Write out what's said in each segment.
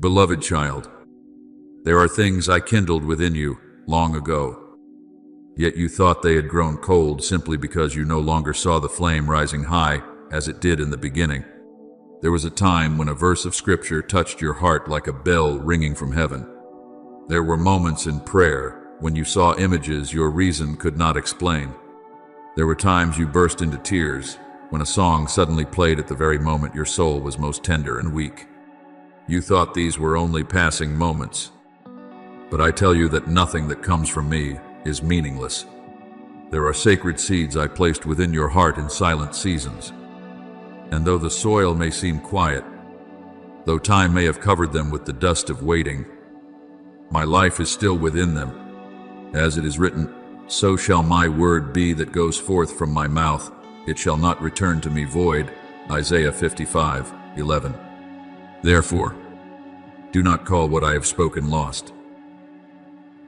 Beloved child, there are things I kindled within you long ago, yet you thought they had grown cold simply because you no longer saw the flame rising high as it did in the beginning. There was a time when a verse of scripture touched your heart like a bell ringing from heaven. There were moments in prayer when you saw images your reason could not explain. There were times you burst into tears when a song suddenly played at the very moment your soul was most tender and weak. You thought these were only passing moments, but I tell you that nothing that comes from me is meaningless. There are sacred seeds I placed within your heart in silent seasons. And though the soil may seem quiet, though time may have covered them with the dust of waiting, my life is still within them. As it is written, so shall my word be that goes forth from my mouth. It shall not return to me void. Isaiah 55:11. Therefore, do not call what I have spoken lost,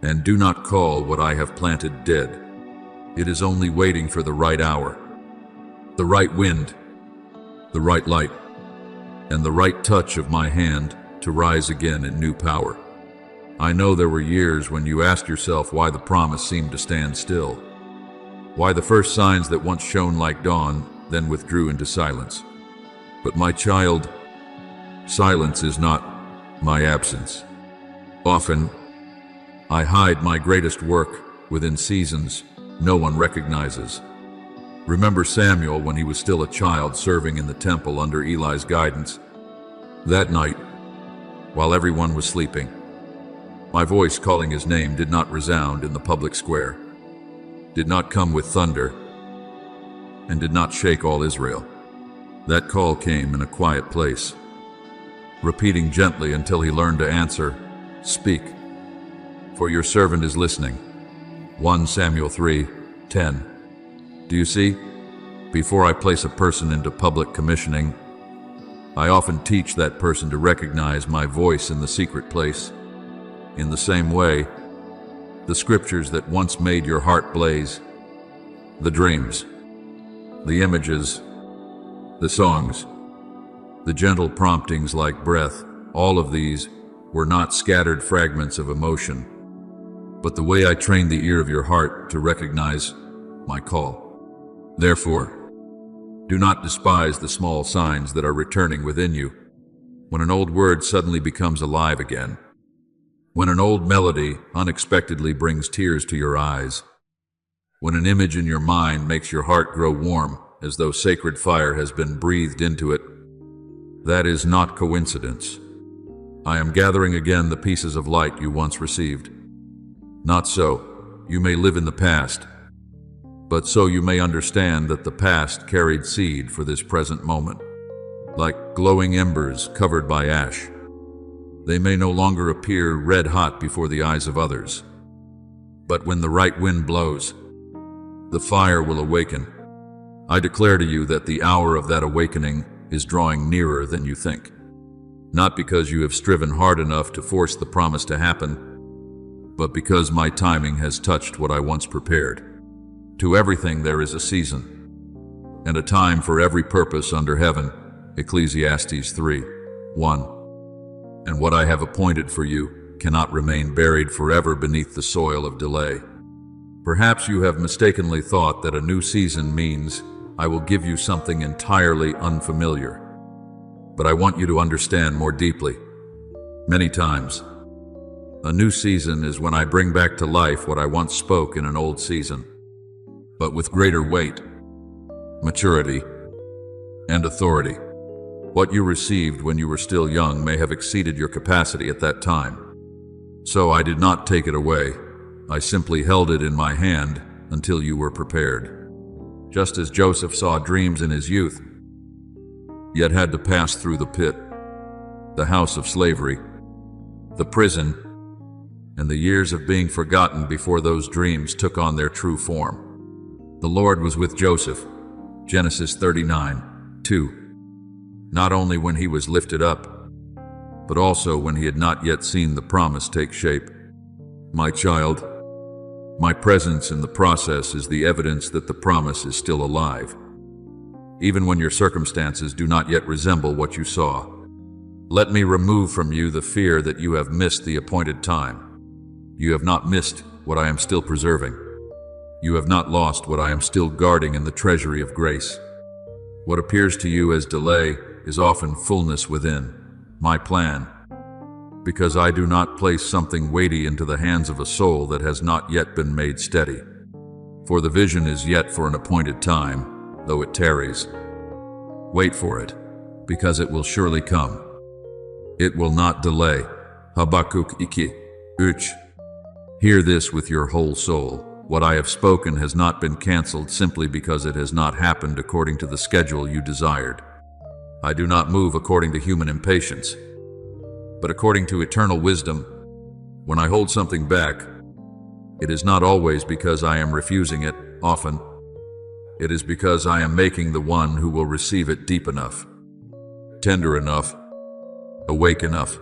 and do not call what I have planted dead. It is only waiting for the right hour, the right wind, the right light, and the right touch of my hand to rise again in new power. I know there were years when you asked yourself why the promise seemed to stand still, why the first signs that once shone like dawn then withdrew into silence. But my child, silence is not my absence. Often, I hide my greatest work within seasons no one recognizes. Remember Samuel when he was still a child serving in the temple under Eli's guidance. That night, while everyone was sleeping, my voice calling his name did not resound in the public square, did not come with thunder, and did not shake all Israel. That call came in a quiet place, repeating gently until he learned to answer, "Speak, for your servant is listening." 1 Samuel 3:10. Do you see? Before I place a person into public commissioning, I often teach that person to recognize my voice in the secret place. In the same way, the scriptures that once made your heart blaze, the dreams, the images, the songs, the gentle promptings like breath, all of these were not scattered fragments of emotion, but the way I trained the ear of your heart to recognize my call. Therefore, do not despise the small signs that are returning within you. When an old word suddenly becomes alive again, when an old melody unexpectedly brings tears to your eyes, when an image in your mind makes your heart grow warm as though sacred fire has been breathed into it, that is not coincidence. I am gathering again the pieces of light you once received. Not so, you may live in the past, but so you may understand that the past carried seed for this present moment. Like glowing embers covered by ash, they may no longer appear red hot before the eyes of others, but when the right wind blows, the fire will awaken. I declare to you that the hour of that awakening is drawing nearer than you think, not because you have striven hard enough to force the promise to happen, but because my timing has touched what I once prepared. To everything there is a season, and a time for every purpose under heaven. Ecclesiastes 3:1. And what I have appointed for you cannot remain buried forever beneath the soil of delay. Perhaps you have mistakenly thought that a new season means I will give you something entirely unfamiliar. But I want you to understand more deeply. Many times, a new season is when I bring back to life what I once spoke in an old season, but with greater weight, maturity, and authority. What you received when you were still young may have exceeded your capacity at that time. So I did not take it away. I simply held it in my hand until you were prepared. Just as Joseph saw dreams in his youth, yet had to pass through the pit, the house of slavery, the prison, and the years of being forgotten before those dreams took on their true form. The Lord was with Joseph, Genesis 39:2, not only when he was lifted up, but also when he had not yet seen the promise take shape. My child, my presence in the process is the evidence that the promise is still alive, even when your circumstances do not yet resemble what you saw. Let me remove from you the fear that you have missed the appointed time. You have not missed what I am still preserving. You have not lost what I am still guarding in the treasury of grace. What appears to you as delay is often fullness within my plan, because I do not place something weighty into the hands of a soul that has not yet been made steady. For the vision is yet for an appointed time, though it tarries. Wait for it, because it will surely come. It will not delay. Habakkuk 2:3. Hear this with your whole soul. What I have spoken has not been canceled simply because it has not happened according to the schedule you desired. I do not move according to human impatience, but according to eternal wisdom. When I hold something back, it is not always because I am refusing it. Often, it is because I am making the one who will receive it deep enough, tender enough, awake enough,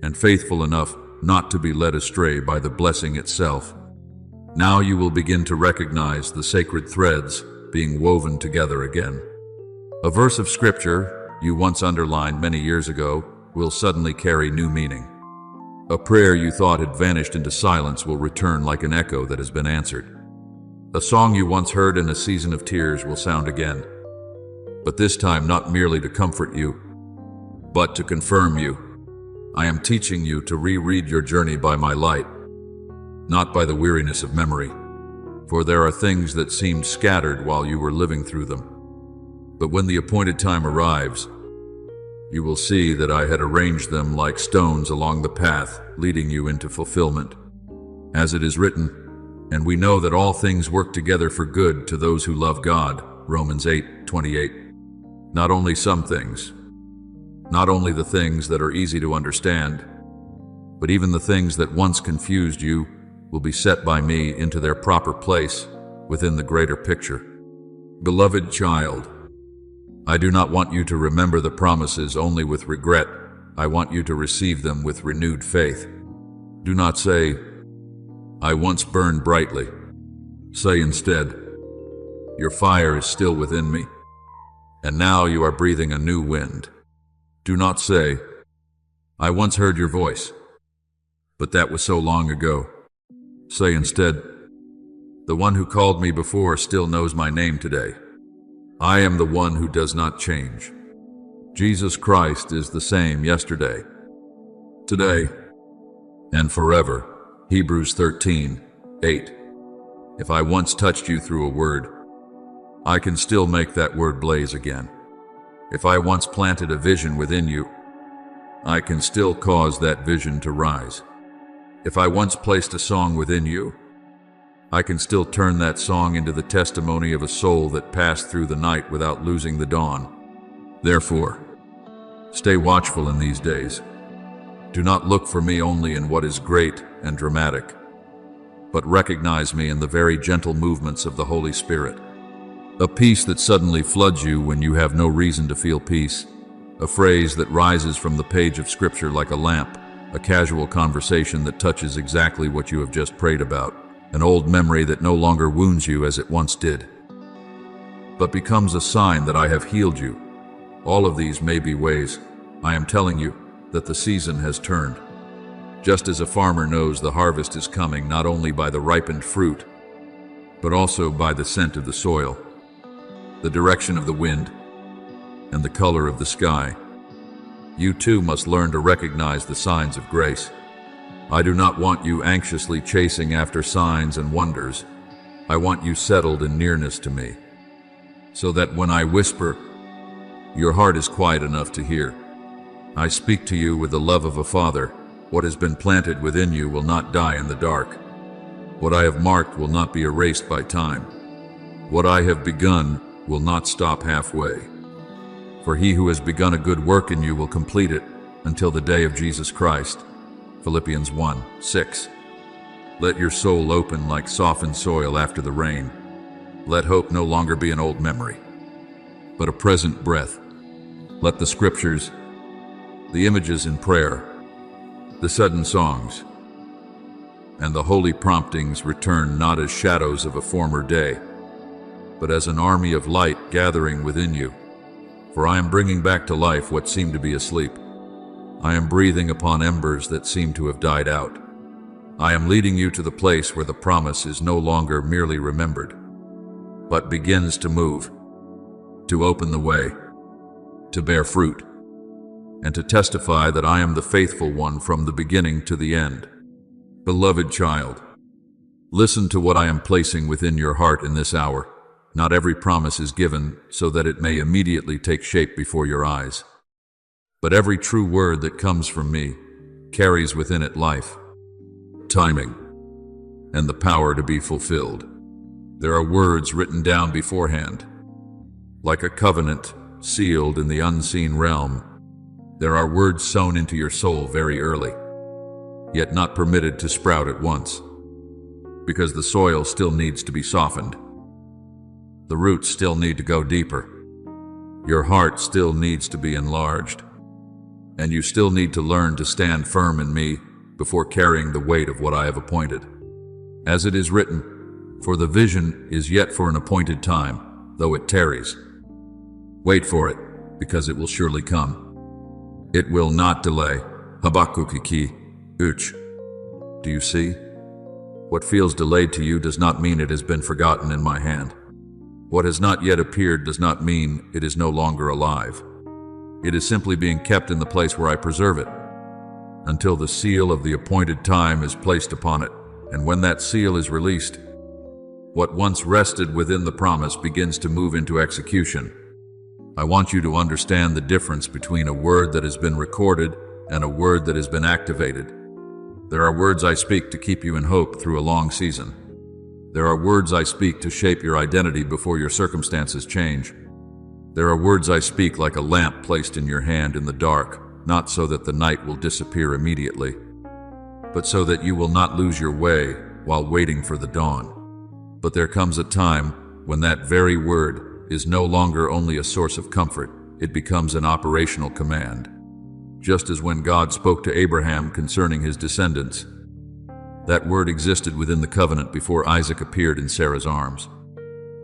and faithful enough not to be led astray by the blessing itself. Now you will begin to recognize the sacred threads being woven together again. A verse of scripture you once underlined many years ago will suddenly carry new meaning. A prayer you thought had vanished into silence will return like an echo that has been answered. A song you once heard in a season of tears will sound again, but this time not merely to comfort you, but to confirm you. I am teaching you to reread your journey by my light, not by the weariness of memory, for there are things that seemed scattered while you were living through them. But when the appointed time arrives, you will see that I had arranged them like stones along the path leading you into fulfillment. As it is written, and we know that all things work together for good to those who love God, Romans 8:28. Not only some things, not only the things that are easy to understand, but even the things that once confused you will be set by me into their proper place within the greater picture. Beloved child, I do not want you to remember the promises only with regret. I want you to receive them with renewed faith. Do not say, I once burned brightly. Say instead, your fire is still within me, and now you are breathing a new wind. Do not say, I once heard your voice, but that was so long ago. Say instead, the one who called me before still knows my name today. I am the one who does not change. Jesus Christ is the same yesterday, today, and forever. Hebrews 13:8. If I once touched you through a word, I can still make that word blaze again. If I once planted a vision within you, I can still cause that vision to rise. If I once placed a song within you, I can still turn that song into the testimony of a soul that passed through the night without losing the dawn. Therefore, stay watchful in these days. Do not look for me only in what is great and dramatic, but recognize me in the very gentle movements of the Holy Spirit. A peace that suddenly floods you when you have no reason to feel peace. A phrase that rises from the page of Scripture like a lamp. A casual conversation that touches exactly what you have just prayed about. An old memory that no longer wounds you as it once did, but becomes a sign that I have healed you. All of these may be ways I am telling you that the season has turned. Just as a farmer knows the harvest is coming not only by the ripened fruit, but also by the scent of the soil, the direction of the wind, and the color of the sky, you too must learn to recognize the signs of grace. I do not want you anxiously chasing after signs and wonders. I want you settled in nearness to me, so that when I whisper, your heart is quiet enough to hear. I speak to you with the love of a father. What has been planted within you will not die in the dark. What I have marked will not be erased by time. What I have begun will not stop halfway. For he who has begun a good work in you will complete it until the day of Jesus Christ. Philippians 1:6. Let your soul open like softened soil after the rain. Let hope no longer be an old memory, but a present breath. Let the scriptures, the images in prayer, the sudden songs, and the holy promptings return not as shadows of a former day, but as an army of light gathering within you. For I am bringing back to life what seemed to be asleep. I am breathing upon embers that seem to have died out. I am leading you to the place where the promise is no longer merely remembered, but begins to move, to open the way, to bear fruit, and to testify that I am the faithful one from the beginning to the end. Beloved child, listen to what I am placing within your heart in this hour. Not every promise is given so that it may immediately take shape before your eyes. But every true word that comes from me carries within it life, timing, and the power to be fulfilled. There are words written down beforehand, like a covenant sealed in the unseen realm. There are words sown into your soul very early, yet not permitted to sprout at once, because the soil still needs to be softened. The roots still need to go deeper. Your heart still needs to be enlarged, and you still need to learn to stand firm in me before carrying the weight of what I have appointed. As it is written, for the vision is yet for an appointed time, though it tarries. Wait for it, because it will surely come. It will not delay. Habakkuk ki, uch. Do you see? What feels delayed to you does not mean it has been forgotten in my hand. What has not yet appeared does not mean it is no longer alive. It is simply being kept in the place where I preserve it, until the seal of the appointed time is placed upon it, and when that seal is released, what once rested within the promise begins to move into execution. I want you to understand the difference between a word that has been recorded and a word that has been activated. There are words I speak to keep you in hope through a long season. There are words I speak to shape your identity before your circumstances change. There are words I speak like a lamp placed in your hand in the dark, not so that the night will disappear immediately, but so that you will not lose your way while waiting for the dawn. But there comes a time when that very word is no longer only a source of comfort, it becomes an operational command. Just as when God spoke to Abraham concerning his descendants, that word existed within the covenant before Isaac appeared in Sarah's arms.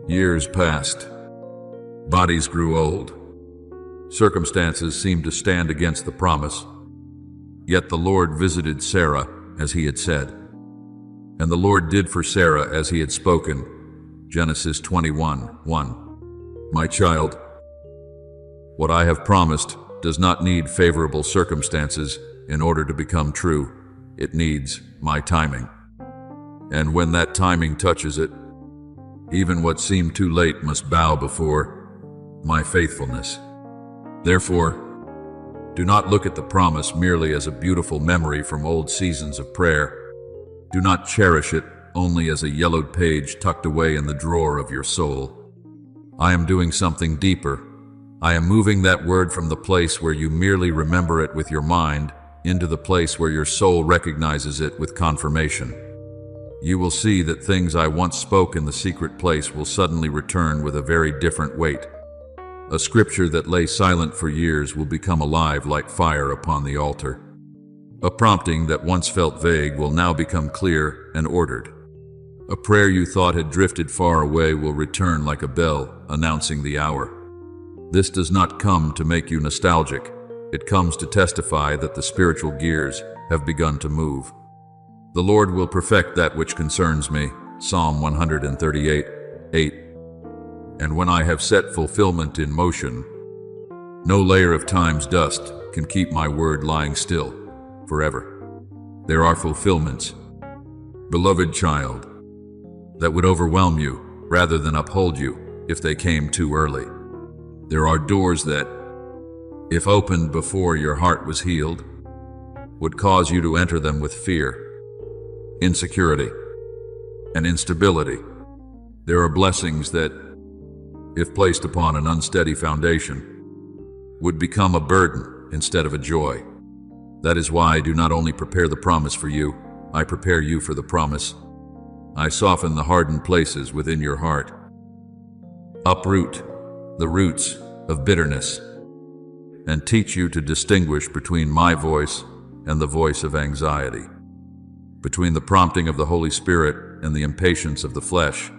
Years passed. Bodies grew old. Circumstances seemed to stand against the promise. Yet the Lord visited Sarah as he had said. And the Lord did for Sarah as he had spoken. Genesis 21:1. My child, what I have promised does not need favorable circumstances in order to become true. It needs my timing. And when that timing touches it, even what seemed too late must bow before my faithfulness. Therefore, do not look at the promise merely as a beautiful memory from old seasons of prayer. Do not cherish it only as a yellowed page tucked away in the drawer of your soul. I am doing something deeper. I am moving that word from the place where you merely remember it with your mind into the place where your soul recognizes it with confirmation. You will see that things I once spoke in the secret place will suddenly return with a very different weight. A scripture that lay silent for years will become alive like fire upon the altar. A prompting that once felt vague will now become clear and ordered. A prayer you thought had drifted far away will return like a bell announcing the hour. This does not come to make you nostalgic. It comes to testify that the spiritual gears have begun to move. The Lord will perfect that which concerns me. Psalm 138:8. And when I have set fulfillment in motion, no layer of time's dust can keep my word lying still forever. There are fulfillments, beloved child, that would overwhelm you rather than uphold you if they came too early. There are doors that, if opened before your heart was healed, would cause you to enter them with fear, insecurity, and instability. There are blessings that, if placed upon an unsteady foundation, would become a burden instead of a joy. That is why I do not only prepare the promise for you, I prepare you for the promise. I soften the hardened places within your heart. Uproot the roots of bitterness, and teach you to distinguish between my voice and the voice of anxiety, between the prompting of the Holy Spirit and the impatience of the flesh.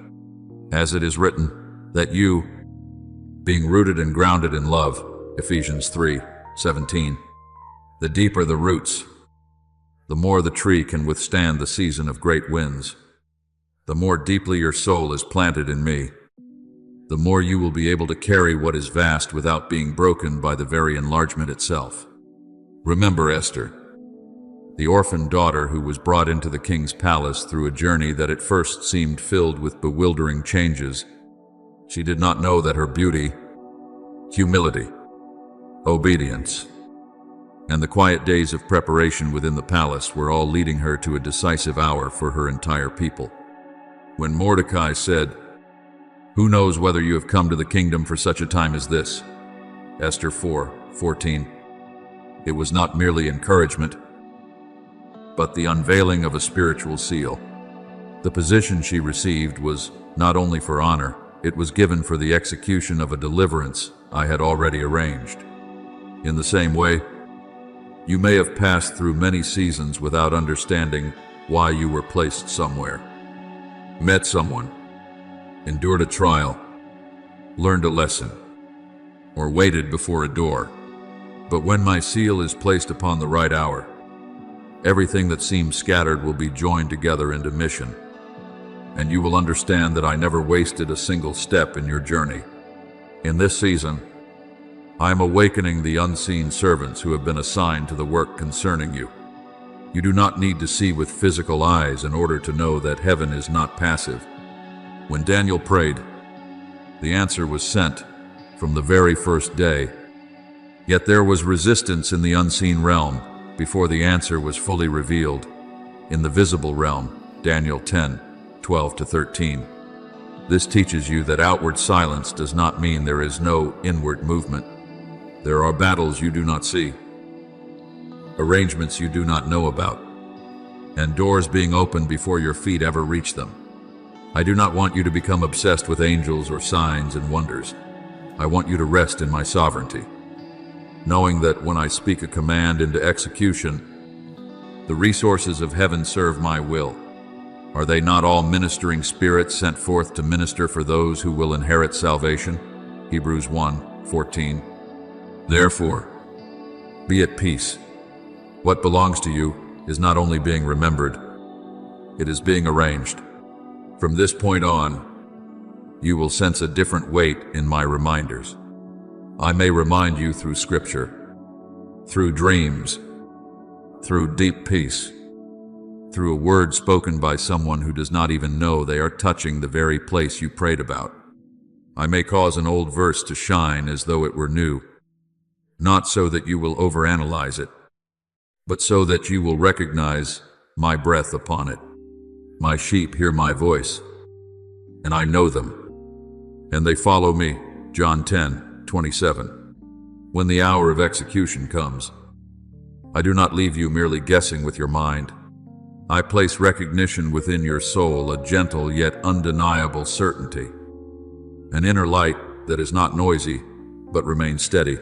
As it is written, that you, being rooted and grounded in love, Ephesians 3:17, The deeper the roots, the more the tree can withstand the season of great winds. The more deeply your soul is planted in me, the more you will be able to carry what is vast without being broken by the very enlargement itself. Remember Esther, the orphan daughter who was brought into the king's palace through a journey that at first seemed filled with bewildering changes. She did not know that her beauty, humility, obedience, and the quiet days of preparation within the palace were all leading her to a decisive hour for her entire people. When Mordecai said, "Who knows whether you have come to the kingdom for such a time as this?" Esther 4:14. It was not merely encouragement, but the unveiling of a spiritual seal. The position she received was not only for honor, it was given for the execution of a deliverance I had already arranged. In the same way, you may have passed through many seasons without understanding why you were placed somewhere. Met someone, endured a trial, learned a lesson, or waited before a door. But when my seal is placed upon the right hour, everything that seems scattered will be joined together into mission, and you will understand that I never wasted a single step in your journey. In this season, I am awakening the unseen servants who have been assigned to the work concerning you. You do not need to see with physical eyes in order to know that heaven is not passive. When Daniel prayed, the answer was sent from the very first day. Yet there was resistance in the unseen realm before the answer was fully revealed. In the visible realm, Daniel 10:12-13. This teaches you that outward silence does not mean there is no inward movement. There are battles you do not see, arrangements you do not know about, and doors being opened before your feet ever reach them. I do not want you to become obsessed with angels or signs and wonders. I want you to rest in my sovereignty, knowing that when I speak a command into execution, the resources of heaven serve my will. Are they not all ministering spirits sent forth to minister for those who will inherit salvation? Hebrews 1:14. Therefore, be at peace. What belongs to you is not only being remembered, it is being arranged. From this point on, you will sense a different weight in my reminders. I may remind you through scripture, through dreams, through deep peace, through a word spoken by someone who does not even know they are touching the very place you prayed about. I may cause an old verse to shine as though it were new, not so that you will overanalyze it, but so that you will recognize my breath upon it. My sheep hear my voice, and I know them, and they follow me. John 10:27. When the hour of execution comes, I do not leave you merely guessing with your mind. I place recognition within your soul, a gentle yet undeniable certainty, an inner light that is not noisy, but remains steady.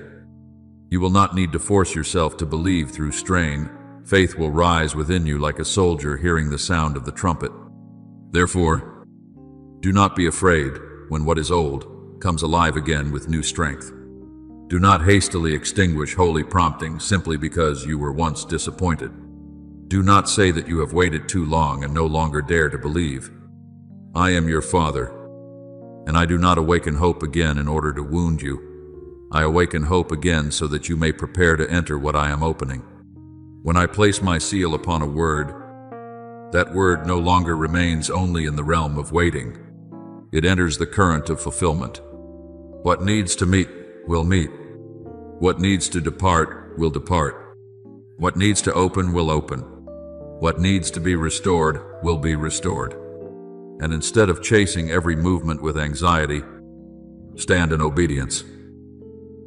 You will not need to force yourself to believe through strain. Faith will rise within you like a soldier hearing the sound of the trumpet. Therefore, do not be afraid when what is old comes alive again with new strength. Do not hastily extinguish holy prompting simply because you were once disappointed. Do not say that you have waited too long and no longer dare to believe. I am your Father, and I do not awaken hope again in order to wound you. I awaken hope again so that you may prepare to enter what I am opening. When I place my seal upon a word, that word no longer remains only in the realm of waiting. It enters the current of fulfillment. What needs to meet will meet. What needs to depart will depart. What needs to open will open. What needs to be restored will be restored. And instead of chasing every movement with anxiety, stand in obedience.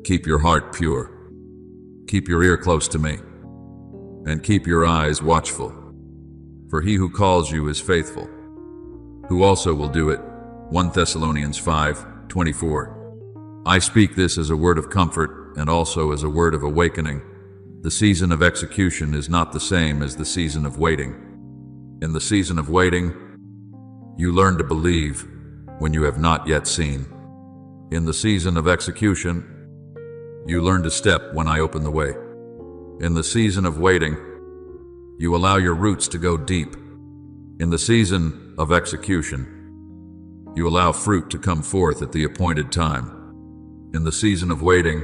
Keep your heart pure. Keep your ear close to me. And keep your eyes watchful. For he who calls you is faithful, who also will do it. 1 Thessalonians 5:24. I speak this as a word of comfort and also as a word of awakening. The season of execution is not the same as the season of waiting. In the season of waiting, you learn to believe when you have not yet seen. In the season of execution, you learn to step when I open the way. In the season of waiting, you allow your roots to go deep. In the season of execution, you allow fruit to come forth at the appointed time. In the season of waiting,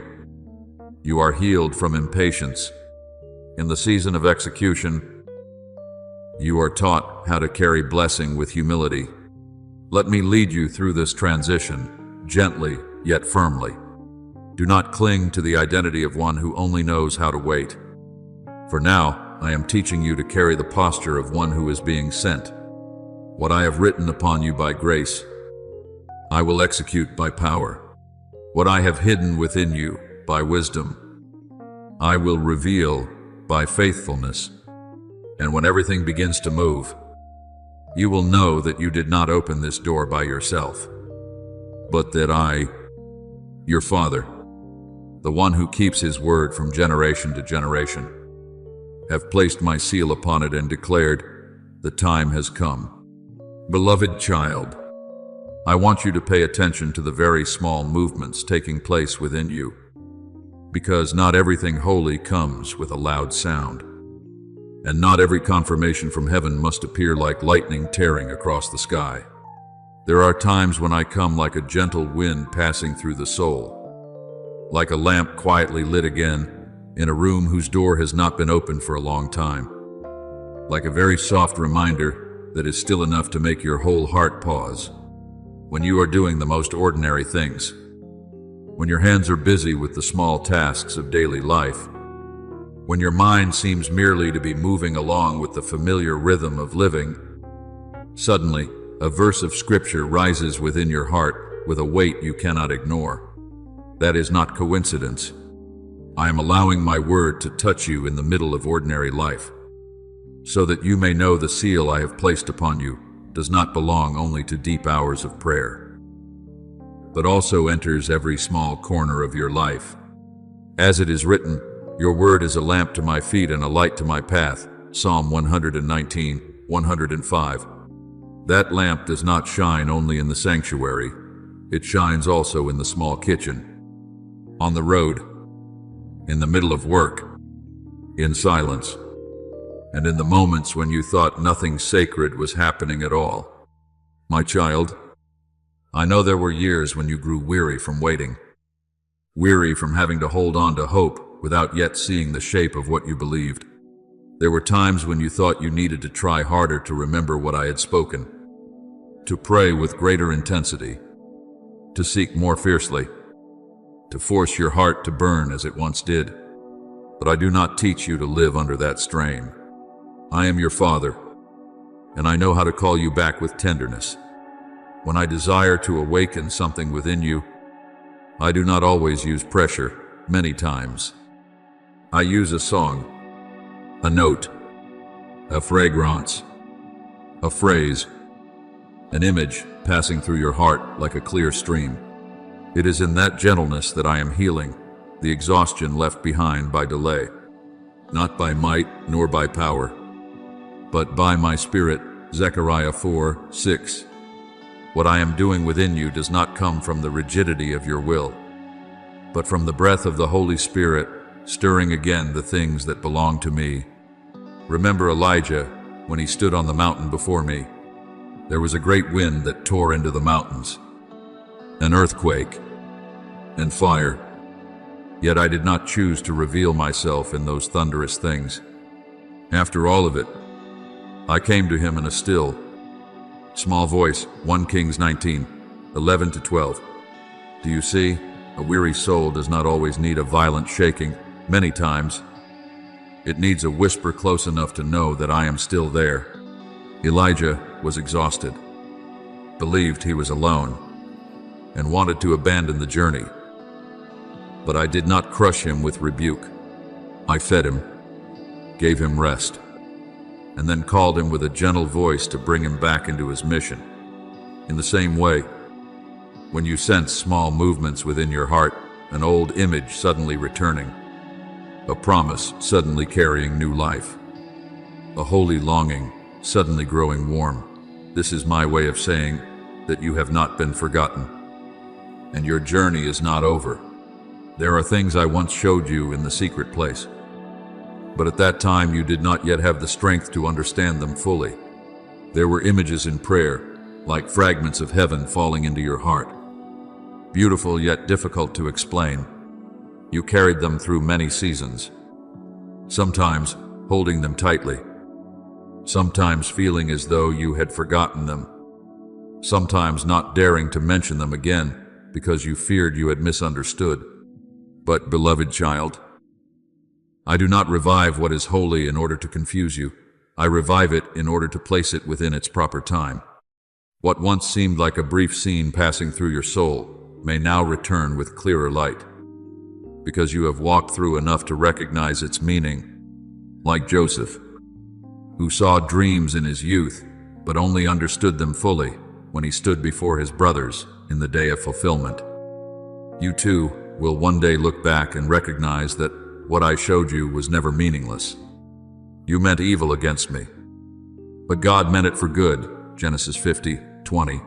you are healed from impatience. In the season of execution, you are taught how to carry blessing with humility. Let me lead you through this transition, gently yet firmly. Do not cling to the identity of one who only knows how to wait. For now, I am teaching you to carry the posture of one who is being sent. What I have written upon you by grace, I will execute by power. What I have hidden within you by wisdom, I will reveal by faithfulness. And when everything begins to move, you will know that you did not open this door by yourself, but that I, your Father, the one who keeps his word from generation to generation, have placed my seal upon it and declared, the time has come. Beloved child, I want you to pay attention to the very small movements taking place within you, because not everything holy comes with a loud sound, and not every confirmation from heaven must appear like lightning tearing across the sky. There are times when I come like a gentle wind passing through the soul, like a lamp quietly lit again in a room whose door has not been opened for a long time, like a very soft reminder that is still enough to make your whole heart pause when you are doing the most ordinary things, when your hands are busy with the small tasks of daily life, when your mind seems merely to be moving along with the familiar rhythm of living. Suddenly, a verse of scripture rises within your heart with a weight you cannot ignore. That is not coincidence. I am allowing my word to touch you in the middle of ordinary life, so that you may know the seal I have placed upon you does not belong only to deep hours of prayer, but also enters every small corner of your life. As it is written, your word is a lamp to my feet and a light to my path. Psalm 119, 105. That lamp does not shine only in the sanctuary. It shines also in the small kitchen, on the road, in the middle of work, in silence, and in the moments when you thought nothing sacred was happening at all. My child, I know there were years when you grew weary from waiting, weary from having to hold on to hope without yet seeing the shape of what you believed. There were times when you thought you needed to try harder to remember what I had spoken, to pray with greater intensity, to seek more fiercely, to force your heart to burn as it once did. But I do not teach you to live under that strain. I am your Father, and I know how to call you back with tenderness. When I desire to awaken something within you, I do not always use pressure. Many times, I use a song, a note, a fragrance, a phrase, an image passing through your heart like a clear stream. It is in that gentleness that I am healing the exhaustion left behind by delay, not by might nor by power, but by my Spirit. Zechariah 4:6. What I am doing within you does not come from the rigidity of your will, but from the breath of the Holy Spirit, stirring again the things that belong to me. Remember Elijah when he stood on the mountain before me. There was a great wind that tore into the mountains, an earthquake, and fire. Yet I did not choose to reveal myself in those thunderous things. After all of it, I came to him in a still, small voice. 1 Kings 19, 11-12. Do you see? A weary soul does not always need a violent shaking. Many times, it needs a whisper close enough to know that I am still there. Elijah was exhausted, believed he was alone, and wanted to abandon the journey. But I did not crush him with rebuke. I fed him, gave him rest, and then called him with a gentle voice to bring him back into his mission. In the same way, when you sense small movements within your heart, an old image suddenly returning, a promise suddenly carrying new life, a holy longing suddenly growing warm, this is my way of saying that you have not been forgotten, and your journey is not over. There are things I once showed you in the secret place, but at that time you did not yet have the strength to understand them fully. There were images in prayer, like fragments of heaven falling into your heart. Beautiful yet difficult to explain. You carried them through many seasons, sometimes holding them tightly, sometimes feeling as though you had forgotten them, sometimes not daring to mention them again because you feared you had misunderstood. But, beloved child, I do not revive what is holy in order to confuse you. I revive it in order to place it within its proper time. What once seemed like a brief scene passing through your soul may now return with clearer light, because you have walked through enough to recognize its meaning. Like Joseph, who saw dreams in his youth, but only understood them fully when he stood before his brothers in the day of fulfillment. You too will one day look back and recognize that what I showed you was never meaningless. You meant evil against me, but God meant it for good. Genesis 50:20.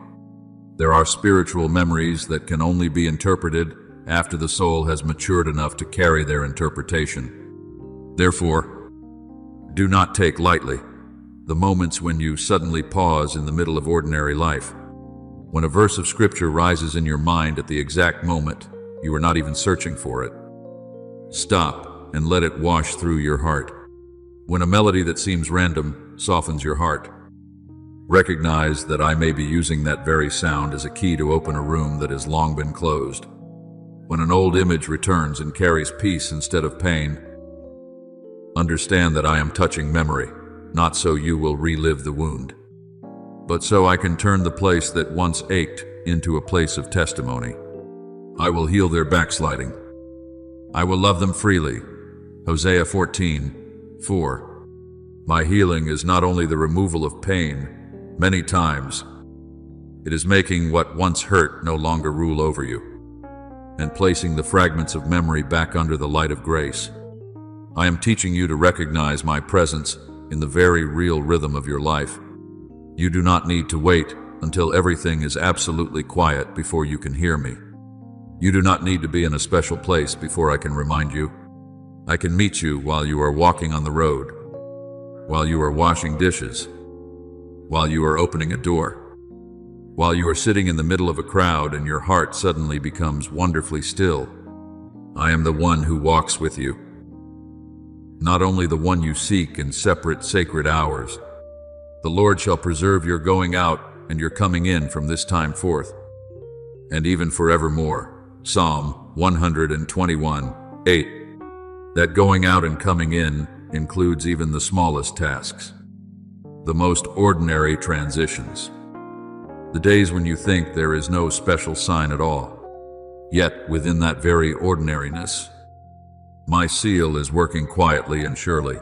There are spiritual memories that can only be interpreted after the soul has matured enough to carry their interpretation. Therefore, do not take lightly the moments when you suddenly pause in the middle of ordinary life. When a verse of scripture rises in your mind at the exact moment you are not even searching for it, stop and let it wash through your heart. When a melody that seems random softens your heart, recognize that I may be using that very sound as a key to open a room that has long been closed. When an old image returns and carries peace instead of pain, understand that I am touching memory, not so you will relive the wound, but so I can turn the place that once ached into a place of testimony. I will heal their backsliding. I will love them freely. Hosea 14:4. My healing is not only the removal of pain, many times it is making what once hurt no longer rule over you, and placing the fragments of memory back under the light of grace. I am teaching you to recognize my presence in the very real rhythm of your life. You do not need to wait until everything is absolutely quiet before you can hear me. You do not need to be in a special place before I can remind you. I can meet you while you are walking on the road, while you are washing dishes, while you are opening a door, while you are sitting in the middle of a crowd and your heart suddenly becomes wonderfully still. I am the one who walks with you, not only the one you seek in separate sacred hours. The Lord shall preserve your going out and your coming in from this time forth, and even forevermore. Psalm 121:8. That going out and coming in includes even the smallest tasks, the most ordinary transitions, the days when you think there is no special sign at all. Yet, within that very ordinariness, my seal is working quietly and surely.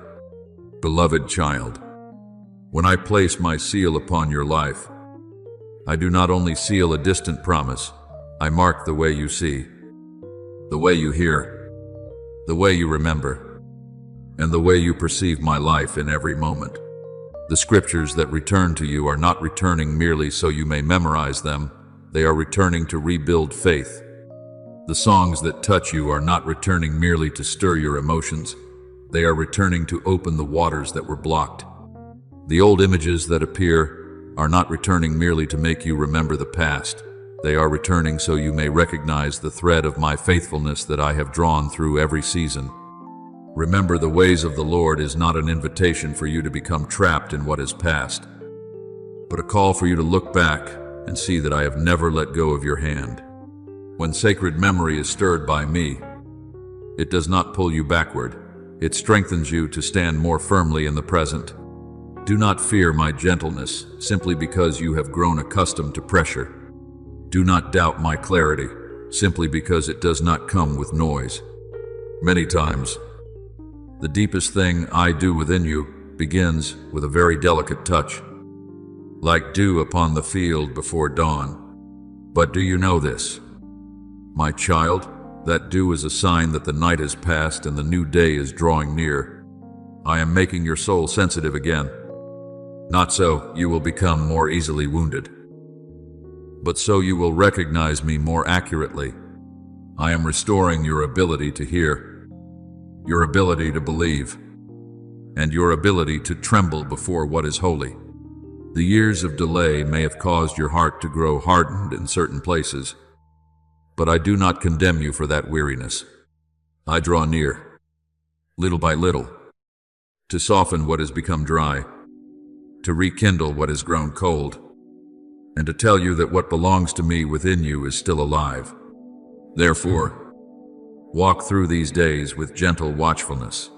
Beloved child, when I place my seal upon your life, I do not only seal a distant promise, I mark the way you see, the way you hear, the way you remember, and the way you perceive my life in every moment. The scriptures that return to you are not returning merely so you may memorize them, they are returning to rebuild faith. The songs that touch you are not returning merely to stir your emotions, they are returning to open the waters that were blocked. The old images that appear are not returning merely to make you remember the past, they are returning so you may recognize the thread of my faithfulness that I have drawn through every season. Remember, the ways of the Lord is not an invitation for you to become trapped in what is past, but a call for you to look back and see that I have never let go of your hand. When sacred memory is stirred by me, it does not pull you backward. It strengthens you to stand more firmly in the present. Do not fear my gentleness simply because you have grown accustomed to pressure. Do not doubt my clarity simply because it does not come with noise. Many times, the deepest thing I do within you begins with a very delicate touch, like dew upon the field before dawn. But do you know this, my child? That dew is a sign that the night has passed and the new day is drawing near. I am making your soul sensitive again. Not so you will become more easily wounded, but so you will recognize me more accurately. I am restoring your ability to hear, your ability to believe, and your ability to tremble before what is holy. The years of delay may have caused your heart to grow hardened in certain places, but I do not condemn you for that weariness. I draw near, little by little, to soften what has become dry, to rekindle what has grown cold, and to tell you that what belongs to me within you is still alive. Therefore, walk through these days with gentle watchfulness.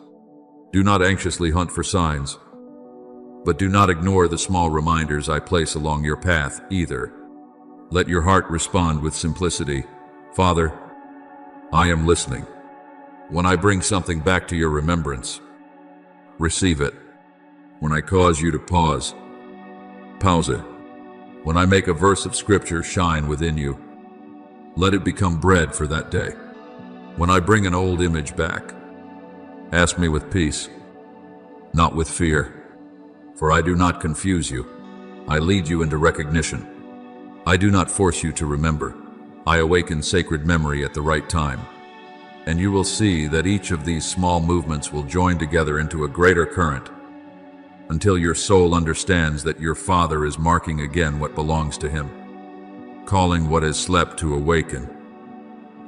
Do not anxiously hunt for signs, but do not ignore the small reminders I place along your path either. Let your heart respond with simplicity. Father, I am listening. When I bring something back to your remembrance, receive it. When I cause you to pause it. When I make a verse of scripture shine within you, let it become bread for that day. When I bring an old image back, ask me with peace, not with fear. For I do not confuse you. I lead you into recognition. I do not force you to remember. I awaken sacred memory at the right time. And you will see that each of these small movements will join together into a greater current, until your soul understands that your Father is marking again what belongs to Him, calling what has slept to awaken,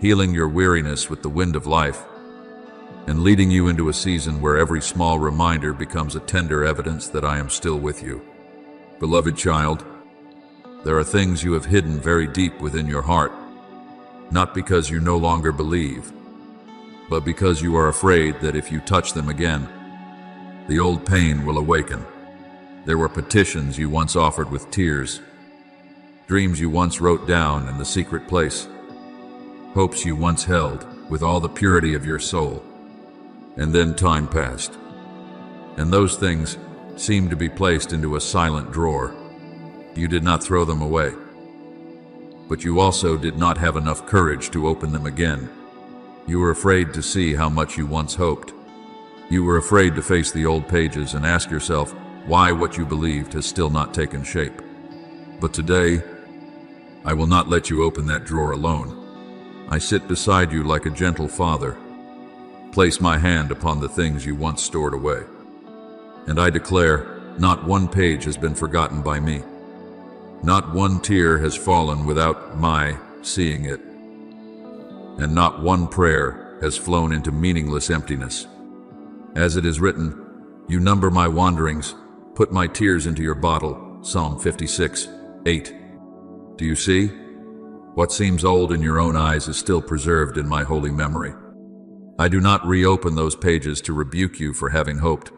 healing your weariness with the wind of life, and leading you into a season where every small reminder becomes a tender evidence that I am still with you. Beloved child, there are things you have hidden very deep within your heart, not because you no longer believe, but because you are afraid that if you touch them again, the old pain will awaken. There were petitions you once offered with tears, dreams you once wrote down in the secret place, hopes you once held with all the purity of your soul. And then time passed, and those things seemed to be placed into a silent drawer. You did not throw them away, but you also did not have enough courage to open them again. You were afraid to see how much you once hoped. You were afraid to face the old pages and ask yourself why what you believed has still not taken shape. But today, I will not let you open that drawer alone. I sit beside you like a gentle father, place my hand upon the things you once stored away. And I declare, not one page has been forgotten by me. Not one tear has fallen without my seeing it. And not one prayer has flown into meaningless emptiness. As it is written, you number my wanderings, put my tears into your bottle. Psalm 56:8. Do you see? What seems old in your own eyes is still preserved in my holy memory. I do not reopen those pages to rebuke you for having hoped,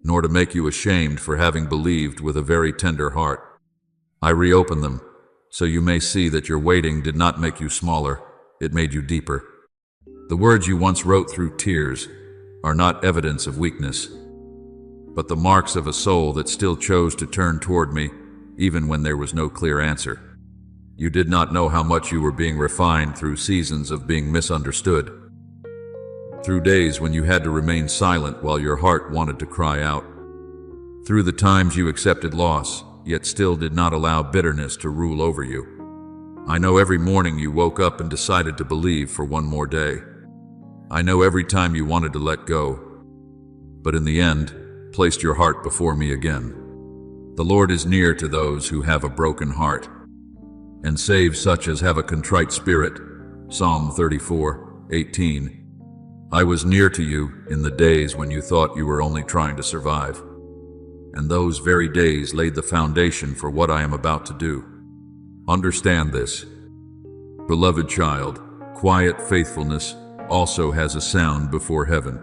nor to make you ashamed for having believed with a very tender heart. I reopen them so you may see that your waiting did not make you smaller, it made you deeper. The words you once wrote through tears are not evidence of weakness, but the marks of a soul that still chose to turn toward me even when there was no clear answer. You did not know how much you were being refined through seasons of being misunderstood, through days when you had to remain silent while your heart wanted to cry out, through the times you accepted loss, yet still did not allow bitterness to rule over you. I know every morning you woke up and decided to believe for one more day. I know every time you wanted to let go, but in the end, placed your heart before me again. The Lord is near to those who have a broken heart, and saves such as have a contrite spirit. Psalm 34:18. I was near to you in the days when you thought you were only trying to survive, and those very days laid the foundation for what I am about to do. Understand this. Beloved child, quiet faithfulness also has a sound before heaven.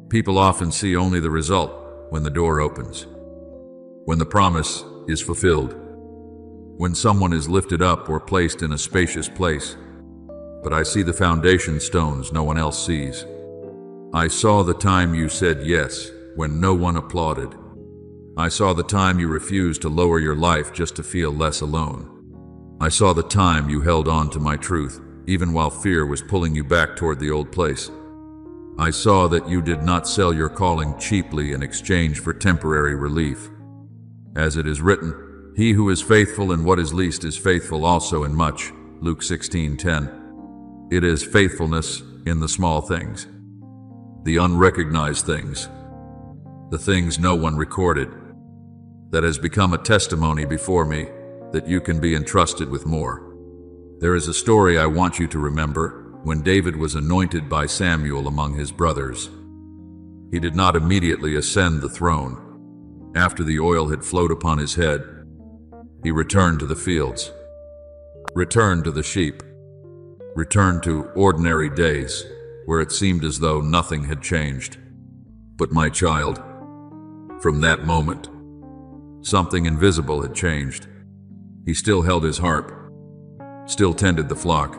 People often see only the result when the door opens, when the promise is fulfilled, when someone is lifted up or placed in a spacious place. But I see the foundation stones no one else sees. I saw the time you said yes when no one applauded. I saw the time you refused to lower your life just to feel less alone. I saw the time you held on to my truth, even while fear was pulling you back toward the old place. I saw that you did not sell your calling cheaply in exchange for temporary relief. As it is written, he who is faithful in what is least is faithful also in much. Luke 16:10. It is faithfulness in the small things, the unrecognized things, the things no one recorded, that has become a testimony before me that you can be entrusted with more. There is a story I want you to remember when David was anointed by Samuel among his brothers. He did not immediately ascend the throne. After the oil had flowed upon his head, he returned to the fields, returned to the sheep, returned to ordinary days where it seemed as though nothing had changed. But my child, from that moment, something invisible had changed. He still held his harp, still tended the flock,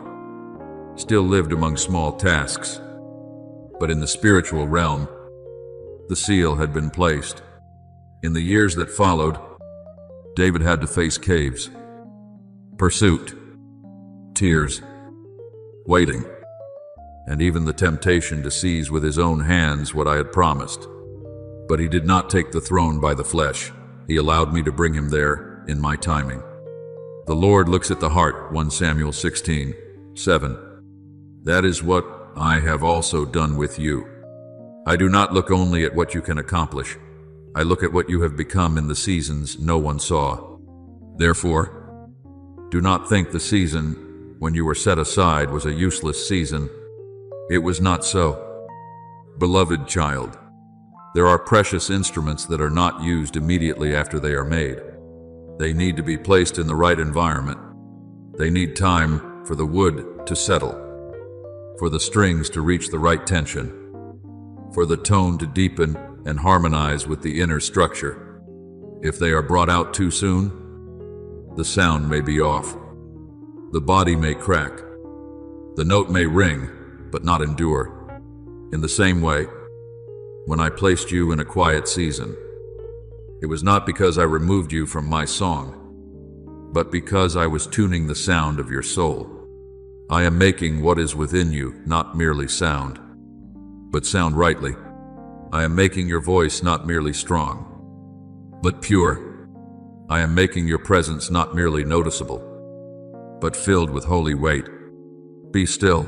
still lived among small tasks. But in the spiritual realm, the seal had been placed. In the years that followed, David had to face caves, pursuit, tears, waiting, and even the temptation to seize with his own hands what I had promised. But he did not take the throne by the flesh. He allowed me to bring him there in my timing. The Lord looks at the heart, 1 Samuel 16:7. That is what I have also done with you. I do not look only at what you can accomplish. I look at what you have become in the seasons no one saw. Therefore, do not think the season when you were set aside was a useless season. It was not so. Beloved child, there are precious instruments that are not used immediately after they are made. They need to be placed in the right environment. They need time for the wood to settle, for the strings to reach the right tension, for the tone to deepen and harmonize with the inner structure. If they are brought out too soon, the sound may be off. The body may crack. The note may ring, but not endure. In the same way, when I placed you in a quiet season, it was not because I removed you from my song, but because I was tuning the sound of your soul. I am making what is within you not merely sound, but sound rightly. I am making your voice not merely strong, but pure. I am making your presence not merely noticeable, but filled with holy weight. Be still,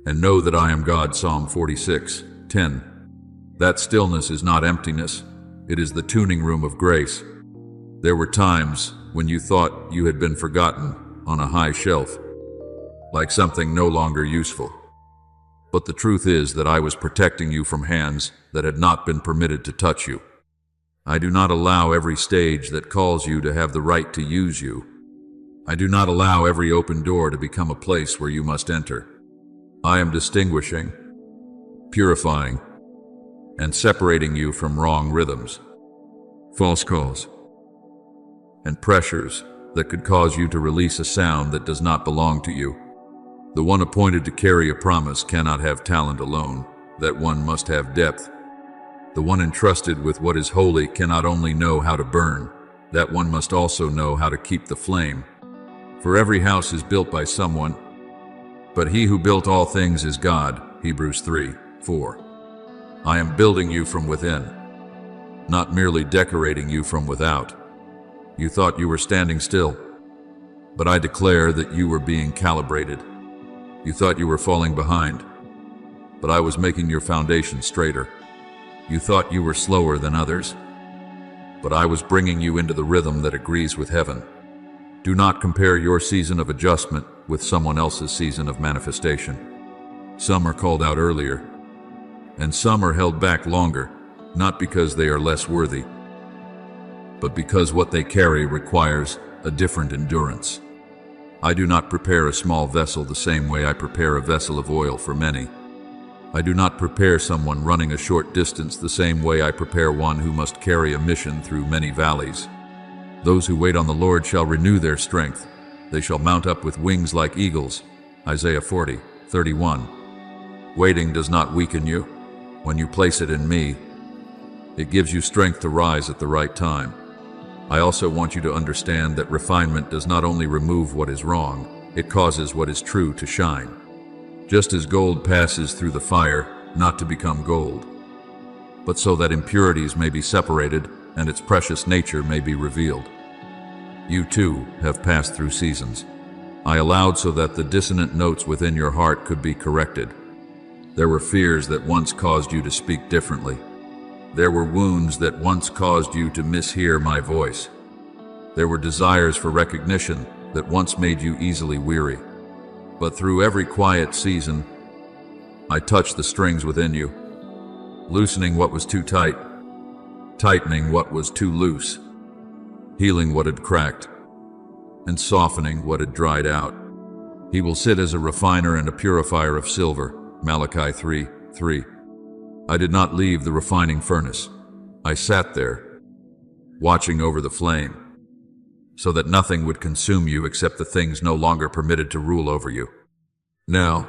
and know that I am God. Psalm 46:10. That stillness is not emptiness. It is the tuning room of grace. There were times when you thought you had been forgotten on a high shelf, like something no longer useful. But the truth is that I was protecting you from hands that had not been permitted to touch you. I do not allow every stage that calls you to have the right to use you. I do not allow every open door to become a place where you must enter. I am distinguishing, purifying, and separating you from wrong rhythms, false calls, and pressures that could cause you to release a sound that does not belong to you. The one appointed to carry a promise cannot have talent alone. That one must have depth. The one entrusted with what is holy cannot only know how to burn, that one must also know how to keep the flame. For every house is built by someone, but he who built all things is God. Hebrews 3:4. I am building you from within, not merely decorating you from without. You thought you were standing still, but I declare that you were being calibrated. You thought you were falling behind, but I was making your foundation straighter. You thought you were slower than others, but I was bringing you into the rhythm that agrees with heaven. Do not compare your season of adjustment with someone else's season of manifestation. Some are called out earlier, and some are held back longer, not because they are less worthy, but because what they carry requires a different endurance. I do not prepare a small vessel the same way I prepare a vessel of oil for many. I do not prepare someone running a short distance the same way I prepare one who must carry a mission through many valleys. Those who wait on the Lord shall renew their strength. They shall mount up with wings like eagles. Isaiah 40:31. Waiting does not weaken you. When you place it in me, it gives you strength to rise at the right time. I also want you to understand that refinement does not only remove what is wrong, it causes what is true to shine. Just as gold passes through the fire, not to become gold, but so that impurities may be separated and its precious nature may be revealed. You too have passed through seasons. I allowed so that the dissonant notes within your heart could be corrected. There were fears that once caused you to speak differently. There were wounds that once caused you to mishear my voice. There were desires for recognition that once made you easily weary. But through every quiet season, I touched the strings within you, loosening what was too tight, tightening what was too loose, healing what had cracked, and softening what had dried out. He will sit as a refiner and a purifier of silver. Malachi 3:3. I did not leave the refining furnace. I sat there, watching over the flame, so that nothing would consume you except the things no longer permitted to rule over you. Now,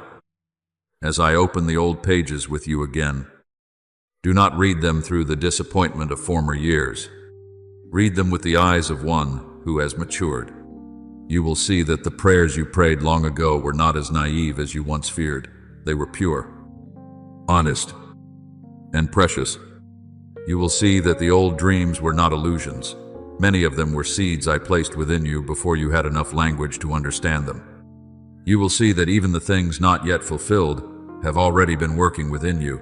as I open the old pages with you again, do not read them through the disappointment of former years. Read them with the eyes of one who has matured. You will see that the prayers you prayed long ago were not as naive as you once feared. They were pure, honest, and precious. You will see that the old dreams were not illusions. Many of them were seeds I placed within you before you had enough language to understand them. You will see that even the things not yet fulfilled have already been working within you,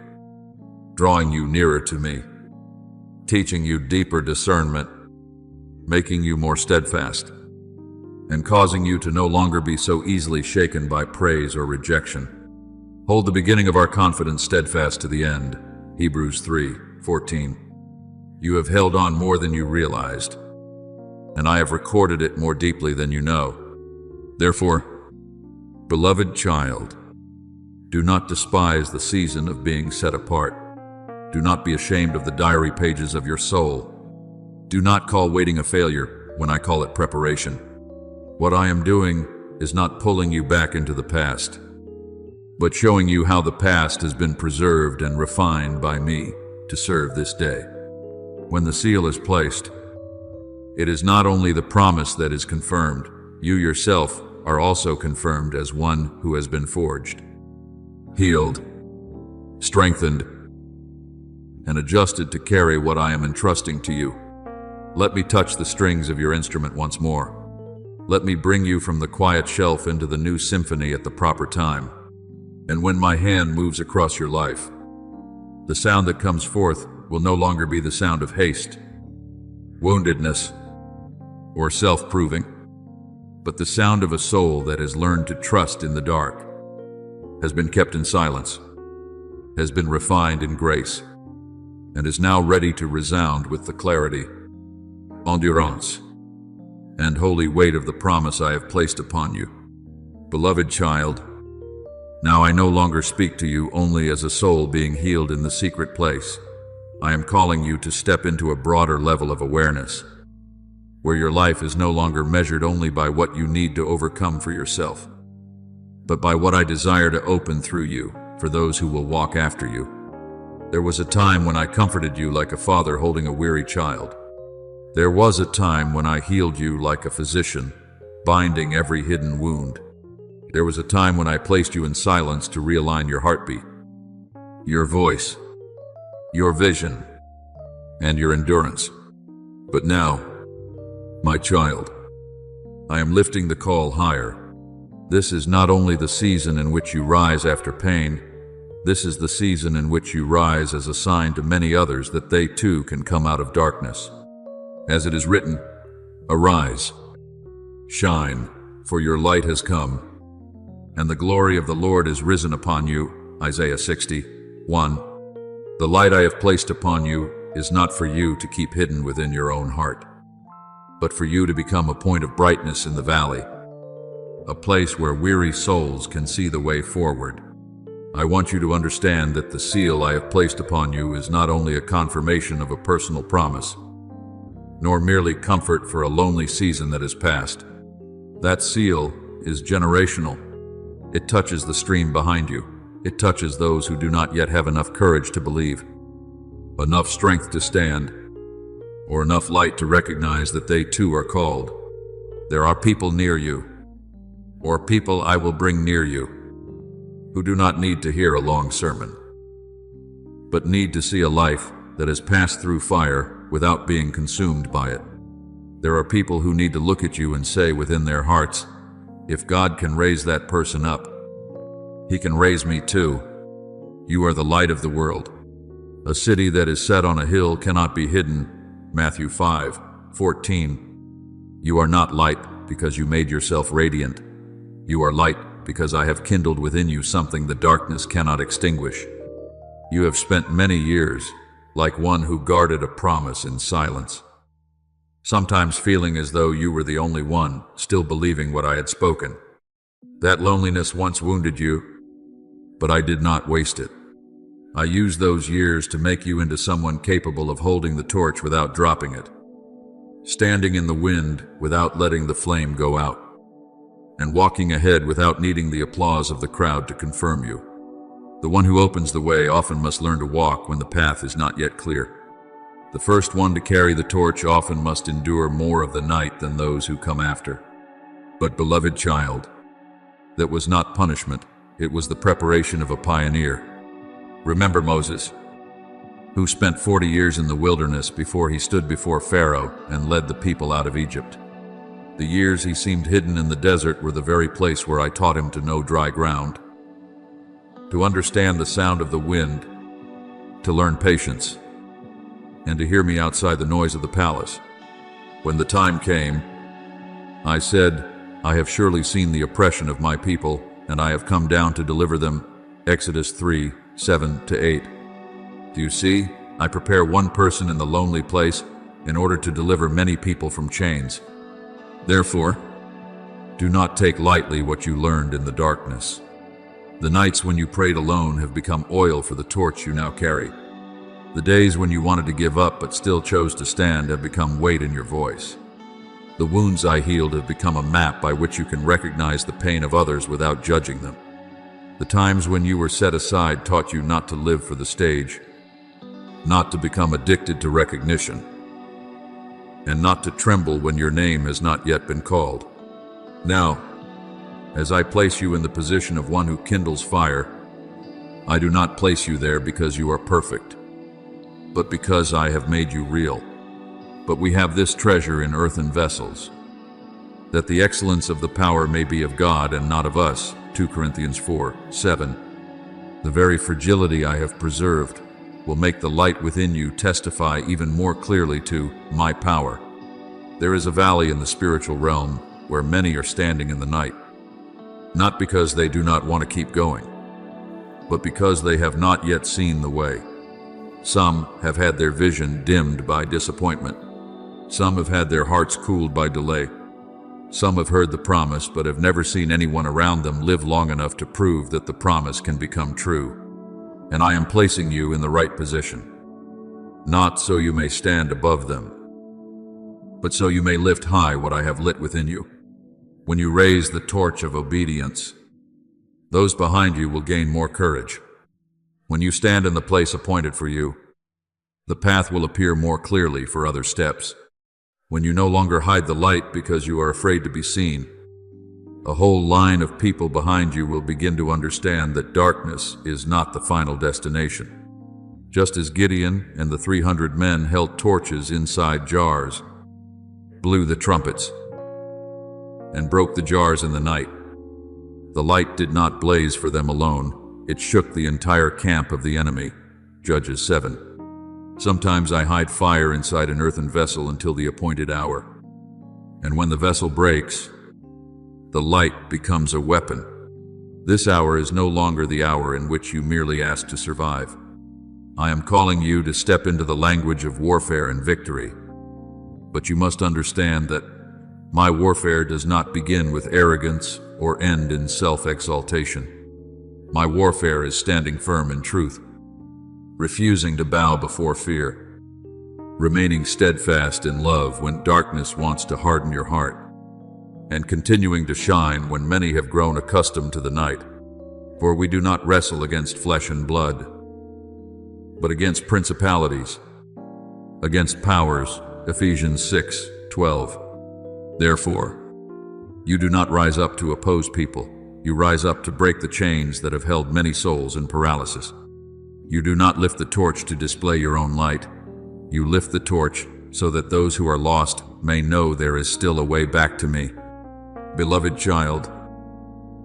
drawing you nearer to me, teaching you deeper discernment, making you more steadfast, and causing you to no longer be so easily shaken by praise or rejection. Hold the beginning of our confidence steadfast to the end. Hebrews 3:14. You have held on more than you realized, and I have recorded it more deeply than you know. Therefore, beloved child, do not despise the season of being set apart. Do not be ashamed of the diary pages of your soul. Do not call waiting a failure when I call it preparation. What I am doing is not pulling you back into the past, but showing you how the past has been preserved and refined by me to serve this day. When the seal is placed, it is not only the promise that is confirmed, you yourself are also confirmed as one who has been forged, healed, strengthened, and adjusted to carry what I am entrusting to you. Let me touch the strings of your instrument once more. Let me bring you from the quiet shelf into the new symphony at the proper time. And when my hand moves across your life, the sound that comes forth will no longer be the sound of haste, woundedness, or self-proving, but the sound of a soul that has learned to trust in the dark, has been kept in silence, has been refined in grace, and is now ready to resound with the clarity, endurance, and holy weight of the promise I have placed upon you. Beloved child, now I no longer speak to you only as a soul being healed in the secret place. I am calling you to step into a broader level of awareness, where your life is no longer measured only by what you need to overcome for yourself, but by what I desire to open through you for those who will walk after you. There was a time when I comforted you like a father holding a weary child. There was a time when I healed you like a physician, binding every hidden wound. There was a time when I placed you in silence to realign your heartbeat, your voice, your vision, and your endurance. But now, my child, I am lifting the call higher. This is not only the season in which you rise after pain, this is the season in which you rise as a sign to many others that they too can come out of darkness. As it is written, arise, shine, for your light has come, and the glory of the Lord is risen upon you. Isaiah 60:1. The light I have placed upon you is not for you to keep hidden within your own heart, but for you to become a point of brightness in the valley, a place where weary souls can see the way forward. I want you to understand that the seal I have placed upon you is not only a confirmation of a personal promise, nor merely comfort for a lonely season that is past. That seal is generational. It touches the stream behind you. It touches those who do not yet have enough courage to believe, enough strength to stand, or enough light to recognize that they too are called. There are people near you, or people I will bring near you, who do not need to hear a long sermon, but need to see a life that has passed through fire without being consumed by it. There are people who need to look at you and say within their hearts, if God can raise that person up, He can raise me too. You are the light of the world, A city that is set on a hill cannot be hidden. Matthew 5:14. You are not light because you made yourself radiant. You are light because I have kindled within you something the darkness cannot extinguish. You have spent many years like one who guarded a promise in silence, sometimes feeling as though you were the only one still believing what I had spoken. That loneliness once wounded you, but I did not waste it. I used those years to make you into someone capable of holding the torch without dropping it, standing in the wind without letting the flame go out, and walking ahead without needing the applause of the crowd to confirm you. The one who opens the way often must learn to walk when the path is not yet clear. The first one to carry the torch often must endure more of the night than those who come after. But, beloved child, that was not punishment, it was the preparation of a pioneer. Remember Moses, who spent 40 years in the wilderness before he stood before Pharaoh and led the people out of Egypt. The years he seemed hidden in the desert were the very place where I taught him to know dry ground, to understand the sound of the wind, to learn patience, and to hear me outside the noise of the palace. When the time came, I said, I have surely seen the oppression of my people, and I have come down to deliver them. Exodus 3:7-8. Do you see? I prepare one person in the lonely place in order to deliver many people from chains. Therefore, do not take lightly what you learned in the darkness. The nights when you prayed alone have become oil for the torch you now carry. The days when you wanted to give up but still chose to stand have become weight in your voice. The wounds I healed have become a map by which you can recognize the pain of others without judging them. The times when you were set aside taught you not to live for the stage, not to become addicted to recognition, and not to tremble when your name has not yet been called. Now, as I place you in the position of one who kindles fire, I do not place you there because you are perfect, but because I have made you real. But we have this treasure in earthen vessels, that the excellence of the power may be of God and not of us. 2 Corinthians 4:7. The very fragility I have preserved will make the light within you testify even more clearly to my power. There is a valley in the spiritual realm where many are standing in the night, not because they do not want to keep going, but because they have not yet seen the way. Some have had their vision dimmed by disappointment. Some have had their hearts cooled by delay. Some have heard the promise but have never seen anyone around them live long enough to prove that the promise can become true. And I am placing you in the right position, not so you may stand above them, but so you may lift high what I have lit within you. When you raise the torch of obedience, those behind you will gain more courage. When you stand in the place appointed for you, the path will appear more clearly for other steps. When you no longer hide the light because you are afraid to be seen, a whole line of people behind you will begin to understand that darkness is not the final destination. Just as Gideon and the 300 men held torches inside jars, blew the trumpets, and broke the jars in the night, the light did not blaze for them alone. It shook the entire camp of the enemy. Judges 7. Sometimes I hide fire inside an earthen vessel until the appointed hour. And when the vessel breaks, the light becomes a weapon. This hour is no longer the hour in which you merely ask to survive. I am calling you to step into the language of warfare and victory. But you must understand that my warfare does not begin with arrogance or end in self-exaltation. My warfare is standing firm in truth, refusing to bow before fear, remaining steadfast in love when darkness wants to harden your heart, and continuing to shine when many have grown accustomed to the night. For we do not wrestle against flesh and blood, but against principalities, against powers. Ephesians 6:12. Therefore, you do not rise up to oppose people. You rise up to break the chains that have held many souls in paralysis. You do not lift the torch to display your own light. You lift the torch so that those who are lost may know there is still a way back to me. Beloved child,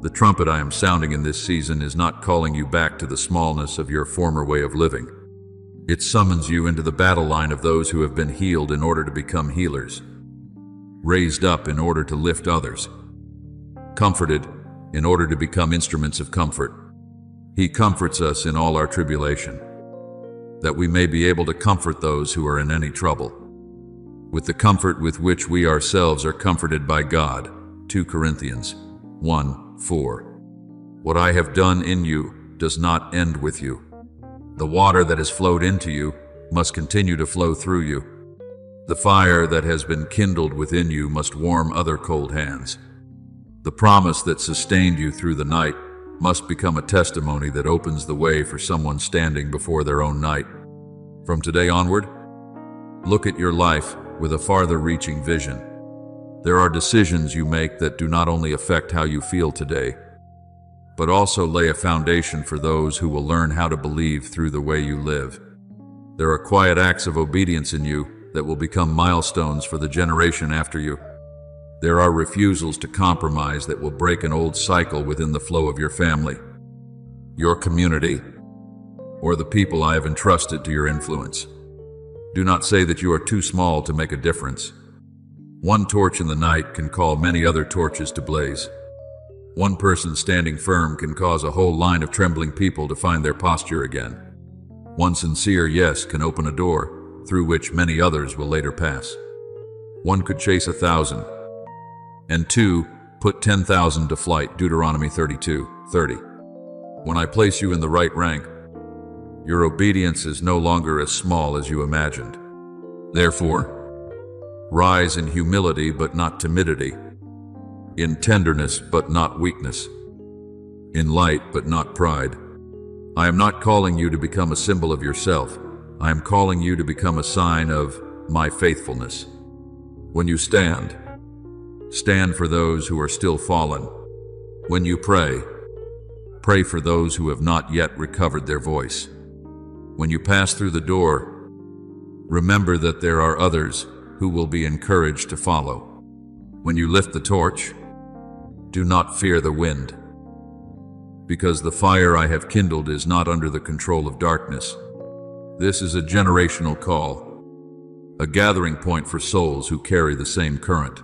the trumpet I am sounding in this season is not calling you back to the smallness of your former way of living. It summons you into the battle line of those who have been healed in order to become healers, raised up in order to lift others, comforted in order to become instruments of comfort. He comforts us in all our tribulation, that we may be able to comfort those who are in any trouble, with the comfort with which we ourselves are comforted by God. 2 Corinthians 1:4. What I have done in you does not end with you. The water that has flowed into you must continue to flow through you. The fire that has been kindled within you must warm other cold hands. The promise that sustained you through the night must become a testimony that opens the way for someone standing before their own night. From today onward, look at your life with a farther-reaching vision. There are decisions you make that do not only affect how you feel today, but also lay a foundation for those who will learn how to believe through the way you live. There are quiet acts of obedience in you that will become milestones for the generation after you. There are refusals to compromise that will break an old cycle within the flow of your family, your community, or the people I have entrusted to your influence. Do not say that you are too small to make a difference. One torch in the night can call many other torches to blaze. One person standing firm can cause a whole line of trembling people to find their posture again. One sincere yes can open a door through which many others will later pass. One could chase 1,000, and two put 10,000 to flight. Deuteronomy 32:30. When I place you in the right rank, your obedience is no longer as small as you imagined. Therefore, rise in humility but not timidity, in tenderness but not weakness, in light but not pride. I am not calling you to become a symbol of yourself. I am calling you to become a sign of my faithfulness. When you stand, stand for those who are still fallen. When you pray, pray for those who have not yet recovered their voice. When you pass through the door, remember that there are others who will be encouraged to follow. When you lift the torch, do not fear the wind, because the fire I have kindled is not under the control of darkness. This is a generational call, a gathering point for souls who carry the same current.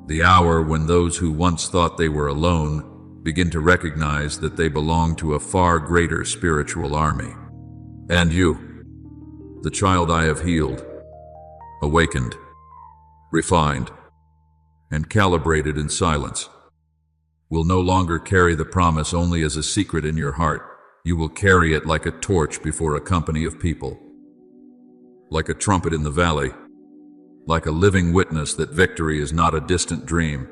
The hour when those who once thought they were alone begin to recognize that they belong to a far greater spiritual army. And you, the child I have healed, awakened, refined, and calibrated in silence, will no longer carry the promise only as a secret in your heart. You will carry it like a torch before a company of people, like a trumpet in the valley, like a living witness that victory is not a distant dream,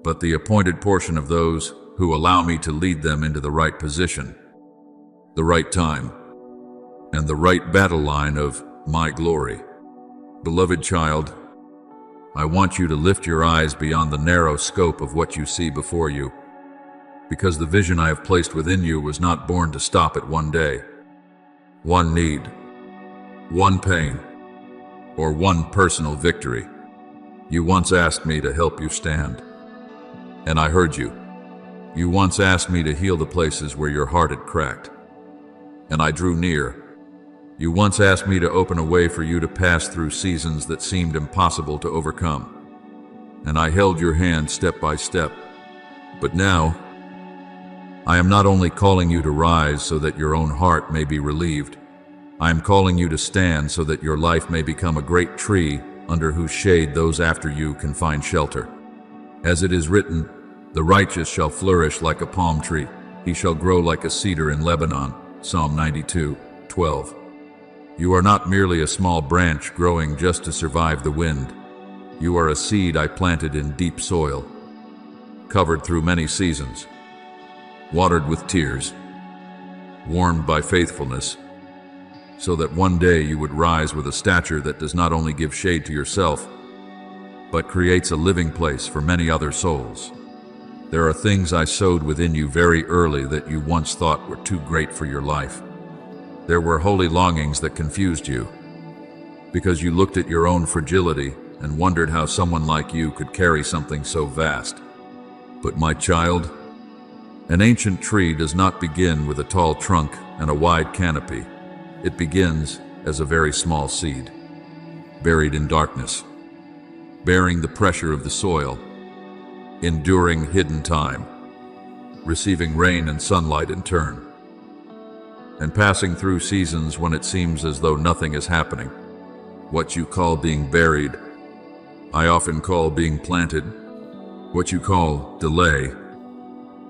but the appointed portion of those who allow me to lead them into the right position, the right time, and the right battle line of my glory. Beloved child, I want you to lift your eyes beyond the narrow scope of what you see before you, because the vision I have placed within you was not born to stop at one day, one need, one pain, or one personal victory. You once asked me to help you stand, and I heard you. You once asked me to heal the places where your heart had cracked, and I drew near. You once asked me to open a way for you to pass through seasons that seemed impossible to overcome, and I held your hand step by step. But now, I am not only calling you to rise so that your own heart may be relieved, I am calling you to stand so that your life may become a great tree under whose shade those after you can find shelter. As it is written, the righteous shall flourish like a palm tree. He shall grow like a cedar in Lebanon. Psalm 92:12. You are not merely a small branch growing just to survive the wind. You are a seed I planted in deep soil, covered through many seasons, watered with tears, warmed by faithfulness, so that one day you would rise with a stature that does not only give shade to yourself, but creates a living place for many other souls. There are things I sowed within you very early that you once thought were too great for your life. There were holy longings that confused you, because you looked at your own fragility and wondered how someone like you could carry something so vast. But my child, an ancient tree does not begin with a tall trunk and a wide canopy. It begins as a very small seed, buried in darkness, bearing the pressure of the soil, enduring hidden time, receiving rain and sunlight in turn, and passing through seasons when it seems as though nothing is happening. What you call being buried, I often call being planted. What you call delay,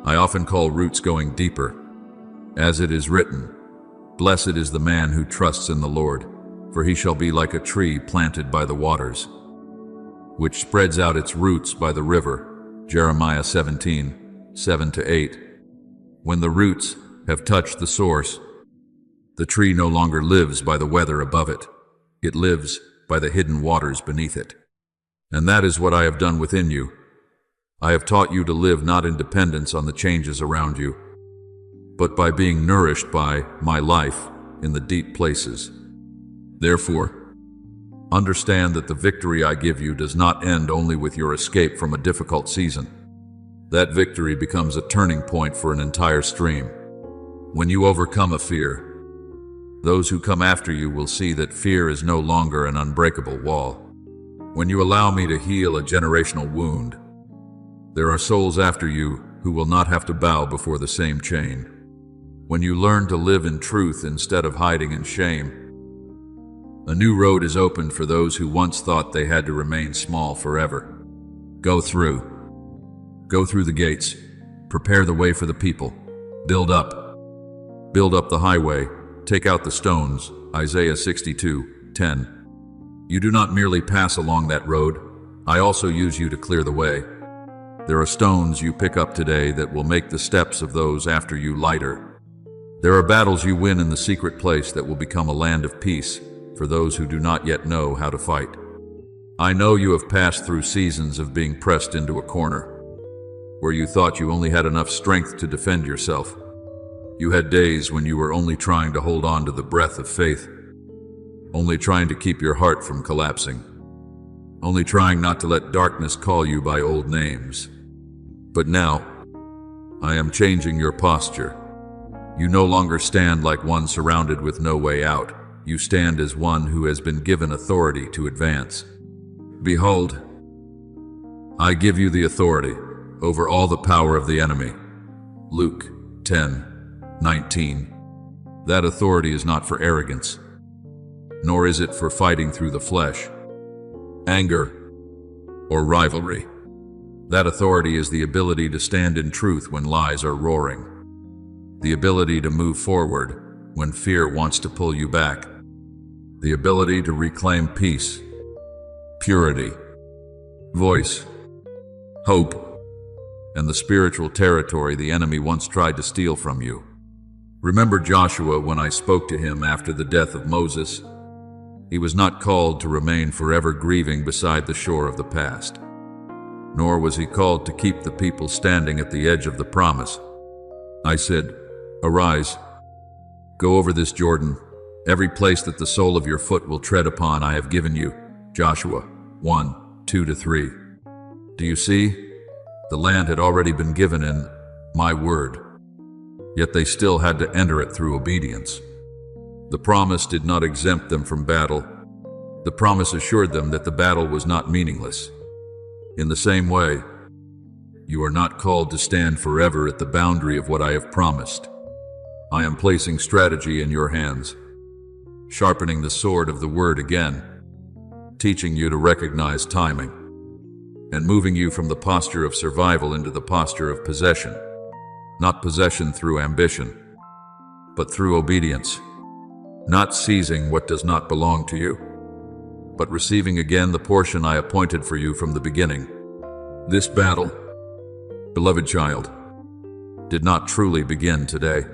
I often call roots going deeper. As it is written, "Blessed is the man who trusts in the Lord, for he shall be like a tree planted by the waters, which spreads out its roots by the river." Jeremiah 17, 7-8. When the roots have touched the source, the tree no longer lives by the weather above it. It lives by the hidden waters beneath it. And that is what I have done within you. I have taught you to live not in dependence on the changes around you, but by being nourished by my life in the deep places. Therefore, understand that the victory I give you does not end only with your escape from a difficult season. That victory becomes a turning point for an entire stream. When you overcome a fear, those who come after you will see that fear is no longer an unbreakable wall. When you allow me to heal a generational wound, there are souls after you who will not have to bow before the same chain. When you learn to live in truth instead of hiding in shame, a new road is opened for those who once thought they had to remain small forever. Go through the gates, prepare the way for the people, build up the highway, take out the stones. Isaiah 62:10. You do not merely pass along that road, I also use you to clear the way. There are stones you pick up today that will make the steps of those after you lighter. There are battles you win in the secret place that will become a land of peace for those who do not yet know how to fight. I know you have passed through seasons of being pressed into a corner, where you thought you only had enough strength to defend yourself. You had days when you were only trying to hold on to the breath of faith, only trying to keep your heart from collapsing, only trying not to let darkness call you by old names. But now, I am changing your posture. You no longer stand like one surrounded with no way out. You stand as one who has been given authority to advance. Behold, I give you the authority over all the power of the enemy. Luke 10:19. That authority is not for arrogance, nor is it for fighting through the flesh, anger, or rivalry. That authority is the ability to stand in truth when lies are roaring, the ability to move forward when fear wants to pull you back, the ability to reclaim peace, purity, voice, hope, and the spiritual territory the enemy once tried to steal from you. Remember Joshua when I spoke to him after the death of Moses? He was not called to remain forever grieving beside the shore of the past, nor was he called to keep the people standing at the edge of the promise. I said, "Arise, go over this Jordan. Every place that the sole of your foot will tread upon I have given you." Joshua 1:2-3. Do you see? The land had already been given in my word, yet they still had to enter it through obedience. The promise did not exempt them from battle. The promise assured them that the battle was not meaningless. In the same way, you are not called to stand forever at the boundary of what I have promised. I am placing strategy in your hands, sharpening the sword of the word again, teaching you to recognize timing, and moving you from the posture of survival into the posture of possession. Not possession through ambition, but through obedience. Not seizing what does not belong to you, but receiving again the portion I appointed for you from the beginning. This battle, beloved child, did not truly begin today.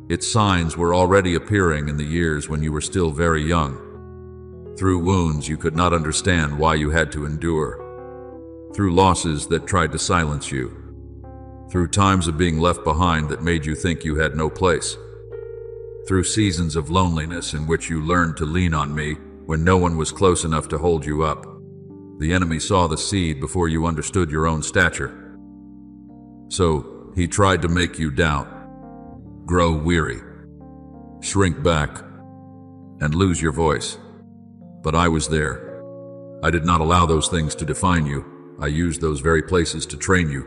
Its signs were already appearing in the years when you were still very young. Through wounds you could not understand why you had to endure. Through losses that tried to silence you. Through times of being left behind that made you think you had no place. Through seasons of loneliness in which you learned to lean on me when no one was close enough to hold you up. The enemy saw the seed before you understood your own stature. So he tried to make you doubt, grow weary, shrink back, and lose your voice. But I was there. I did not allow those things to define you. I used those very places to train you.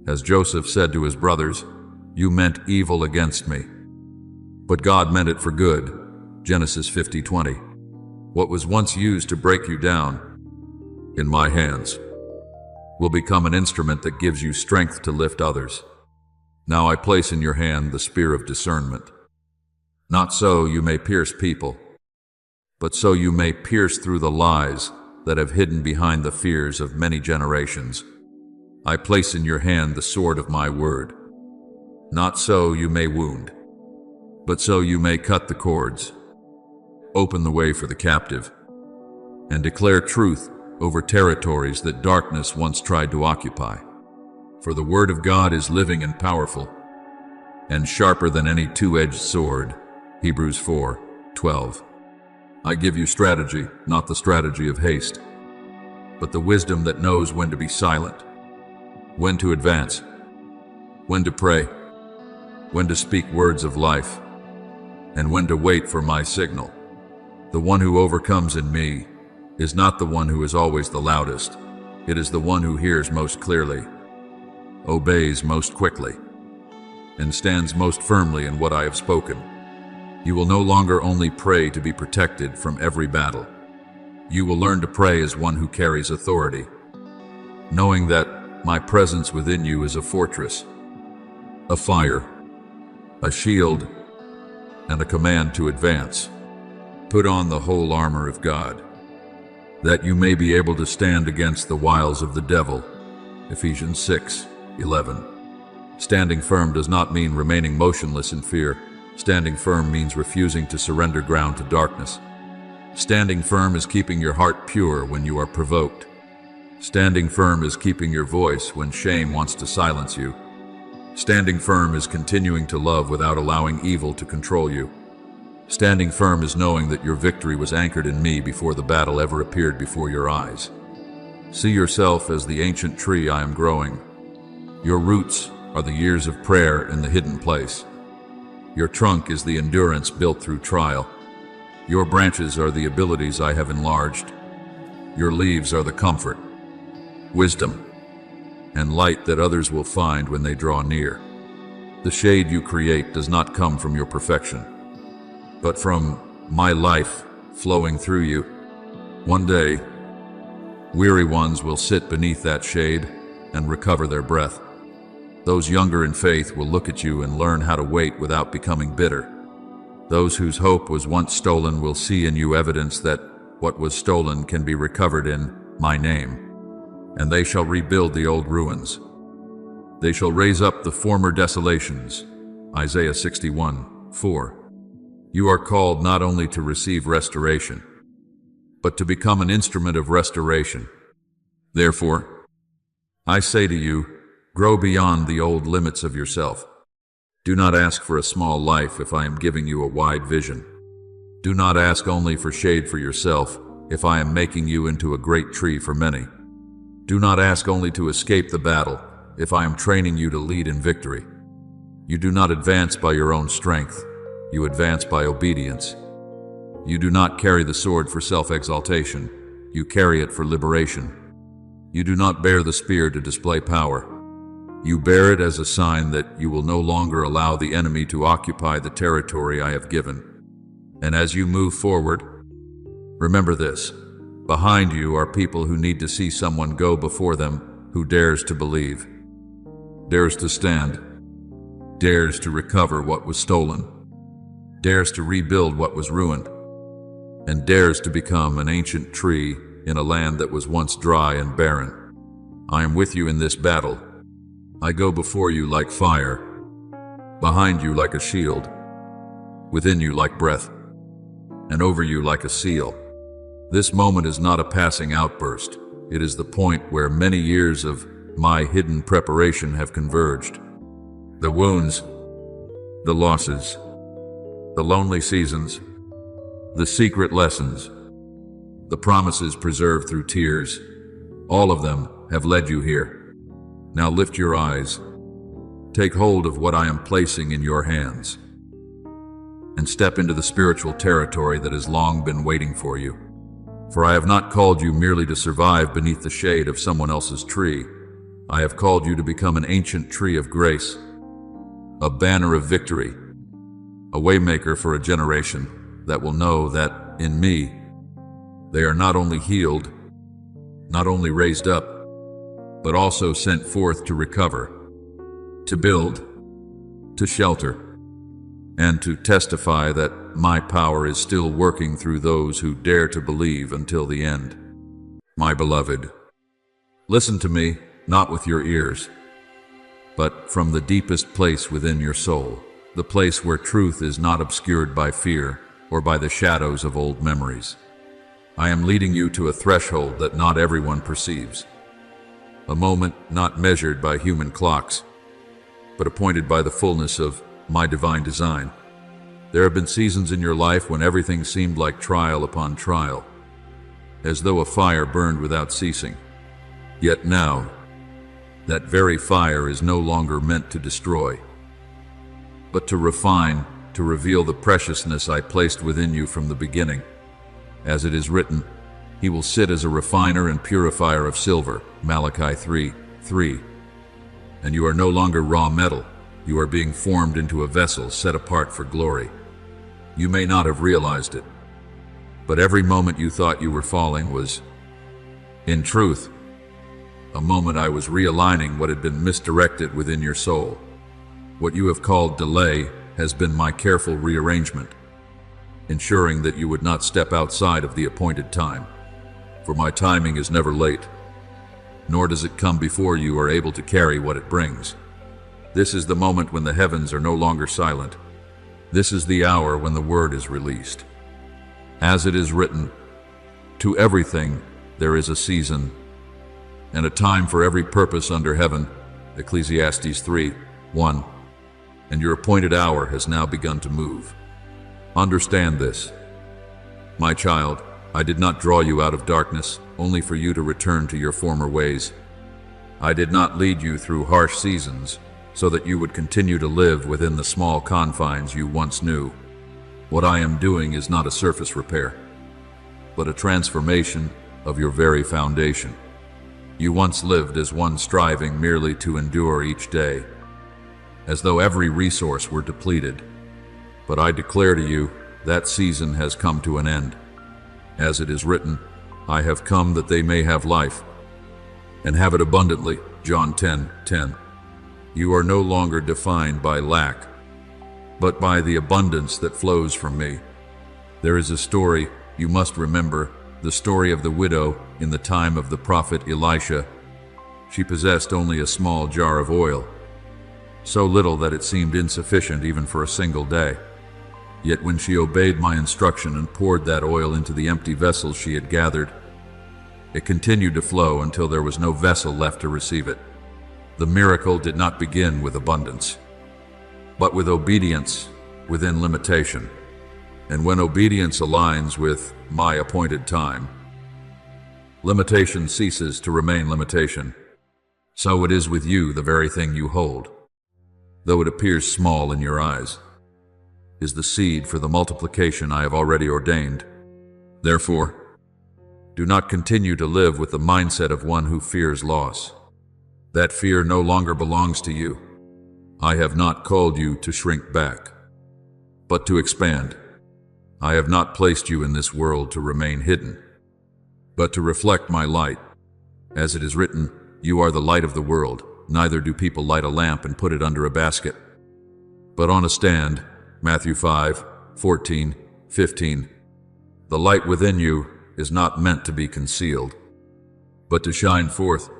As Joseph said to his brothers, "You meant evil against me, but God meant it for good." Genesis 50:20. What was once used to break you down, in my hands, will become an instrument that gives you strength to lift others. Now I place in your hand the spear of discernment. Not so you may pierce people, but so you may pierce through the lies that have hidden behind the fears of many generations. I place in your hand the sword of my word. Not so you may wound, but so you may cut the cords, open the way for the captive, and declare truth over territories that darkness once tried to occupy. For the word of God is living and powerful, and sharper than any two-edged sword. Hebrews 4:12. I give you strategy, not the strategy of haste, but the wisdom that knows when to be silent, when to advance, when to pray, when to speak words of life, and when to wait for my signal. The one who overcomes in me is not the one who is always the loudest. It is the one who hears most clearly, obeys most quickly, and stands most firmly in what I have spoken. You will no longer only pray to be protected from every battle. You will learn to pray as one who carries authority, knowing that my presence within you is a fortress, a fire, a shield, and a command to advance. Put on the whole armor of God, that you may be able to stand against the wiles of the devil. Ephesians 6:11. Standing firm does not mean remaining motionless in fear. Standing firm means refusing to surrender ground to darkness. Standing firm is keeping your heart pure when you are provoked. Standing firm is keeping your voice when shame wants to silence you. Standing firm is continuing to love without allowing evil to control you. Standing firm is knowing that your victory was anchored in me before the battle ever appeared before your eyes. See yourself as the ancient tree I am growing. Your roots are the years of prayer in the hidden place. Your trunk is the endurance built through trial. Your branches are the abilities I have enlarged. Your leaves are the comfort, wisdom, and light that others will find when they draw near. The shade you create does not come from your perfection, but from my life flowing through you. One day, weary ones will sit beneath that shade and recover their breath. Those younger in faith will look at you and learn how to wait without becoming bitter. Those whose hope was once stolen will see in you evidence that what was stolen can be recovered in my name, and they shall rebuild the old ruins. They shall raise up the former desolations. Isaiah 61:4. You are called not only to receive restoration, but to become an instrument of restoration. Therefore, I say to you, grow beyond the old limits of yourself. Do not ask for a small life if I am giving you a wide vision. Do not ask only for shade for yourself if I am making you into a great tree for many. Do not ask only to escape the battle if I am training you to lead in victory. You do not advance by your own strength. You advance by obedience. You do not carry the sword for self-exaltation. You carry it for liberation. You do not bear the spear to display power. You bear it as a sign that you will no longer allow the enemy to occupy the territory I have given. And as you move forward, remember this: behind you are people who need to see someone go before them who dares to believe, dares to stand, dares to recover what was stolen, dares to rebuild what was ruined, and dares to become an ancient tree in a land that was once dry and barren. I am with you in this battle. I go before you like fire, behind you like a shield, within you like breath, and over you like a seal. This moment is not a passing outburst. It is the point where many years of my hidden preparation have converged. The wounds, the losses, the lonely seasons, the secret lessons, the promises preserved through tears, all of them have led you here. Now lift your eyes. Take hold of what I am placing in your hands. and step into the spiritual territory that has long been waiting for you. For I have not called you merely to survive beneath the shade of someone else's tree. I have called you to become an ancient tree of grace, a banner of victory, a waymaker for a generation that will know that in me, they are not only healed, not only raised up, but also sent forth to recover, to build, to shelter, and to testify that my power is still working through those who dare to believe until the end. My beloved, listen to me, not with your ears, but from the deepest place within your soul, the place where truth is not obscured by fear or by the shadows of old memories. I am leading you to a threshold that not everyone perceives, a moment not measured by human clocks, but appointed by the fullness of my divine design. There have been seasons in your life when everything seemed like trial upon trial, as though a fire burned without ceasing. Yet now, that very fire is no longer meant to destroy, but to refine, to reveal the preciousness I placed within you from the beginning. As it is written, he will sit as a refiner and purifier of silver, Malachi 3:3. And you are no longer raw metal. You are being formed into a vessel set apart for glory. You may not have realized it, but every moment you thought you were falling was, in truth, a moment I was realigning what had been misdirected within your soul. What you have called delay has been my careful rearrangement, ensuring that you would not step outside of the appointed time. For my timing is never late, nor does it come before you are able to carry what it brings. This is the moment when the heavens are no longer silent. This is the hour when the word is released. As it is written, to everything there is a season, and a time for every purpose under heaven, Ecclesiastes 3:1. And your appointed hour has now begun to move. Understand this. My child, I did not draw you out of darkness, only for you to return to your former ways. I did not lead you through harsh seasons, so that you would continue to live within the small confines you once knew. What I am doing is not a surface repair, but a transformation of your very foundation. You once lived as one striving merely to endure each day, as though every resource were depleted. But I declare to you, that season has come to an end. As it is written, I have come that they may have life, and have it abundantly, John 10:10. You are no longer defined by lack, but by the abundance that flows from me. There is a story you must remember, the story of the widow in the time of the prophet Elisha. She possessed only a small jar of oil, so little that it seemed insufficient even for a single day. Yet when she obeyed my instruction and poured that oil into the empty vessels she had gathered, it continued to flow until there was no vessel left to receive it. The miracle did not begin with abundance, but with obedience within limitation. And when obedience aligns with my appointed time, limitation ceases to remain limitation. So it is with you, the very thing you hold, though it appears small in your eyes, is the seed for the multiplication I have already ordained. Therefore, do not continue to live with the mindset of one who fears loss. That fear no longer belongs to you. I have not called you to shrink back, but to expand. I have not placed you in this world to remain hidden, but to reflect my light. As it is written, you are the light of the world. Neither do people light a lamp and put it under a basket, but on a stand, Matthew 5:14-15. The light within you is not meant to be concealed, but to shine forth.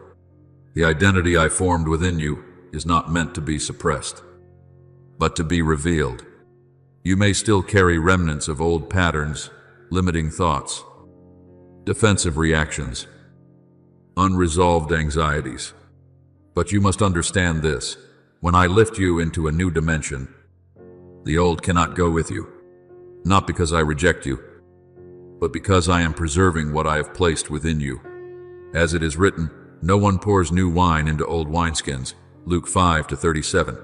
The identity I formed within you is not meant to be suppressed, but to be revealed. You may still carry remnants of old patterns, limiting thoughts, defensive reactions, unresolved anxieties. But you must understand this. When I lift you into a new dimension, the old cannot go with you, not because I reject you, but because I am preserving what I have placed within you. As it is written, no one pours new wine into old wineskins, Luke 5:37.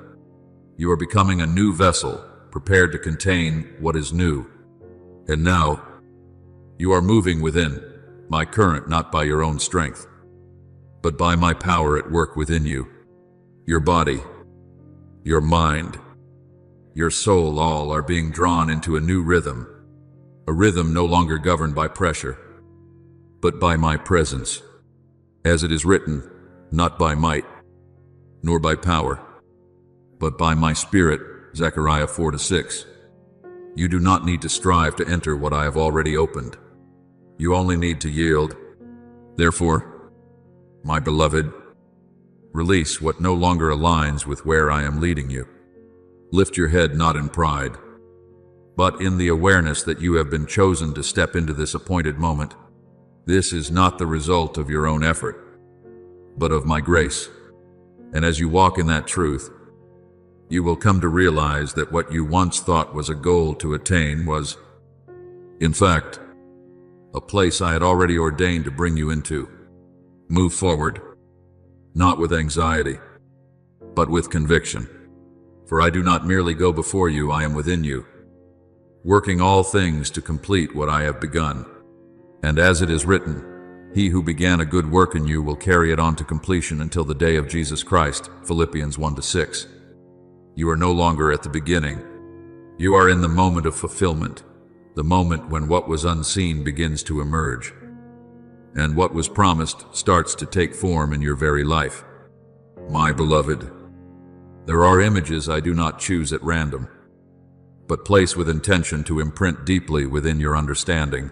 You are becoming a new vessel, prepared to contain what is new. And now, you are moving within my current, not by your own strength, but by my power at work within you. Your body, your mind, your soul, all are being drawn into a new rhythm, a rhythm no longer governed by pressure, but by my presence. As it is written, not by might, nor by power, but by my spirit, Zechariah 4-6. You do not need to strive to enter what I have already opened. You only need to yield. Therefore, my beloved, release what no longer aligns with where I am leading you. Lift your head not in pride, but in the awareness that you have been chosen to step into this appointed moment. This is not the result of your own effort, but of my grace. And as you walk in that truth, you will come to realize that what you once thought was a goal to attain was, in fact, a place I had already ordained to bring you into. Move forward, not with anxiety, but with conviction. For I do not merely go before you, I am within you, working all things to complete what I have begun. And as it is written, he who began a good work in you will carry it on to completion until the day of Jesus Christ, Philippians 1-6. You are no longer at the beginning. You are in the moment of fulfillment, the moment when what was unseen begins to emerge, and what was promised starts to take form in your very life. My beloved, there are images I do not choose at random, but place with intention to imprint deeply within your understanding.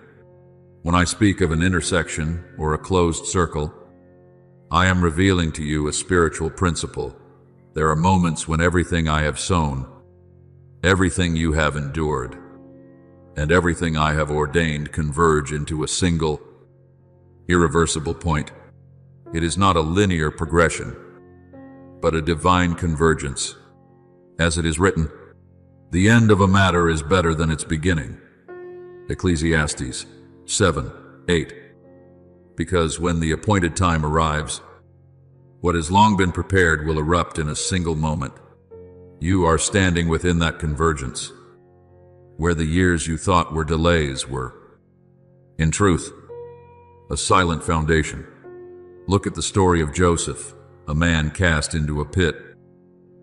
When I speak of an intersection or a closed circle, I am revealing to you a spiritual principle. There are moments when everything I have sown, everything you have endured, and everything I have ordained converge into a single, irreversible point. It is not a linear progression, but a divine convergence. As it is written, the end of a matter is better than its beginning. Ecclesiastes 7:8. Because when the appointed time arrives, what has long been prepared will erupt in a single moment. You are standing within that convergence, where the years you thought were delays were, in truth, a silent foundation. Look at the story of Joseph, a man cast into a pit,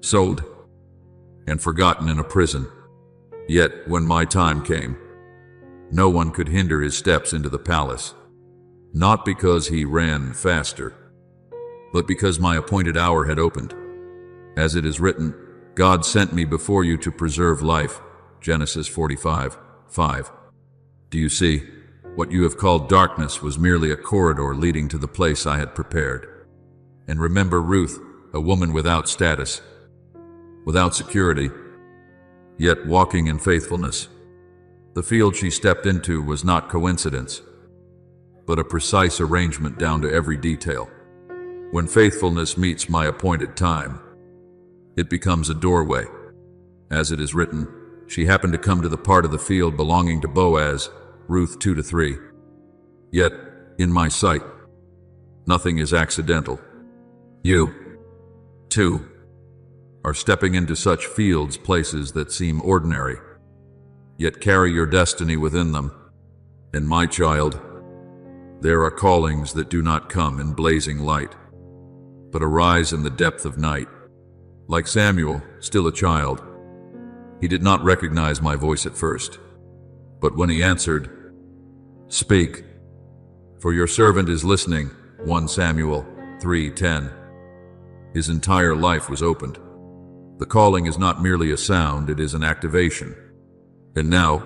sold, and forgotten in a prison. Yet when my time came, no one could hinder his steps into the palace, not because he ran faster, but because my appointed hour had opened. As it is written, God sent me before you to preserve life, Genesis 45:5. Do you see? What you have called darkness was merely a corridor leading to the place I had prepared. And remember Ruth, a woman without status, without security, yet walking in faithfulness. The field she stepped into was not coincidence, but a precise arrangement down to every detail. When faithfulness meets my appointed time, it becomes a doorway. As it is written, she happened to come to the part of the field belonging to Boaz, Ruth 2-3. Yet, in my sight, nothing is accidental. You, too, are stepping into such fields, places that seem ordinary, yet carry your destiny within them. And my child, there are callings that do not come in blazing light, but arise in the depth of night. Like Samuel, still a child, he did not recognize my voice at first, but when he answered, "Speak, for your servant is listening," 1 Samuel 3:10, his entire life was opened. The calling is not merely a sound, it is an activation. And now,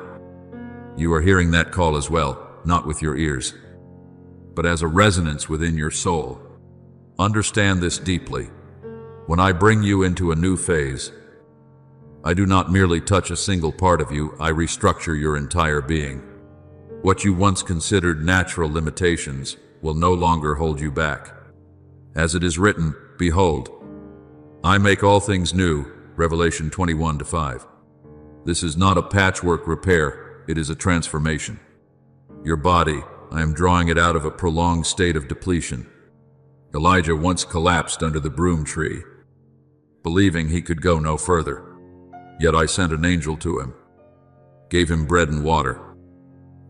you are hearing that call as well, not with your ears, but as a resonance within your soul. Understand this deeply. When I bring you into a new phase, I do not merely touch a single part of you, I restructure your entire being. What you once considered natural limitations will no longer hold you back. As it is written, behold, I make all things new, Revelation 21:5. This is not a patchwork repair, it is a transformation. Your body, I am drawing it out of a prolonged state of depletion. Elijah once collapsed under the broom tree, believing he could go no further. Yet I sent an angel to him, gave him bread and water,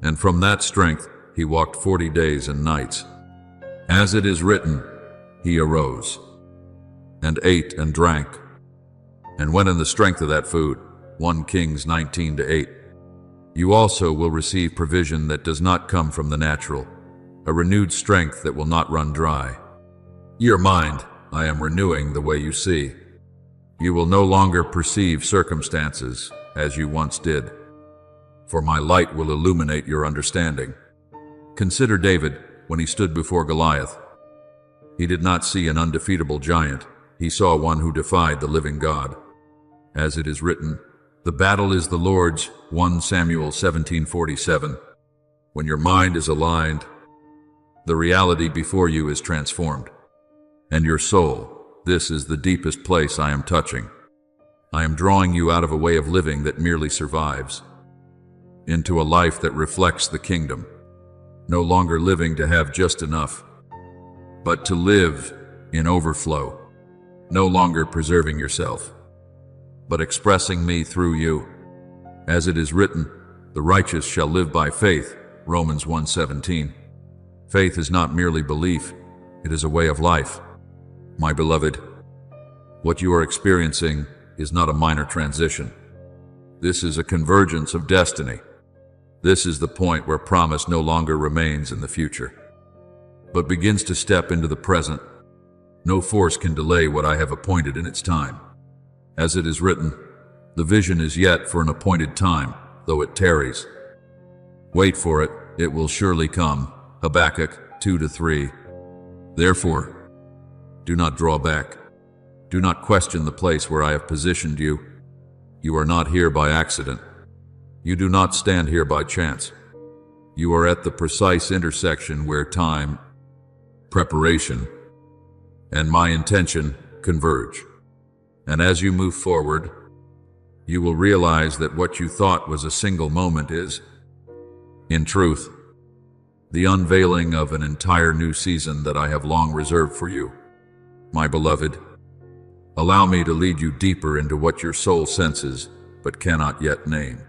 and from that strength he walked 40 days and nights. As it is written, he arose, and ate and drank, and went in the strength of that food. 1 Kings 19:8. You also will receive provision that does not come from the natural, a renewed strength that will not run dry. Your mind, I am renewing the way you see. You will no longer perceive circumstances as you once did, for my light will illuminate your understanding. Consider David when he stood before Goliath. He did not see an undefeatable giant. He saw one who defied the living God. As it is written, the battle is the Lord's, 1 Samuel 17:47. When your mind is aligned, the reality before you is transformed. And your soul, this is the deepest place I am touching. I am drawing you out of a way of living that merely survives, into a life that reflects the kingdom, no longer living to have just enough, but to live in overflow, no longer preserving yourself, but expressing me through you. As it is written, the righteous shall live by faith, Romans 1:17. Faith is not merely belief, it is a way of life. My beloved, what you are experiencing is not a minor transition. This is a convergence of destiny. This is the point where promise no longer remains in the future, but begins to step into the present. No force can delay what I have appointed in its time. As it is written, the vision is yet for an appointed time, though it tarries. Wait for it, it will surely come. Habakkuk 2-3. Therefore, do not draw back. Do not question the place where I have positioned you. You are not here by accident. You do not stand here by chance. You are at the precise intersection where time, preparation, and my intention converge. And as you move forward, you will realize that what you thought was a single moment is, in truth, the unveiling of an entire new season that I have long reserved for you. My beloved, allow me to lead you deeper into what your soul senses but cannot yet name.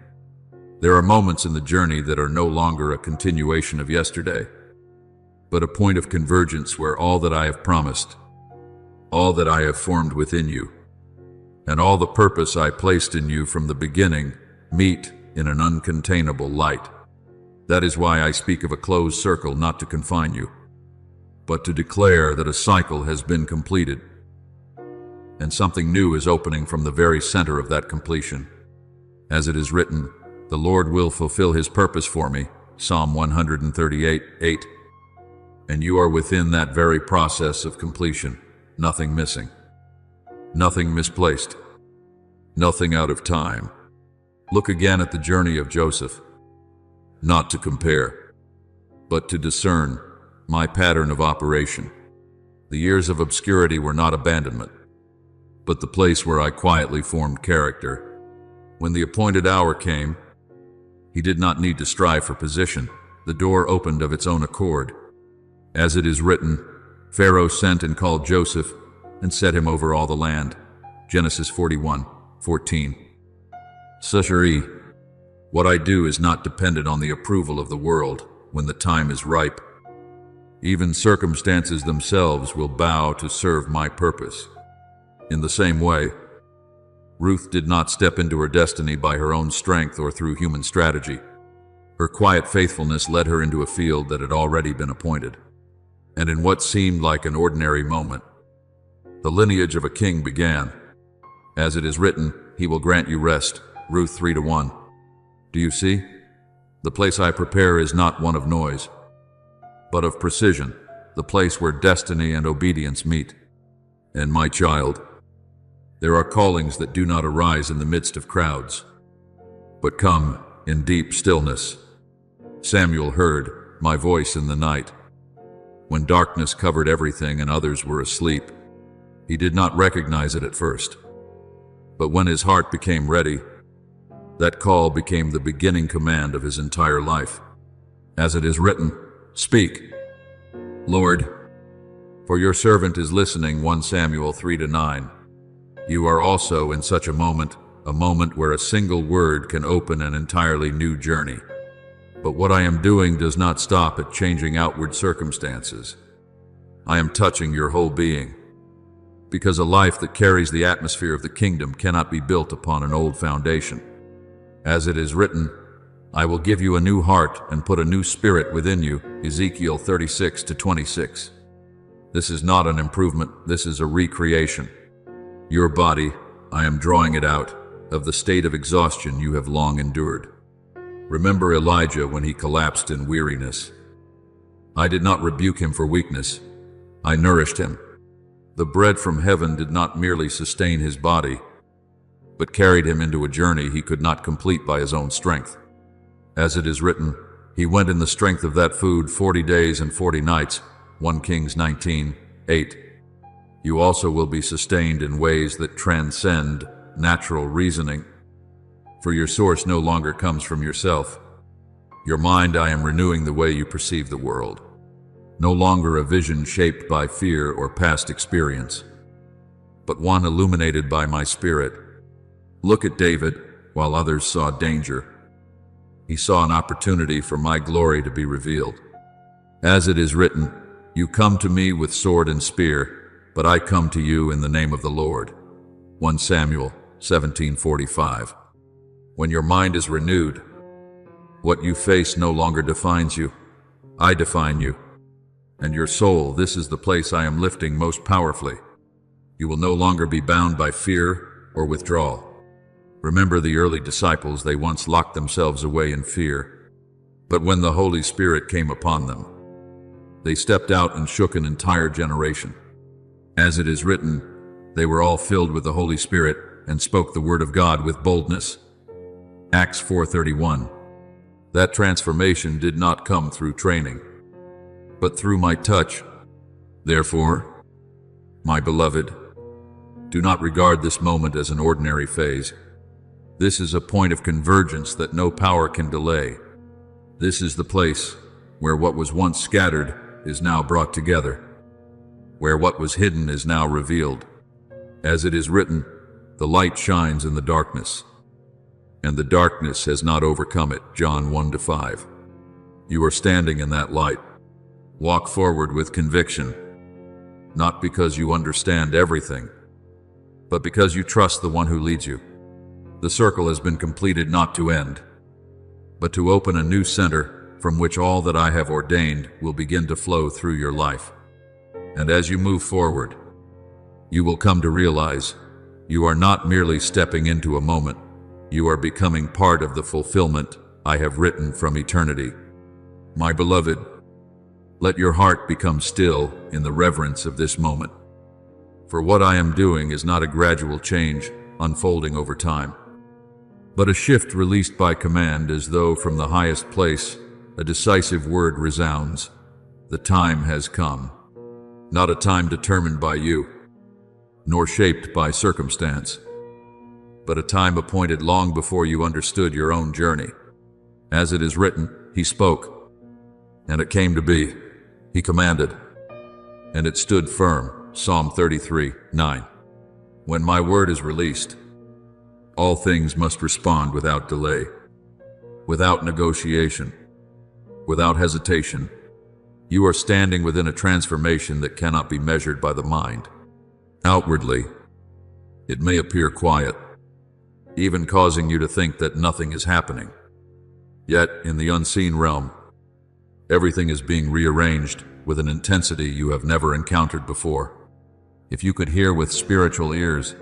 There are moments in the journey that are no longer a continuation of yesterday, but a point of convergence where all that I have promised, all that I have formed within you, and all the purpose I placed in you from the beginning meet in an uncontainable light. That is why I speak of a closed circle, not to confine you, but to declare that a cycle has been completed, and something new is opening from the very center of that completion. As it is written, the Lord will fulfill his purpose for me, Psalm 138:8. And you are within that very process of completion, nothing missing, nothing misplaced, nothing out of time. Look again at the journey of Joseph, not to compare, but to discern my pattern of operation. The years of obscurity were not abandonment, but the place where I quietly formed character. When the appointed hour came, he did not need to strive for position. The door opened of its own accord. As it is written, Pharaoh sent and called Joseph and set him over all the land. Genesis 41:14. Sushari, what I do is not dependent on the approval of the world when the time is ripe. Even circumstances themselves will bow to serve my purpose. In the same way, Ruth did not step into her destiny by her own strength or through human strategy. Her quiet faithfulness led her into a field that had already been appointed. And in what seemed like an ordinary moment, the lineage of a king began. As it is written, he will grant you rest, Ruth 3:1. Do you see? The place I prepare is not one of noise, but of precision, the place where destiny and obedience meet. And my child, there are callings that do not arise in the midst of crowds, but come in deep stillness. Samuel heard my voice in the night, when darkness covered everything and others were asleep. He did not recognize it at first, but when his heart became ready, that call became the beginning command of his entire life. As it is written, speak, Lord, for your servant is listening, 1 Samuel 3-9. You are also in such a moment a moment where a single word can open an entirely new journey. But what I am doing does not stop at changing outward circumstances. I am touching your whole being. Because a life that carries the atmosphere of the kingdom cannot be built upon an old foundation. As it is written, I will give you a new heart and put a new spirit within you, Ezekiel 36-26. This is not an improvement, this is a recreation. Your body, I am drawing it out of the state of exhaustion you have long endured. Remember Elijah when he collapsed in weariness. I did not rebuke him for weakness, I nourished him. The bread from heaven did not merely sustain his body, but carried him into a journey he could not complete by his own strength. As it is written, he went in the strength of that food 40 days and 40 nights, 1 Kings 19:8. You also will be sustained in ways that transcend natural reasoning, for your source no longer comes from yourself. Your mind, I am renewing the way you perceive the world. No longer a vision shaped by fear or past experience, but one illuminated by my spirit. Look at David, while others saw danger. He saw an opportunity for my glory to be revealed. As it is written, you come to me with sword and spear, but I come to you in the name of the Lord. 1 Samuel 17:45. When your mind is renewed, what you face no longer defines you. I define you. And your soul, this is the place I am lifting most powerfully. You will no longer be bound by fear or withdrawal. Remember the early disciples, they once locked themselves away in fear. But when the Holy Spirit came upon them, they stepped out and shook an entire generation. As it is written, they were all filled with the Holy Spirit and spoke the word of God with boldness. Acts 4:31. That transformation did not come through training, but through my touch. Therefore, my beloved, do not regard this moment as an ordinary phase. This is a point of convergence that no power can delay. This is the place where what was once scattered is now brought together, where what was hidden is now revealed. As it is written, the light shines in the darkness, and the darkness has not overcome it. John 1-5. You are standing in that light. Walk forward with conviction, not because you understand everything, but because you trust the one who leads you. The circle has been completed not to end, but to open a new center from which all that I have ordained will begin to flow through your life. And as you move forward, you will come to realize you are not merely stepping into a moment, you are becoming part of the fulfillment I have written from eternity. My beloved, let your heart become still in the reverence of this moment. For what I am doing is not a gradual change unfolding over time, but a shift released by command, as though from the highest place a decisive word resounds. The time has come. Not a time determined by you, nor shaped by circumstance, but a time appointed long before you understood your own journey. As it is written, he spoke, and it came to be. He commanded, and it stood firm. Psalm 33:9. When my word is released, all things must respond without delay, without negotiation, without hesitation. You are standing within a transformation that cannot be measured by the mind. Outwardly, it may appear quiet, even causing you to think that nothing is happening. Yet, in the unseen realm, everything is being rearranged with an intensity you have never encountered before. If you could hear with spiritual ears,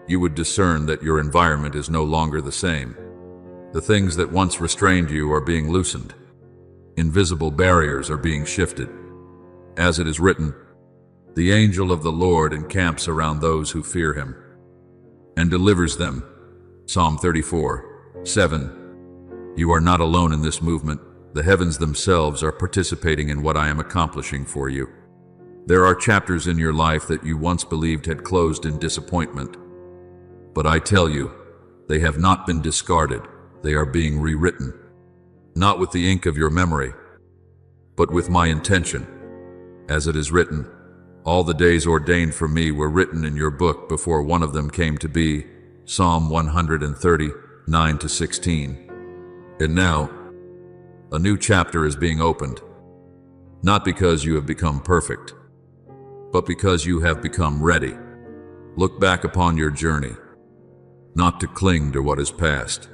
you would discern that your environment is no longer the same. The things that once restrained you are being loosened. Invisible barriers are being shifted. As it is written, the angel of the Lord encamps around those who fear him and delivers them. Psalm 34:7. You are not alone in this movement. The heavens themselves are participating in what I am accomplishing for you. There are chapters in your life that you once believed had closed in disappointment. But I tell you, they have not been discarded. They are being rewritten. Not with the ink of your memory, but with my intention. As it is written, all the days ordained for me were written in your book before one of them came to be. Psalm 130, 9-16. And now, a new chapter is being opened, not because you have become perfect, but because you have become ready. Look back upon your journey, not to cling to what is past,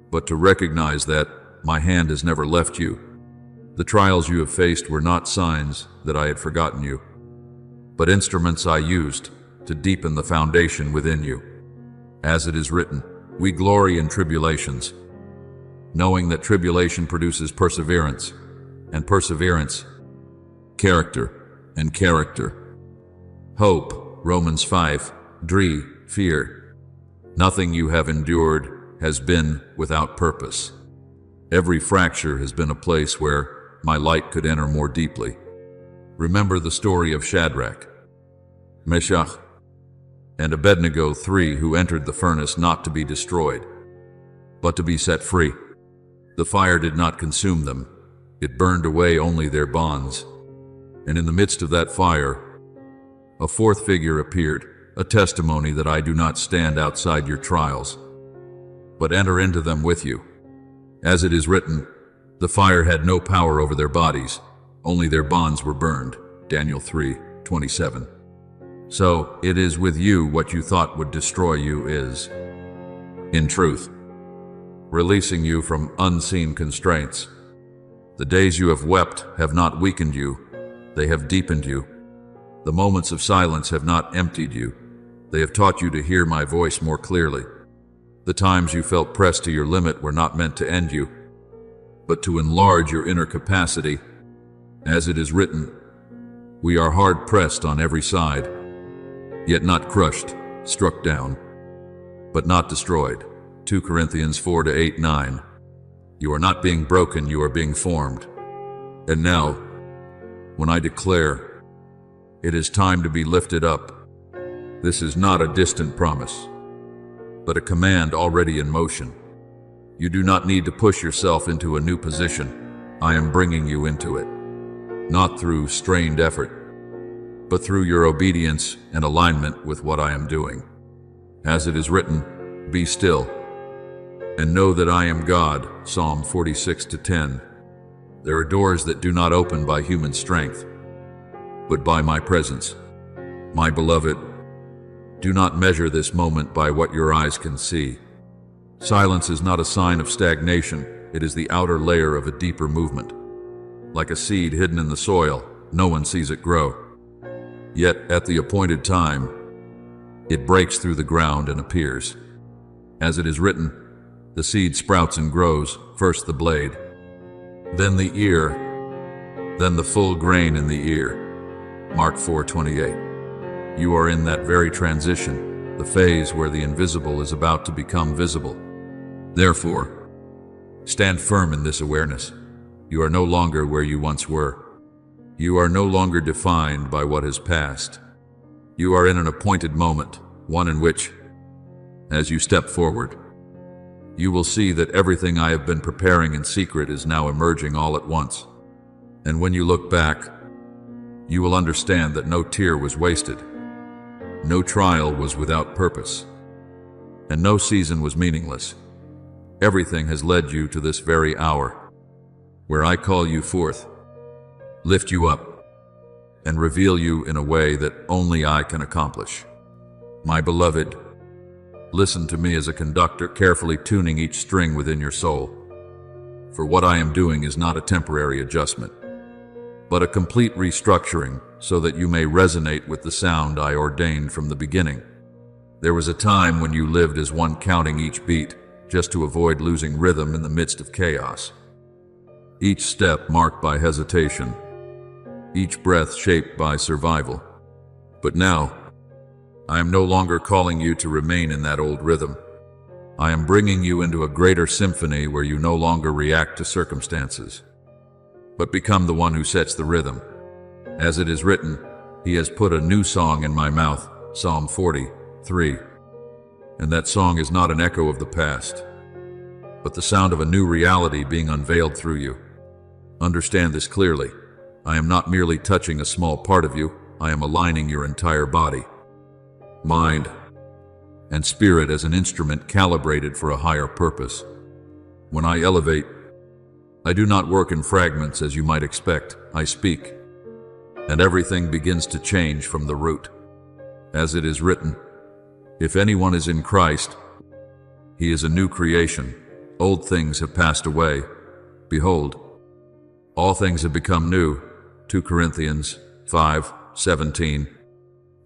but to recognize that my hand has never left you. The trials you have faced were not signs that I had forgotten you, but instruments I used to deepen the foundation within you. As it is written, we glory in tribulations, knowing that tribulation produces perseverance, and perseverance, character, and character, hope. Romans 5, fear. Nothing you have endured has been without purpose. Every fracture has been a place where my light could enter more deeply. Remember the story of Shadrach, Meshach, and Abednego, 3 who entered the furnace not to be destroyed, but to be set free. The fire did not consume them. It burned away only their bonds. And in the midst of that fire, a fourth figure appeared, a testimony that I do not stand outside your trials, but enter into them with you. As it is written, the fire had no power over their bodies, only their bonds were burned. Daniel 3:27. So it is with you what you thought would destroy you is, in truth, releasing you from unseen constraints. The days you have wept have not weakened you, they have deepened you. The moments of silence have not emptied you. They have taught you to hear my voice more clearly. The times you felt pressed to your limit were not meant to end you, but to enlarge your inner capacity. As it is written, we are hard pressed on every side, yet not crushed, struck down, but not destroyed. 2 Corinthians 4-8-9. You are not being broken, you are being formed. And now, when I declare, it is time to be lifted up, this is not a distant promise, but a command already in motion. You do not need to push yourself into a new position. I am bringing you into it, not through strained effort, but through your obedience and alignment with what I am doing. As it is written, be still and know that I am God. Psalm 46-10. There are doors that do not open by human strength, but by my presence. My beloved, do not measure this moment by what your eyes can see. Silence is not a sign of stagnation, it is the outer layer of a deeper movement. Like a seed hidden in the soil, no one sees it grow. Yet at the appointed time, it breaks through the ground and appears. As it is written, the seed sprouts and grows, first the blade, then the ear, then the full grain in the ear. Mark 4:28. You are in that very transition, the phase where the invisible is about to become visible. Therefore, stand firm in this awareness. You are no longer where you once were. You are no longer defined by what has passed. You are in an appointed moment, one in which, as you step forward, you will see that everything I have been preparing in secret is now emerging all at once. And when you look back, you will understand that no tear was wasted, no trial was without purpose, and no season was meaningless. Everything has led you to this very hour, where I call you forth, lift you up, and reveal you in a way that only I can accomplish. My beloved, listen to me as a conductor, carefully tuning each string within your soul. For what I am doing is not a temporary adjustment, but a complete restructuring so that you may resonate with the sound I ordained from the beginning. There was a time when you lived as one, counting each beat, just to avoid losing rhythm in the midst of chaos. Each step marked by hesitation, each breath shaped by survival. But now, I am no longer calling you to remain in that old rhythm. I am bringing you into a greater symphony where you no longer react to circumstances, but become the one who sets the rhythm. As it is written, He has put a new song in my mouth, Psalm 40:3. And that song is not an echo of the past, but the sound of a new reality being unveiled through you. Understand this clearly. I am not merely touching a small part of you, I am aligning your entire body, mind, and spirit as an instrument calibrated for a higher purpose. When I elevate, I do not work in fragments as you might expect. I speak, and everything begins to change from the root. As it is written, if anyone is in Christ, he is a new creation. Old things have passed away. Behold, all things have become new. 2 Corinthians 5:17.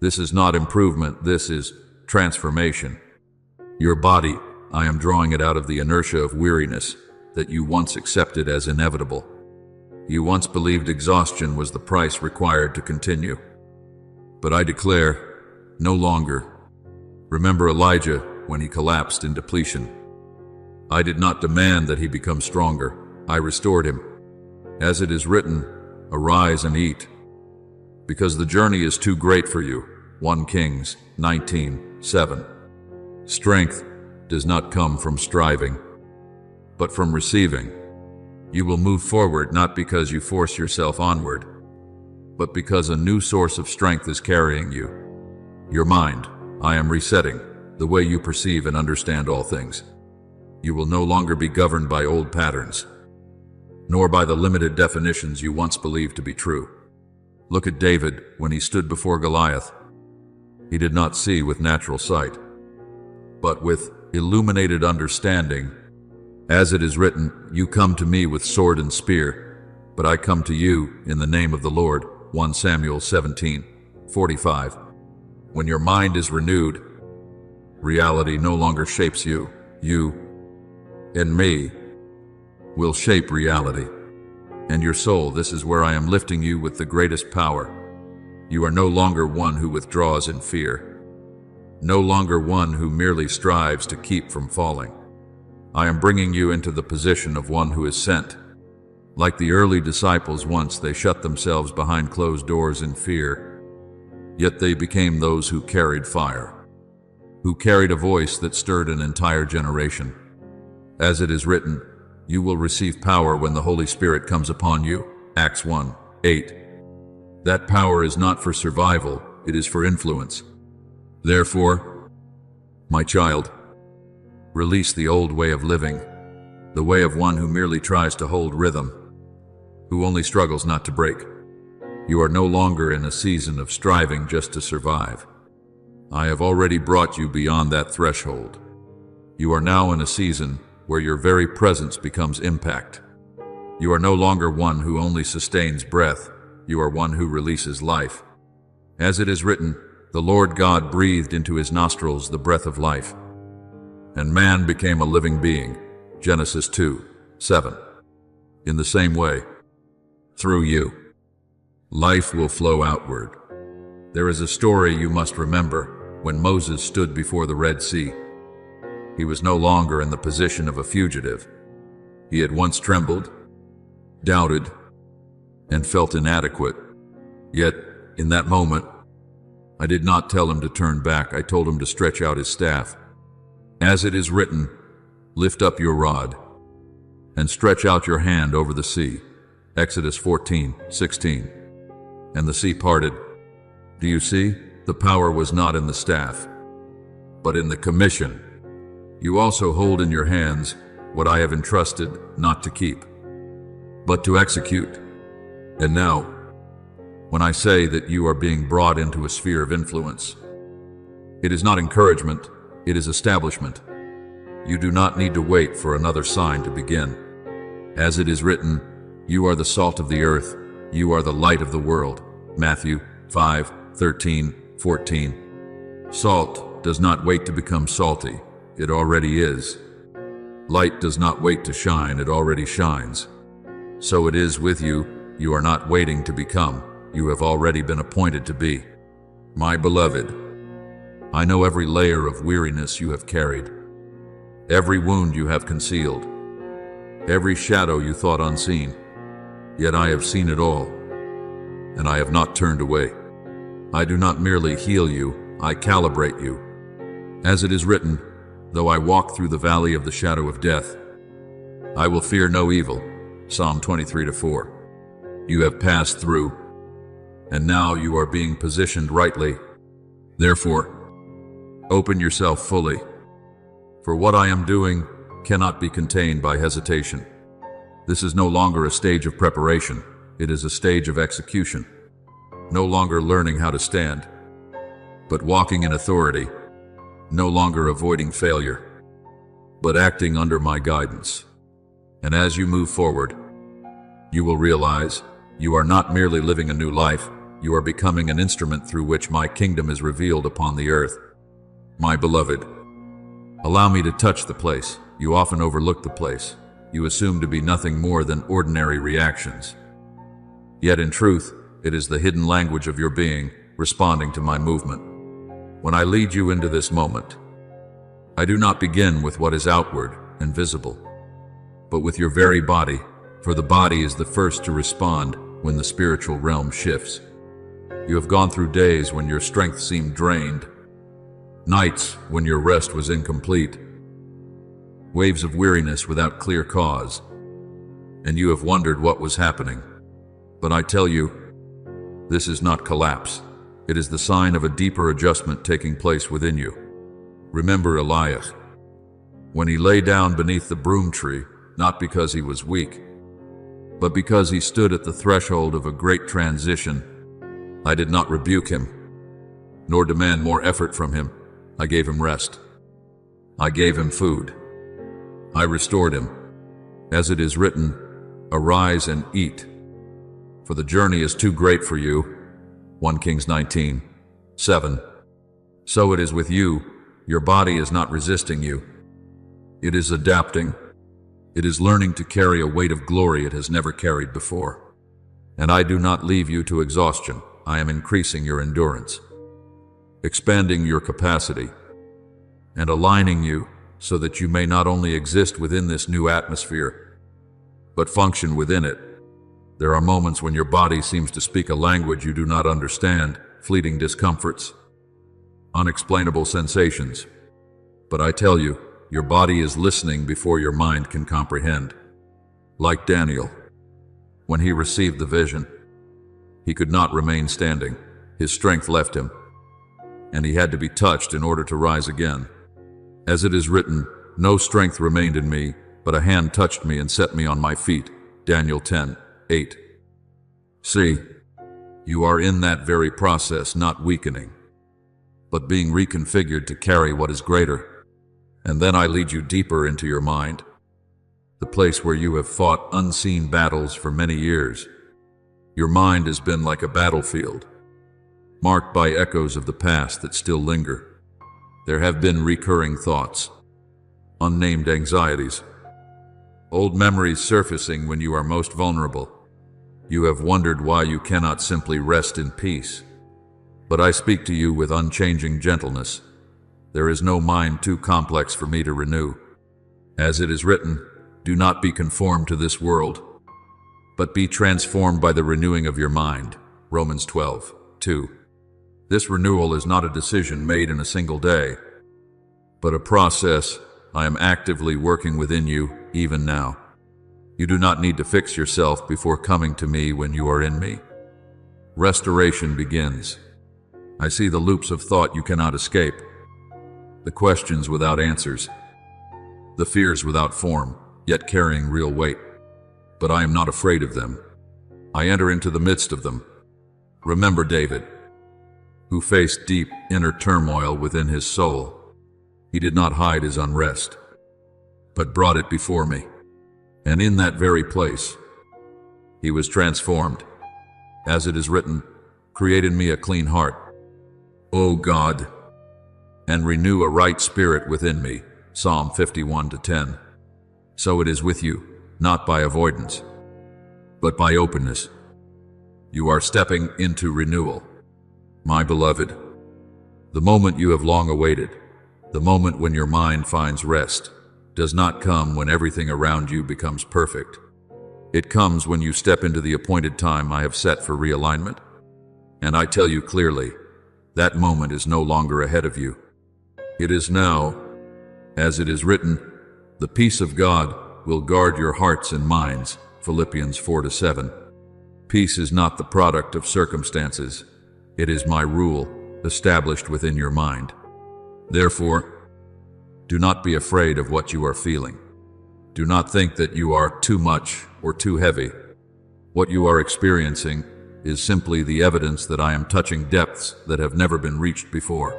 This is not improvement, this is transformation. Your body, I am drawing it out of the inertia of weariness that you once accepted as inevitable. You once believed exhaustion was the price required to continue. But I declare, no longer. Remember Elijah when he collapsed in depletion. I did not demand that he become stronger. I restored him. As it is written, arise and eat, because the journey is too great for you. 1 Kings 19:7. Strength does not come from striving, but from receiving. You will move forward not because you force yourself onward, but because a new source of strength is carrying you. Your mind, I am resetting the way you perceive and understand all things. You will no longer be governed by old patterns, nor by the limited definitions you once believed to be true. Look at David when he stood before Goliath. He did not see with natural sight, but with illuminated understanding. As it is written, you come to me with sword and spear, but I come to you in the name of the Lord. 1 Samuel 17:45. When your mind is renewed, reality no longer shapes you. You and me will shape reality. And your soul, this is where I am lifting you with the greatest power. You are no longer one who withdraws in fear, no longer one who merely strives to keep from falling. I am bringing you into the position of one who is sent. Like the early disciples once, they shut themselves behind closed doors in fear, yet they became those who carried fire, who carried a voice that stirred an entire generation. As it is written, you will receive power when the Holy Spirit comes upon you. Acts 1:8. That power is not for survival, it is for influence. Therefore, my child, release the old way of living, the way of one who merely tries to hold rhythm, who only struggles not to break. You are no longer in a season of striving just to survive. I have already brought you beyond that threshold. You are now in a season where your very presence becomes impact. You are no longer one who only sustains breath, you are one who releases life. As it is written, the Lord God breathed into his nostrils the breath of life, and man became a living being. Genesis 2:7. In the same way, through you, life will flow outward. There is a story you must remember when Moses stood before the Red Sea. He was no longer in the position of a fugitive. He had once trembled, doubted, and felt inadequate. Yet, in that moment, I did not tell him to turn back. I told him to stretch out his staff. As it is written, lift up your rod and stretch out your hand over the sea. Exodus 14:16. And the sea parted. Do you see? The power was not in the staff, but in the commission. You also hold in your hands what I have entrusted not to keep, but to execute. And now, when I say that you are being brought into a sphere of influence, it is not encouragement, it is establishment. You do not need to wait for another sign to begin. As it is written, you are the salt of the earth, you are the light of the world. Matthew 5:13-14. Salt does not wait to become salty, it already is. Light does not wait to shine, it already shines. So it is with you, you are not waiting to become, you have already been appointed to be. My beloved, I know every layer of weariness you have carried, every wound you have concealed, every shadow you thought unseen. Yet I have seen it all, and I have not turned away. I do not merely heal you, I calibrate you. As it is written, though I walk through the valley of the shadow of death, I will fear no evil. Psalm 23:4. You have passed through, and now you are being positioned rightly. Therefore, Open yourself fully, for what I am doing cannot be contained by hesitation. This is no longer a stage of preparation, it is a stage of execution. No longer learning how to stand, but walking in authority. No longer avoiding failure, but acting under my guidance. And as you move forward, you will realize you are not merely living a new life, you are becoming an instrument through which my kingdom is revealed upon the earth. My beloved, allow me to touch the place. You often overlook the place. You assume to be nothing more than ordinary reactions. Yet in truth, it is the hidden language of your being responding to my movement. When I lead you into this moment, I do not begin with what is outward and visible, but with your very body, for the body is the first to respond when the spiritual realm shifts. You have gone through days when your strength seemed drained, nights when your rest was incomplete, waves of weariness without clear cause, and you have wondered what was happening. But I tell you, this is not collapse. It is the sign of a deeper adjustment taking place within you. Remember Eliah, when he lay down beneath the broom tree, not because he was weak, but because he stood at the threshold of a great transition. I did not rebuke him, nor demand more effort from him. I gave him rest. I gave him food. I restored him. As it is written, arise and eat, for the journey is too great for you. 1 Kings 19:7. So it is with you. Your body is not resisting you. It is adapting. It is learning to carry a weight of glory it has never carried before. And I do not leave you to exhaustion. I am increasing your endurance, expanding your capacity, and aligning you so that you may not only exist within this new atmosphere, but function within it. There are moments when your body seems to speak a language you do not understand, fleeting discomforts, unexplainable sensations. But I tell you, your body is listening before your mind can comprehend. Like Daniel, when he received the vision, he could not remain standing. His strength left him, and he had to be touched in order to rise again. As it is written, no strength remained in me, but a hand touched me and set me on my feet. Daniel 10:8. See, you are in that very process, not weakening, but being reconfigured to carry what is greater. And then I lead you deeper into your mind, the place where you have fought unseen battles for many years. Your mind has been like a battlefield, marked by echoes of the past that still linger. There have been recurring thoughts, unnamed anxieties, old memories surfacing when you are most vulnerable. You have wondered why you cannot simply rest in peace. But I speak to you with unchanging gentleness. There is no mind too complex for me to renew. As it is written, do not be conformed to this world, but be transformed by the renewing of your mind. Romans 12:2. This renewal is not a decision made in a single day, but a process. I am actively working within you, even now. You do not need to fix yourself before coming to me when you are in me. Restoration begins. I see the loops of thought you cannot escape, the questions without answers, the fears without form, yet carrying real weight. But I am not afraid of them. I enter into the midst of them. Remember David, who faced deep inner turmoil within his soul. He did not hide his unrest, but brought it before me. And in that very place, he was transformed. As it is written, create in me a clean heart, O God, and renew a right spirit within me. Psalm 51:10. So it is with you, not by avoidance, but by openness. You are stepping into renewal. My beloved, the moment you have long awaited, the moment when your mind finds rest, does not come when everything around you becomes perfect. It comes when you step into the appointed time I have set for realignment. And I tell you clearly, that moment is no longer ahead of you. It is now. As it is written, the peace of God will guard your hearts and minds. Philippians 4:7. Peace is not the product of circumstances. It is my rule, established within your mind. Therefore, do not be afraid of what you are feeling. Do not think that you are too much or too heavy. What you are experiencing is simply the evidence that I am touching depths that have never been reached before.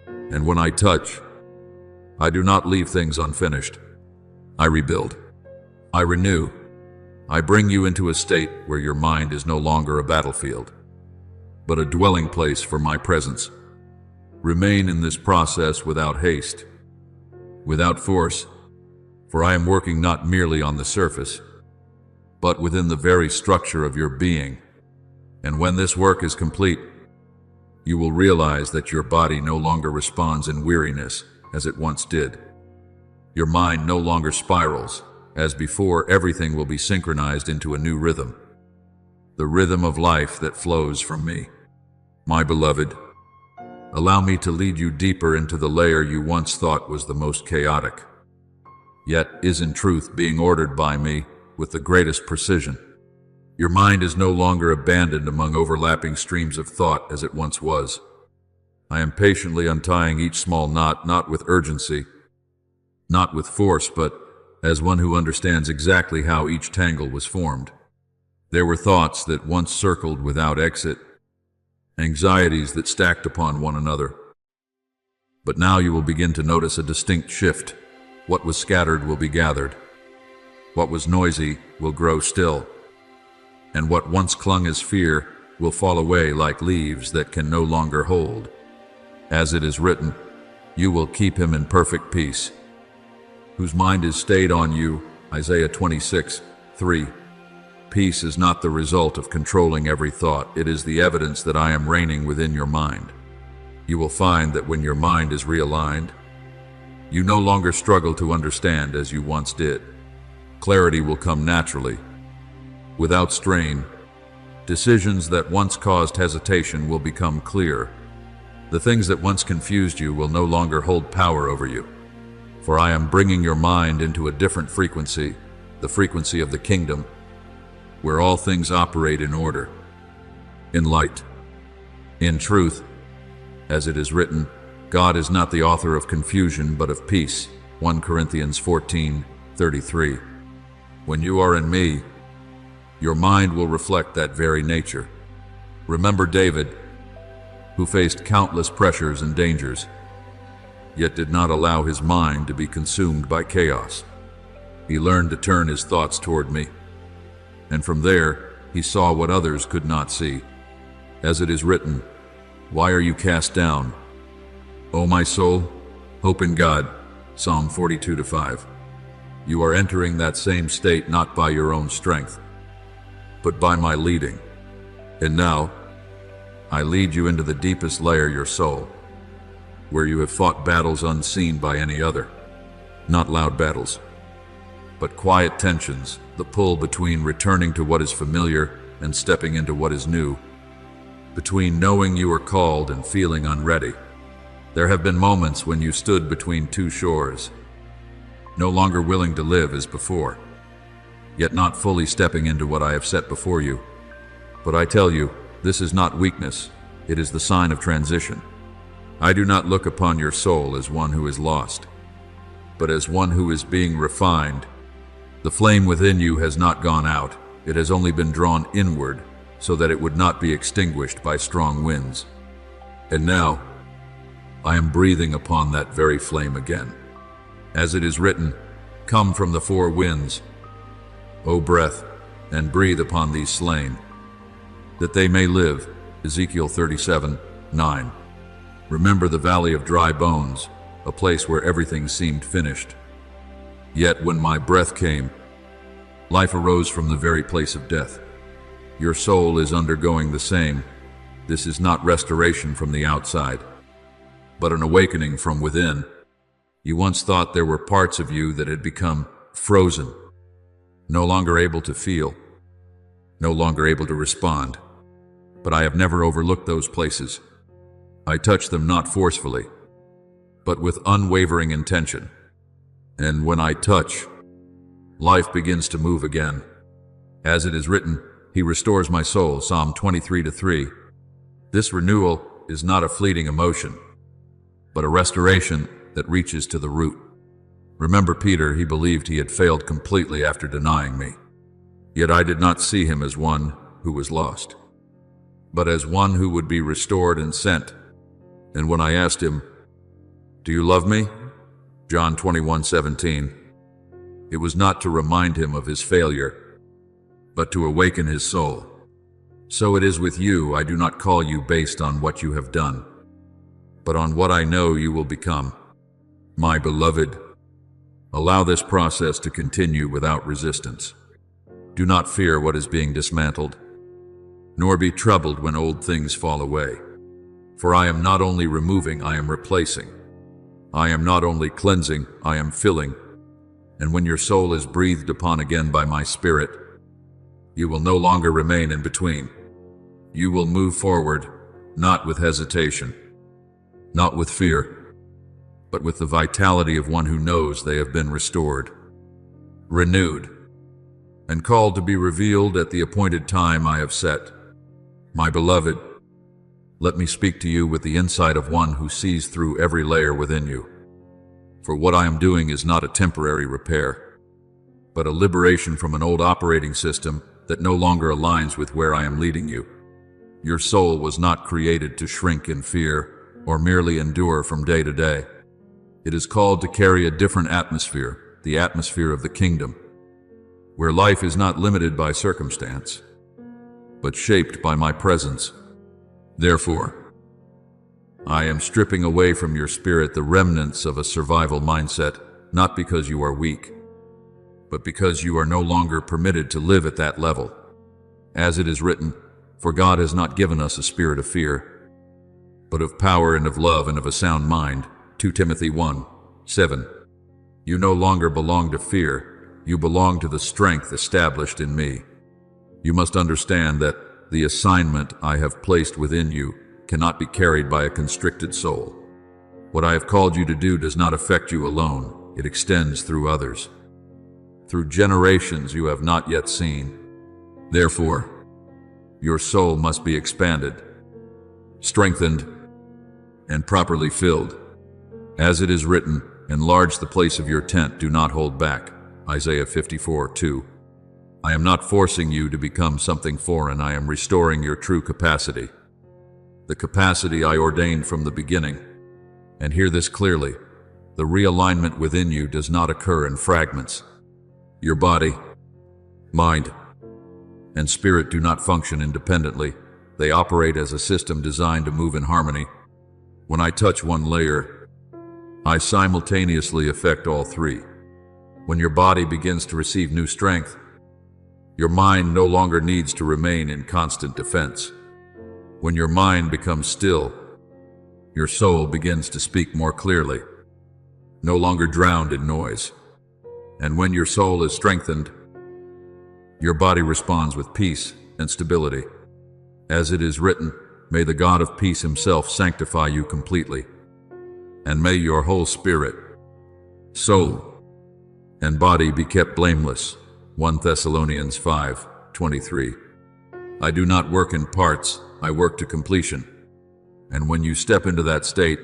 And when I touch, I do not leave things unfinished. I rebuild. I renew. I bring you into a state where your mind is no longer a battlefield, but a dwelling place for my presence. Remain in this process without haste, without force, for I am working not merely on the surface, but within the very structure of your being. And when this work is complete, you will realize that your body no longer responds in weariness as it once did. Your mind no longer spirals. As before, everything will be synchronized into a new rhythm, the rhythm of life that flows from me. My beloved, allow me to lead you deeper into the layer you once thought was the most chaotic, yet is in truth being ordered by me with the greatest precision. Your mind is no longer abandoned among overlapping streams of thought as it once was. I am patiently untying each small knot, not with urgency, not with force, but as one who understands exactly how each tangle was formed. There were thoughts that once circled without exit, anxieties that stacked upon one another. But now you will begin to notice a distinct shift. What was scattered will be gathered. What was noisy will grow still. And what once clung as fear will fall away like leaves that can no longer hold. As it is written, you will keep him in perfect peace, whose mind is stayed on you, Isaiah 26:3. Peace is not the result of controlling every thought. It is the evidence that I am reigning within your mind. You will find that when your mind is realigned, you no longer struggle to understand as you once did. Clarity will come naturally, without strain. Decisions that once caused hesitation will become clear. The things that once confused you will no longer hold power over you. For I am bringing your mind into a different frequency, the frequency of the kingdom, where all things operate in order, in light, in truth. As it is written, God is not the author of confusion, but of peace. 1 Corinthians 14:33. When you are in me, your mind will reflect that very nature. Remember David, who faced countless pressures and dangers, yet did not allow his mind to be consumed by chaos. He learned to turn his thoughts toward me, and from there he saw what others could not see. As it is written, why are you cast down, O my soul? Hope in God. Psalm 42:5. You are entering that same state not by your own strength, but by my leading. And now, I lead you into the deepest layer, your soul, where you have fought battles unseen by any other. Not loud battles, but quiet tensions, the pull between returning to what is familiar and stepping into what is new, between knowing you are called and feeling unready. There have been moments when you stood between two shores, no longer willing to live as before, yet not fully stepping into what I have set before you. But I tell you, this is not weakness, it is the sign of transition. I do not look upon your soul as one who is lost, but as one who is being refined. The flame within you has not gone out, it has only been drawn inward so that it would not be extinguished by strong winds. And now, I am breathing upon that very flame again. As it is written, come from the four winds, O breath, and breathe upon these slain, that they may live. Ezekiel 37:9. Remember the valley of dry bones, a place where everything seemed finished. Yet when my breath came, life arose from the very place of death. Your soul is undergoing the same. This is not restoration from the outside, but an awakening from within. You once thought there were parts of you that had become frozen, no longer able to feel, no longer able to respond. But I have never overlooked those places. I touch them not forcefully, but with unwavering intention. And when I touch, life begins to move again. As it is written, he restores my soul, Psalm 23:3. This renewal is not a fleeting emotion, but a restoration that reaches to the root. Remember Peter, he believed he had failed completely after denying me. Yet I did not see him as one who was lost, but as one who would be restored and sent. And when I asked him, "Do you love me?" John 21:17, it was not to remind him of his failure, but to awaken his soul. So it is with you. I do not call you based on what you have done, but on what I know you will become. My beloved, allow this process to continue without resistance. Do not fear what is being dismantled, nor be troubled when old things fall away. For I am not only removing, I am replacing. I am not only cleansing, I am filling. And when your soul is breathed upon again by my Spirit, you will no longer remain in between. You will move forward, not with hesitation, not with fear, but with the vitality of one who knows they have been restored, renewed, and called to be revealed at the appointed time I have set. My beloved, let me speak to you with the insight of one who sees through every layer within you. For what I am doing is not a temporary repair, but a liberation from an old operating system that no longer aligns with where I am leading you. Your soul was not created to shrink in fear or merely endure from day to day. It is called to carry a different atmosphere, the atmosphere of the kingdom, where life is not limited by circumstance, but shaped by my presence. Therefore, I am stripping away from your spirit the remnants of a survival mindset, not because you are weak, but because you are no longer permitted to live at that level. As it is written, for God has not given us a spirit of fear, but of power and of love and of a sound mind. 2 Timothy 1:7. You no longer belong to fear, you belong to the strength established in me. You must understand that the assignment I have placed within you cannot be carried by a constricted soul. What I have called you to do does not affect you alone, it extends through others, through generations you have not yet seen. Therefore, your soul must be expanded, strengthened, and properly filled. As it is written, enlarge the place of your tent, do not hold back. Isaiah 54:2. I am not forcing you to become something foreign, I am restoring your true capacity, the capacity I ordained from the beginning. And hear this clearly, the realignment within you does not occur in fragments. Your body, mind, and spirit do not function independently. They operate as a system designed to move in harmony. When I touch one layer, I simultaneously affect all three. When your body begins to receive new strength, your mind no longer needs to remain in constant defense. When your mind becomes still, your soul begins to speak more clearly, no longer drowned in noise. And when your soul is strengthened, your body responds with peace and stability. As it is written, may the God of peace himself sanctify you completely, and may your whole spirit, soul, and body be kept blameless. 1 Thessalonians 5:23. I do not work in parts, I work to completion. And when you step into that state,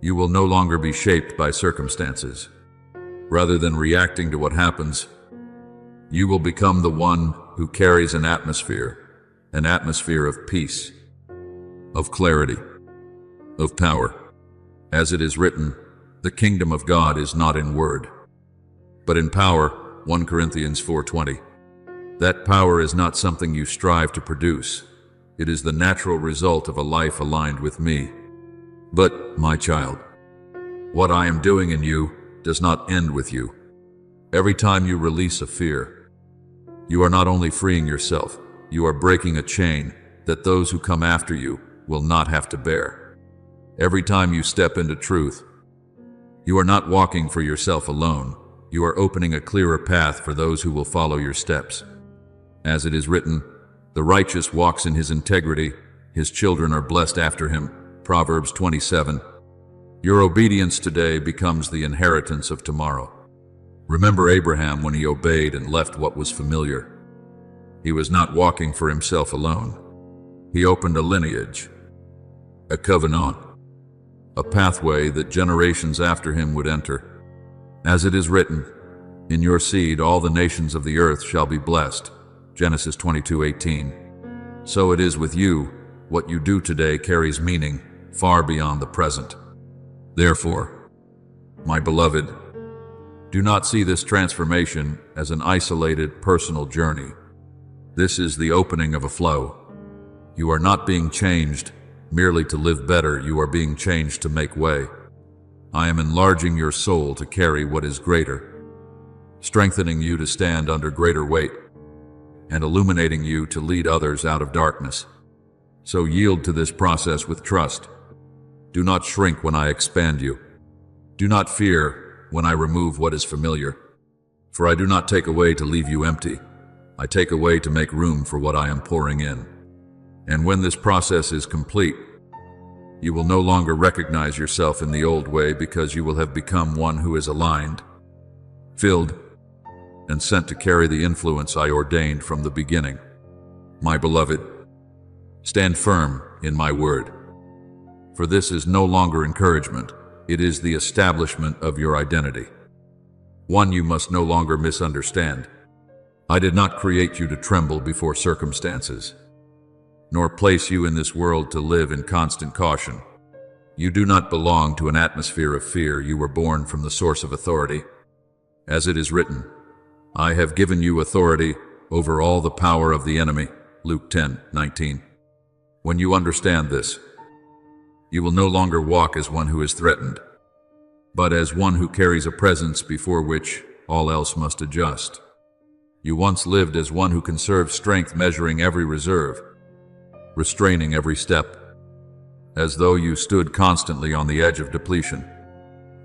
you will no longer be shaped by circumstances. Rather than reacting to what happens, you will become the one who carries an atmosphere of peace, of clarity, of power. As it is written, the kingdom of God is not in word, but in power. 1 Corinthians 4:20. That power is not something you strive to produce. It is the natural result of a life aligned with me. But, my child, what I am doing in you does not end with you. Every time you release a fear, you are not only freeing yourself, you are breaking a chain that those who come after you will not have to bear. Every time you step into truth, you are not walking for yourself alone. You are opening a clearer path for those who will follow your steps. As it is written, the righteous walks in his integrity, his children are blessed after him. Proverbs 27. Your obedience today becomes the inheritance of tomorrow. Remember Abraham when he obeyed and left what was familiar. He was not walking for himself alone. He opened a lineage, a covenant, a pathway that generations after him would enter. As it is written, "In your seed all the nations of the earth shall be blessed." Genesis 22:18. So it is with you. What you do today carries meaning far beyond the present. Therefore, my beloved, do not see this transformation as an isolated personal journey. This is the opening of a flow. You are not being changed merely to live better, you are being changed to make way. I am enlarging your soul to carry what is greater, strengthening you to stand under greater weight, and illuminating you to lead others out of darkness. So yield to this process with trust. Do not shrink when I expand you. Do not fear when I remove what is familiar. For I do not take away to leave you empty. I take away to make room for what I am pouring in. And when this process is complete, you will no longer recognize yourself in the old way, because you will have become one who is aligned, filled, and sent to carry the influence I ordained from the beginning. My beloved, stand firm in my word. For this is no longer encouragement, it is the establishment of your identity. One you must no longer misunderstand. I did not create you to tremble before circumstances, nor place you in this world to live in constant caution. You do not belong to an atmosphere of fear, you were born from the source of authority. As it is written, I have given you authority over all the power of the enemy. Luke 10:19. When you understand this, you will no longer walk as one who is threatened, but as one who carries a presence before which all else must adjust. You once lived as one who conserved strength, measuring every reserve, restraining every step, as though you stood constantly on the edge of depletion.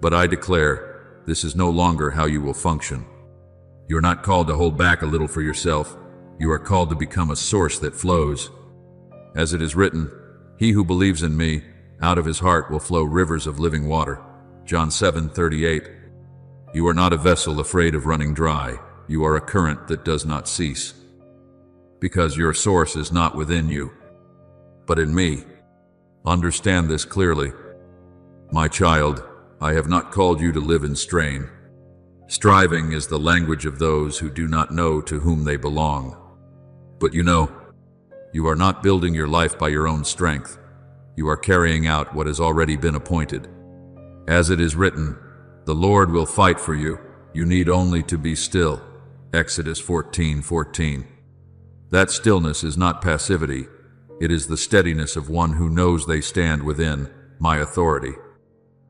But I declare, this is no longer how you will function. You are not called to hold back a little for yourself. You are called to become a source that flows. As it is written, he who believes in me, out of his heart will flow rivers of living water. John 7:38. You are not a vessel afraid of running dry. You are a current that does not cease. Because your source is not within you, but in me. Understand this clearly. My child, I have not called you to live in strain. Striving is the language of those who do not know to whom they belong. But you know, you are not building your life by your own strength. You are carrying out what has already been appointed. As it is written, the Lord will fight for you. You need only to be still. Exodus 14:14. That stillness is not passivity. It is the steadiness of one who knows they stand within my authority.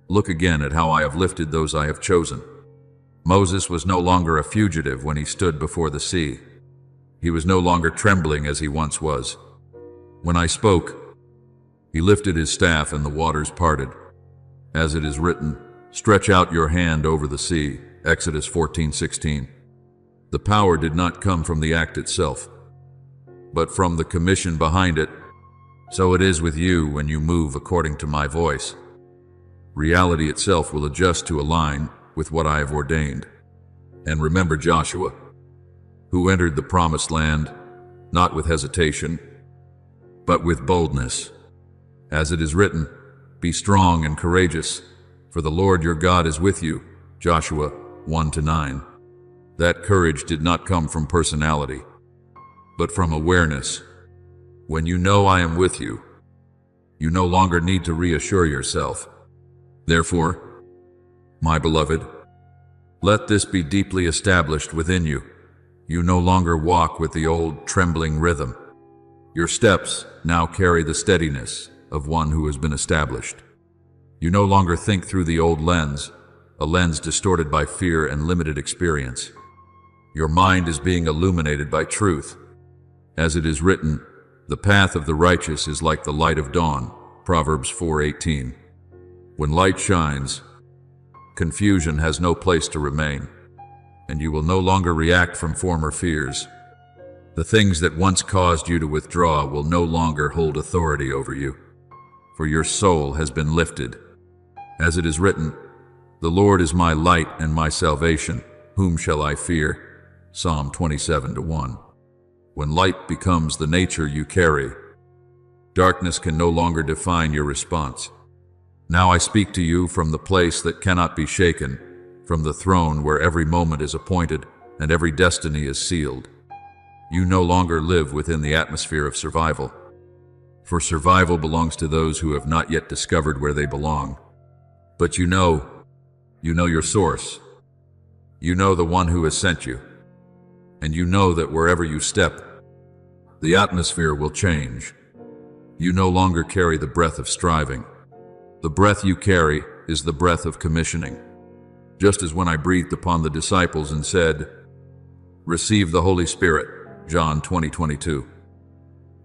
Look again at how I have lifted those I have chosen. Moses was no longer a fugitive when he stood before the sea. He was no longer trembling as he once was. When I spoke, he lifted his staff and the waters parted. As it is written, stretch out your hand over the sea. Exodus 14:16. The power did not come from the act itself, but from the commission behind it. So it is with you when you move according to my voice. Reality itself will adjust to align with what I have ordained. And remember Joshua, who entered the promised land, not with hesitation, but with boldness. As it is written, be strong and courageous, for the Lord your God is with you. Joshua 1-9. That courage did not come from personality, but from awareness. When you know I am with you, you no longer need to reassure yourself. Therefore, my beloved, let this be deeply established within you. You no longer walk with the old trembling rhythm. Your steps now carry the steadiness of one who has been established. You no longer think through the old lens, a lens distorted by fear and limited experience. Your mind is being illuminated by truth. As it is written, the path of the righteous is like the light of dawn. Proverbs 4:18. When light shines, confusion has no place to remain, and you will no longer react from former fears. The things that once caused you to withdraw will no longer hold authority over you, for your soul has been lifted. As it is written, the Lord is my light and my salvation. Whom shall I fear? Psalm 27:1. When light becomes the nature you carry, darkness can no longer define your response. Now I speak to you from the place that cannot be shaken, from the throne where every moment is appointed and every destiny is sealed. You no longer live within the atmosphere of survival, for survival belongs to those who have not yet discovered where they belong. But you know your source. You know the one who has sent you. And you know that wherever you step, the atmosphere will change. You no longer carry the breath of striving. The breath you carry is the breath of commissioning. Just as when I breathed upon the disciples and said, "Receive the Holy Spirit," John 20:22.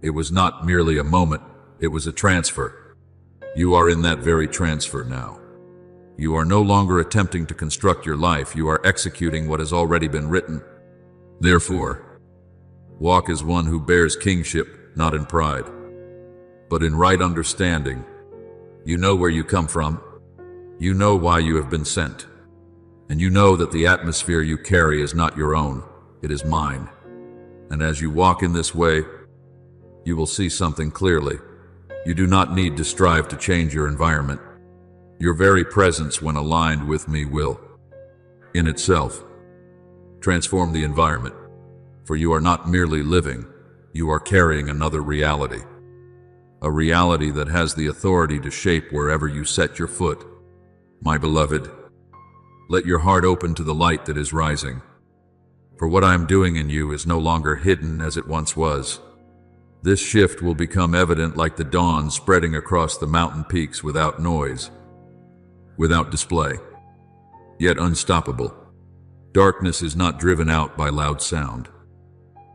It was not merely a moment, it was a transfer. You are in that very transfer now. You are no longer attempting to construct your life, you are executing what has already been written. Therefore, walk as one who bears kingship, not in pride, but in right understanding. You know where you come from. You know why you have been sent. And you know that the atmosphere you carry is not your own, it is mine. And as you walk in this way, you will see something clearly. You do not need to strive to change your environment. Your very presence, when aligned with me, will, in itself, transform the environment. For you are not merely living, you are carrying another reality. A reality that has the authority to shape wherever you set your foot. My beloved, let your heart open to the light that is rising. For what I am doing in you is no longer hidden as it once was. This shift will become evident like the dawn spreading across the mountain peaks without noise, without display, yet unstoppable. Darkness is not driven out by loud sound,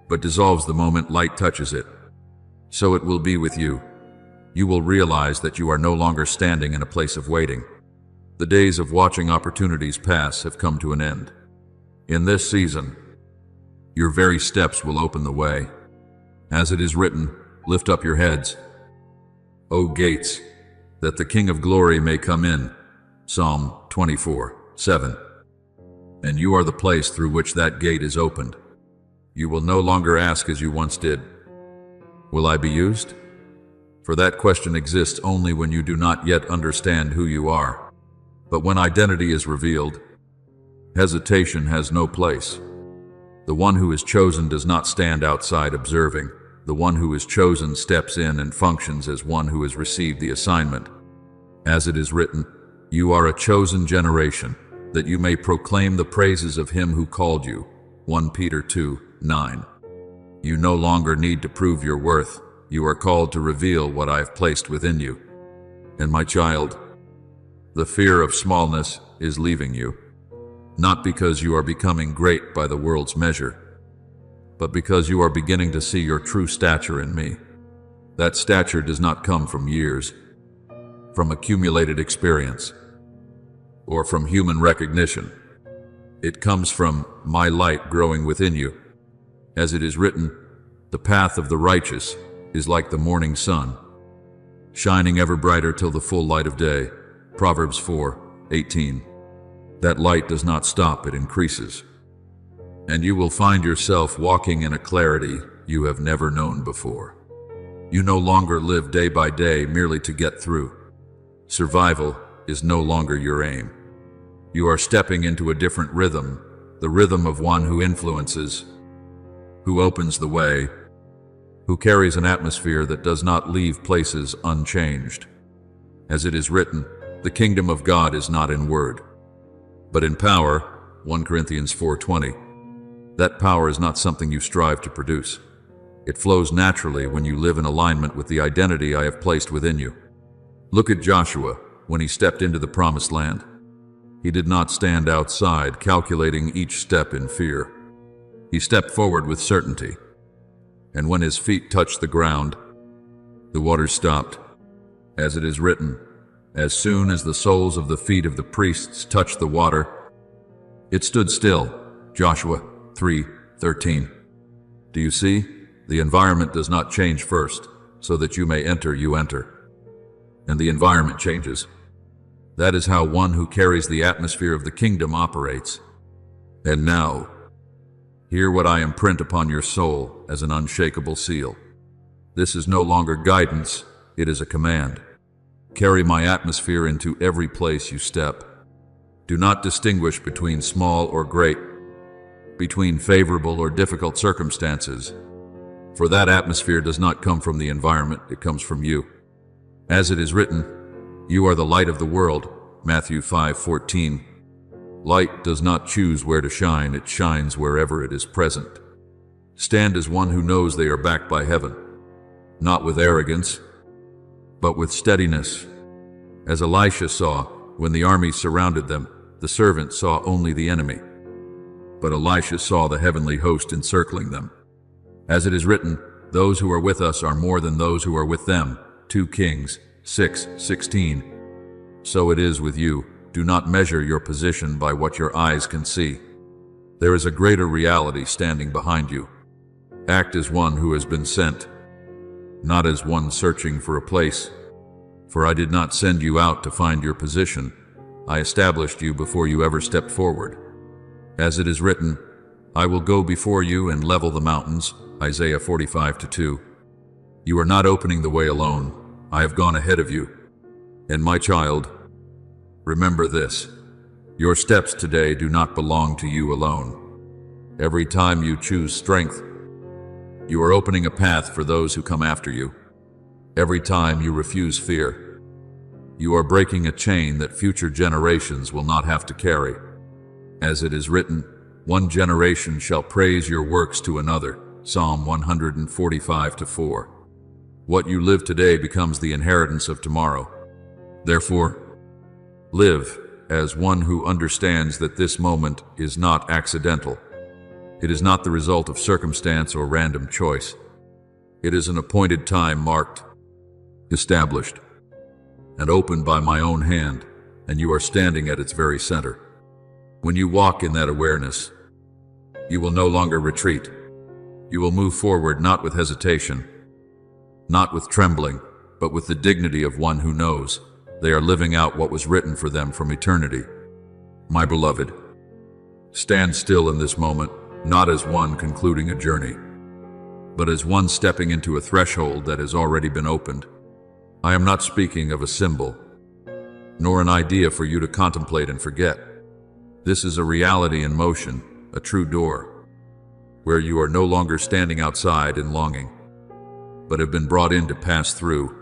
but dissolves the moment light touches it. So it will be with you. You will realize that you are no longer standing in a place of waiting. The days of watching opportunities pass have come to an end. In this season, your very steps will open the way. As it is written, lift up your heads, O gates, that the King of glory may come in. Psalm 24:7. And you are the place through which that gate is opened. You will no longer ask as you once did, will I be used? For that question exists only when you do not yet understand who you are. But when identity is revealed, hesitation has no place. The one who is chosen does not stand outside observing. The one who is chosen steps in and functions as one who has received the assignment. As it is written, you are a chosen generation, that you may proclaim the praises of him who called you. 1 Peter 2:9. You no longer need to prove your worth. You are called to reveal what I have placed within you. And my child, the fear of smallness is leaving you. Not because you are becoming great by the world's measure, but because you are beginning to see your true stature in me. That stature does not come from years, from accumulated experience, or from human recognition. It comes from my light growing within you. As it is written, the path of the righteous is like the morning sun, shining ever brighter till the full light of day. Proverbs 4:18. That light does not stop, it increases. And you will find yourself walking in a clarity you have never known before. You no longer live day by day merely to get through. Survival is no longer your aim. You are stepping into a different rhythm, the rhythm of one who influences, who opens the way, who carries an atmosphere that does not leave places unchanged. As it is written, the kingdom of God is not in word, but in power. 1 Corinthians 4:20. That power is not something you strive to produce. It flows naturally when you live in alignment with the identity I have placed within you. Look at Joshua when he stepped into the promised land. He did not stand outside calculating each step in fear. He stepped forward with certainty. And when his feet touched the ground, the waters stopped. As it is written, as soon as the soles of the feet of the priests touched the water, it stood still. Joshua 3:13. Do you see? The environment does not change first, so that you may enter, you enter. And the environment changes. That is how one who carries the atmosphere of the kingdom operates. And now, hear what I imprint upon your soul as an unshakable seal. This is no longer guidance, it is a command. carry my atmosphere into every place you step. Do not distinguish between small or great, between favorable or difficult circumstances, for that atmosphere does not come from the environment, it comes from you. As it is written, you are the light of the world, Matthew 5:14. Light does not choose where to shine, it shines wherever it is present. Stand as one who knows they are backed by heaven, not with arrogance, but with steadiness. As Elisha saw, when the army surrounded them, the servant saw only the enemy, but Elisha saw the heavenly host encircling them. As it is written, those who are with us are more than those who are with them, 2 Kings 6:16. So it is with you. Do not measure your position by what your eyes can see. There is a greater reality standing behind you. Act as one who has been sent, not as one searching for a place. For I did not send you out to find your position. I established you before you ever stepped forward. As it is written, I will go before you and level the mountains, Isaiah 45:2. You are not opening the way alone. I have gone ahead of you. And my child, remember this, your steps today do not belong to you alone. Every time you choose strength, you are opening a path for those who come after you. Every time you refuse fear, you are breaking a chain that future generations will not have to carry. As it is written, one generation shall praise your works to another, Psalm 145:4. What you live today becomes the inheritance of tomorrow. Therefore, live as one who understands that this moment is not accidental. It is not the result of circumstance or random choice. It is an appointed time marked, established, and opened by my own hand, and you are standing at its very center. When you walk in that awareness, you will no longer retreat. You will move forward not with hesitation, not with trembling, but with the dignity of one who knows they are living out what was written for them from eternity. My beloved, stand still in this moment, not as one concluding a journey, but as one stepping into a threshold that has already been opened. I am not speaking of a symbol, nor an idea for you to contemplate and forget. This is a reality in motion, a true door, where you are no longer standing outside in longing, but have been brought in to pass through.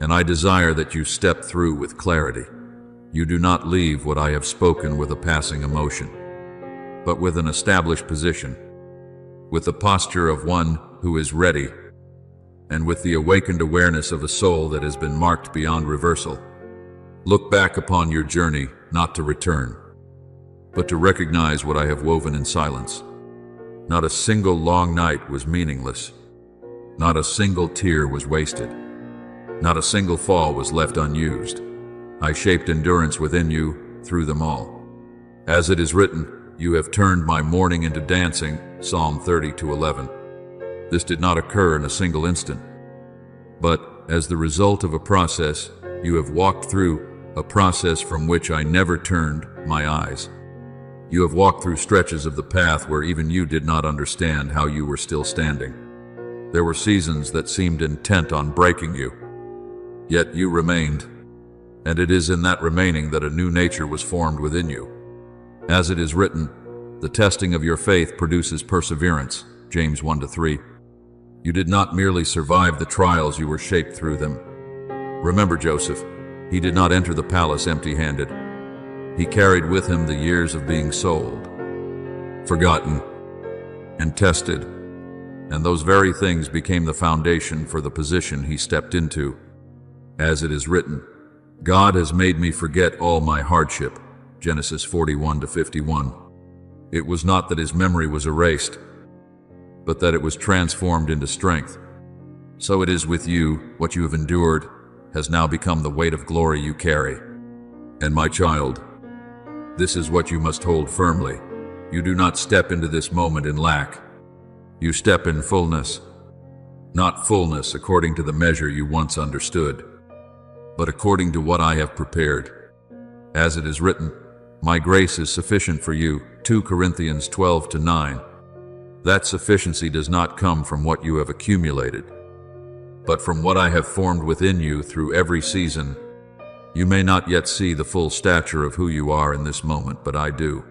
And I desire that you step through with clarity. You do not leave what I have spoken with a passing emotion, but with an established position, with the posture of one who is ready, and with the awakened awareness of a soul that has been marked beyond reversal. Look back upon your journey, not to return, but to recognize what I have woven in silence. Not a single long night was meaningless. Not a single tear was wasted. Not a single fall was left unused. I shaped endurance within you through them all. As it is written, you have turned my mourning into dancing, Psalm 30:11. This did not occur in a single instant, but as the result of a process, you have walked through a process from which I never turned my eyes. You have walked through stretches of the path where even you did not understand how you were still standing. There were seasons that seemed intent on breaking you, yet you remained, and it is in that remaining that a new nature was formed within you. As it is written, the testing of your faith produces perseverance, James 1-3. You did not merely survive the trials, you were shaped through them. Remember Joseph, he did not enter the palace empty-handed. He carried with him the years of being sold, forgotten, and tested, and those very things became the foundation for the position he stepped into. As it is written, God has made me forget all my hardship, Genesis 41-51. It was not that his memory was erased, but that it was transformed into strength. So it is with you, what you have endured has now become the weight of glory you carry. And my child, this is what you must hold firmly. You do not step into this moment in lack. You step in fullness. Not fullness according to the measure you once understood, but according to what I have prepared. As it is written, my grace is sufficient for you, 2 Corinthians 12-9. That sufficiency does not come from what you have accumulated, but from what I have formed within you through every season You may not yet see the full stature of who you are in this moment, but I do.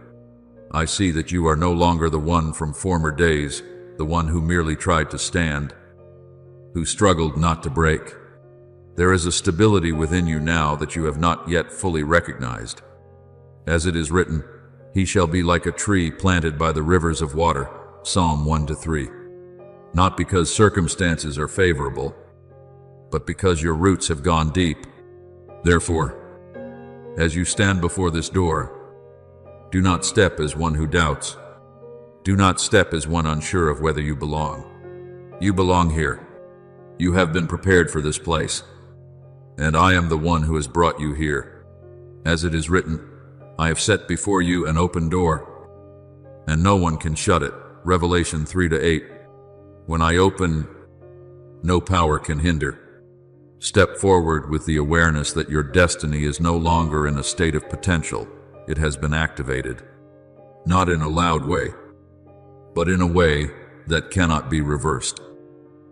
I see that you are no longer the one from former days, the one who merely tried to stand, who struggled not to break. There is a stability within you now that you have not yet fully recognized. As it is written, "He shall be like a tree planted by the rivers of water," Psalm 1-3. Not because circumstances are favorable, but because your roots have gone deep. Therefore, as you stand before this door, do not step as one who doubts. Do not step as one unsure of whether you belong. You belong here. You have been prepared for this place, and I am the one who has brought you here. As it is written, "I have set before you an open door, and no one can shut it." Revelation 3-8. When I open, no power can hinder. Step forward with the awareness that your destiny is no longer in a state of potential. It has been activated. Not in a loud way, but in a way that cannot be reversed.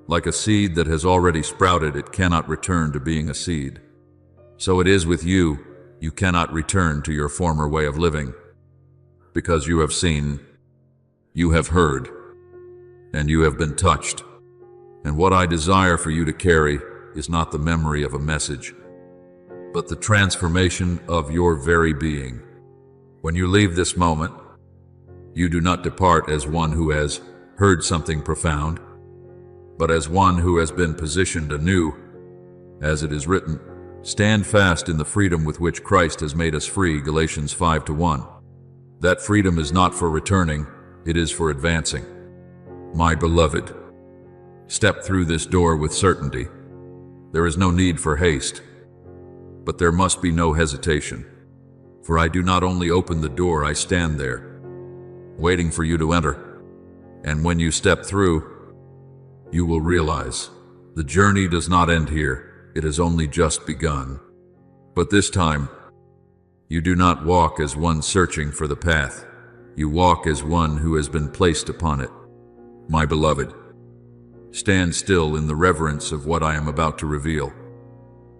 Like a seed that has already sprouted, it cannot return to being a seed. So it is with you. You cannot return to your former way of living, because you have seen, you have heard, and you have been touched. And what I desire for you to carry is not the memory of a message, but the transformation of your very being. When you leave this moment, you do not depart as one who has heard something profound, but as one who has been positioned anew. As it is written, "Stand fast in the freedom with which Christ has made us free," Galatians 5-1. That freedom is not for returning, it is for advancing. My beloved, step through this door with certainty. There is no need for haste, but there must be no hesitation. For I do not only open the door, I stand there, waiting for you to enter. And when you step through, you will realize the journey does not end here. It has only just begun. But this time, you do not walk as one searching for the path. You walk as one who has been placed upon it. My beloved, stand still in the reverence of what I am about to reveal.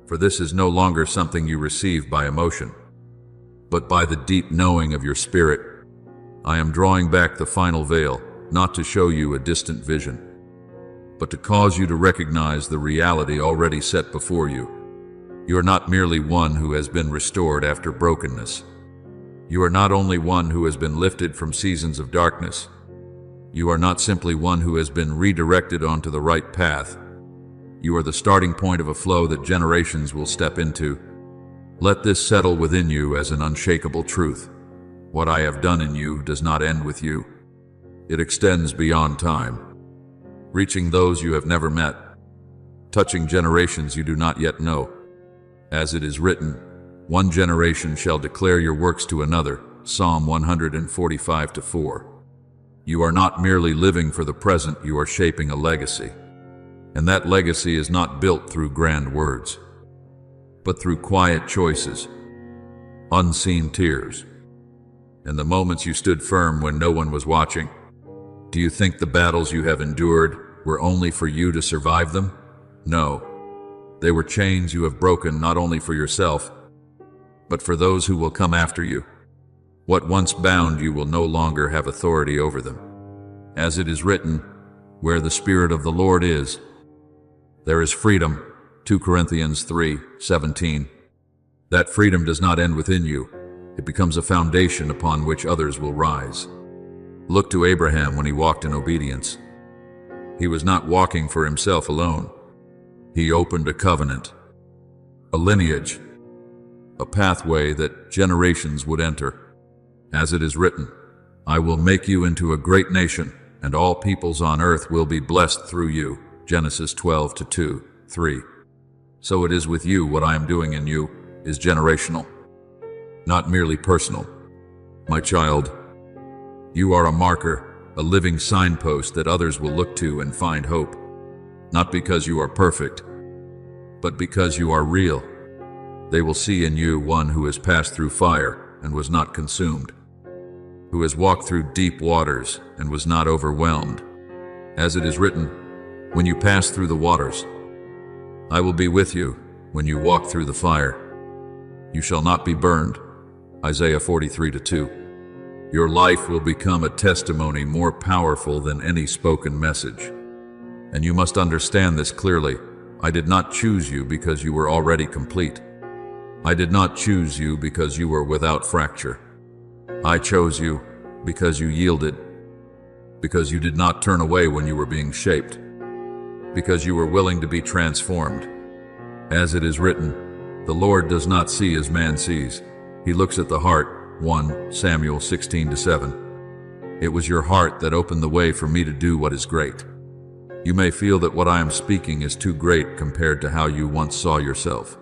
For this is no longer something you receive by emotion, but by the deep knowing of your spirit. I am drawing back the final veil, not to show you a distant vision, but to cause you to recognize the reality already set before you. You are not merely one who has been restored after brokenness. You are not only one who has been lifted from seasons of darkness. You are not simply one who has been redirected onto the right path. You are the starting point of a flow that generations will step into. Let this settle within you as an unshakable truth. What I have done in you does not end with you. It extends beyond time, reaching those you have never met, touching generations you do not yet know. As it is written, "One generation shall declare your works to another," Psalm 145-4. You are not merely living for the present, you are shaping a legacy. And that legacy is not built through grand words, but through quiet choices, unseen tears, and the moments you stood firm when no one was watching. Do you think the battles you have endured were only for you to survive them? No. They were chains you have broken not only for yourself, but for those who will come after you. What once bound you will no longer have authority over them. As it is written, "Where the Spirit of the Lord is, there is freedom," 2 Corinthians 3:17. That freedom does not end within you. It becomes a foundation upon which others will rise. Look to Abraham when he walked in obedience. He was not walking for himself alone. He opened a covenant, a lineage, a pathway that generations would enter. As it is written, "I will make you into a great nation, and all peoples on earth will be blessed through you." Genesis 12:2-3. So it is with you. What I am doing in you is generational, not merely personal. My child, you are a marker, a living signpost that others will look to and find hope. Not because you are perfect, but because you are real. They will see in you one who has passed through fire and was not consumed, who has walked through deep waters and was not overwhelmed. As it is written, "When you pass through the waters, I will be with you. When you walk through the fire, You shall not be burned. Isaiah 43:2. Your life will become a testimony more powerful than any spoken message. And you must understand this clearly. I did not choose you because you were already complete. I did not choose you because you were without fracture. I chose you because you yielded, because you did not turn away when you were being shaped, because you were willing to be transformed. As it is written, the Lord does not see as man sees. He looks at the heart. 1 Samuel 16:7. It was your heart that opened the way for me to do what is great. You may feel that what I am speaking is too great compared to how you once saw yourself.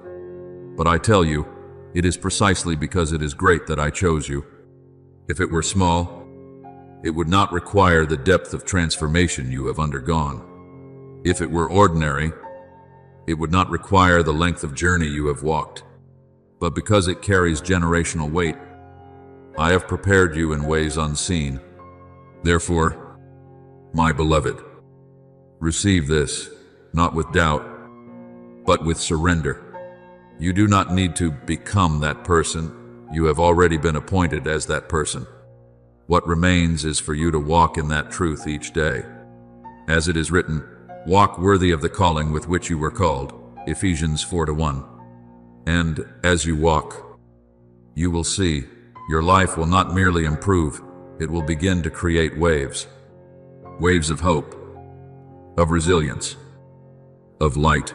But I tell you, it is precisely because it is great that I chose you. If it were small, it would not require the depth of transformation you have undergone. If it were ordinary, it would not require the length of journey you have walked. But because it carries generational weight, I have prepared you in ways unseen. Therefore, my beloved, receive this, not with doubt, but with surrender. You do not need to become that person. You have already been appointed as that person. What remains is for you to walk in that truth each day. As it is written, walk worthy of the calling with which you were called. Ephesians 4:1. And as you walk, you will see your life will not merely improve, it will begin to create waves. Waves of hope, of resilience, of light.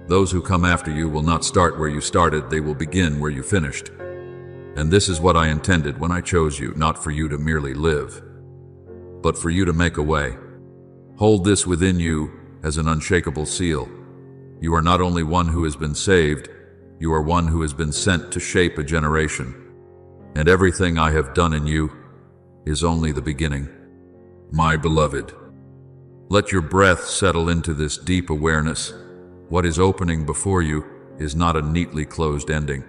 Those who come after you will not start where you started, they will begin where you finished. And this is what I intended when I chose you, not for you to merely live, but for you to make a way. Hold this within you as an unshakable seal. You are not only one who has been saved, you are one who has been sent to shape a generation. And everything I have done in you is only the beginning. My beloved, let your breath settle into this deep awareness. What is opening before you is not a neatly closed ending,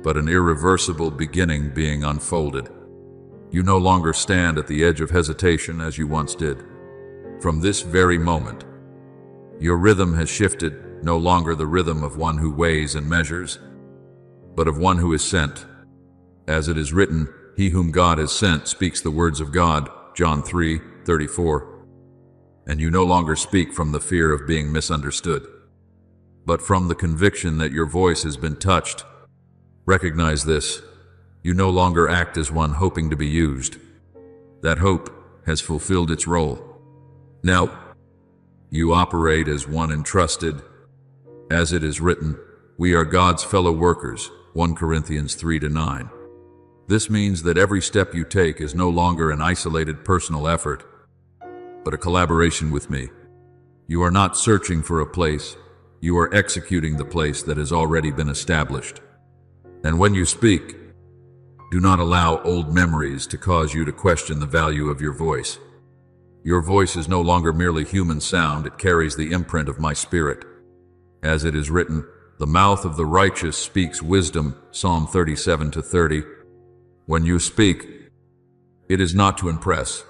but an irreversible beginning being unfolded. You no longer stand at the edge of hesitation as you once did. From this very moment, your rhythm has shifted, no longer the rhythm of one who weighs and measures, but of one who is sent. As it is written, he whom God has sent speaks the words of God, John 3:34. And you no longer speak from the fear of being misunderstood, but from the conviction that your voice has been touched. Recognize this. You no longer act as one hoping to be used. That hope has fulfilled its role. Now, you operate as one entrusted. As it is written, we are God's fellow workers, 1 Corinthians 3-9. This means that every step you take is no longer an isolated personal effort, but a collaboration with me. You are not searching for a place, you are executing the place that has already been established. And when you speak, do not allow old memories to cause you to question the value of your voice. Your voice is no longer merely human sound, it carries the imprint of my spirit. As it is written, the mouth of the righteous speaks wisdom, Psalm 37-30. When you speak, it is not to impress,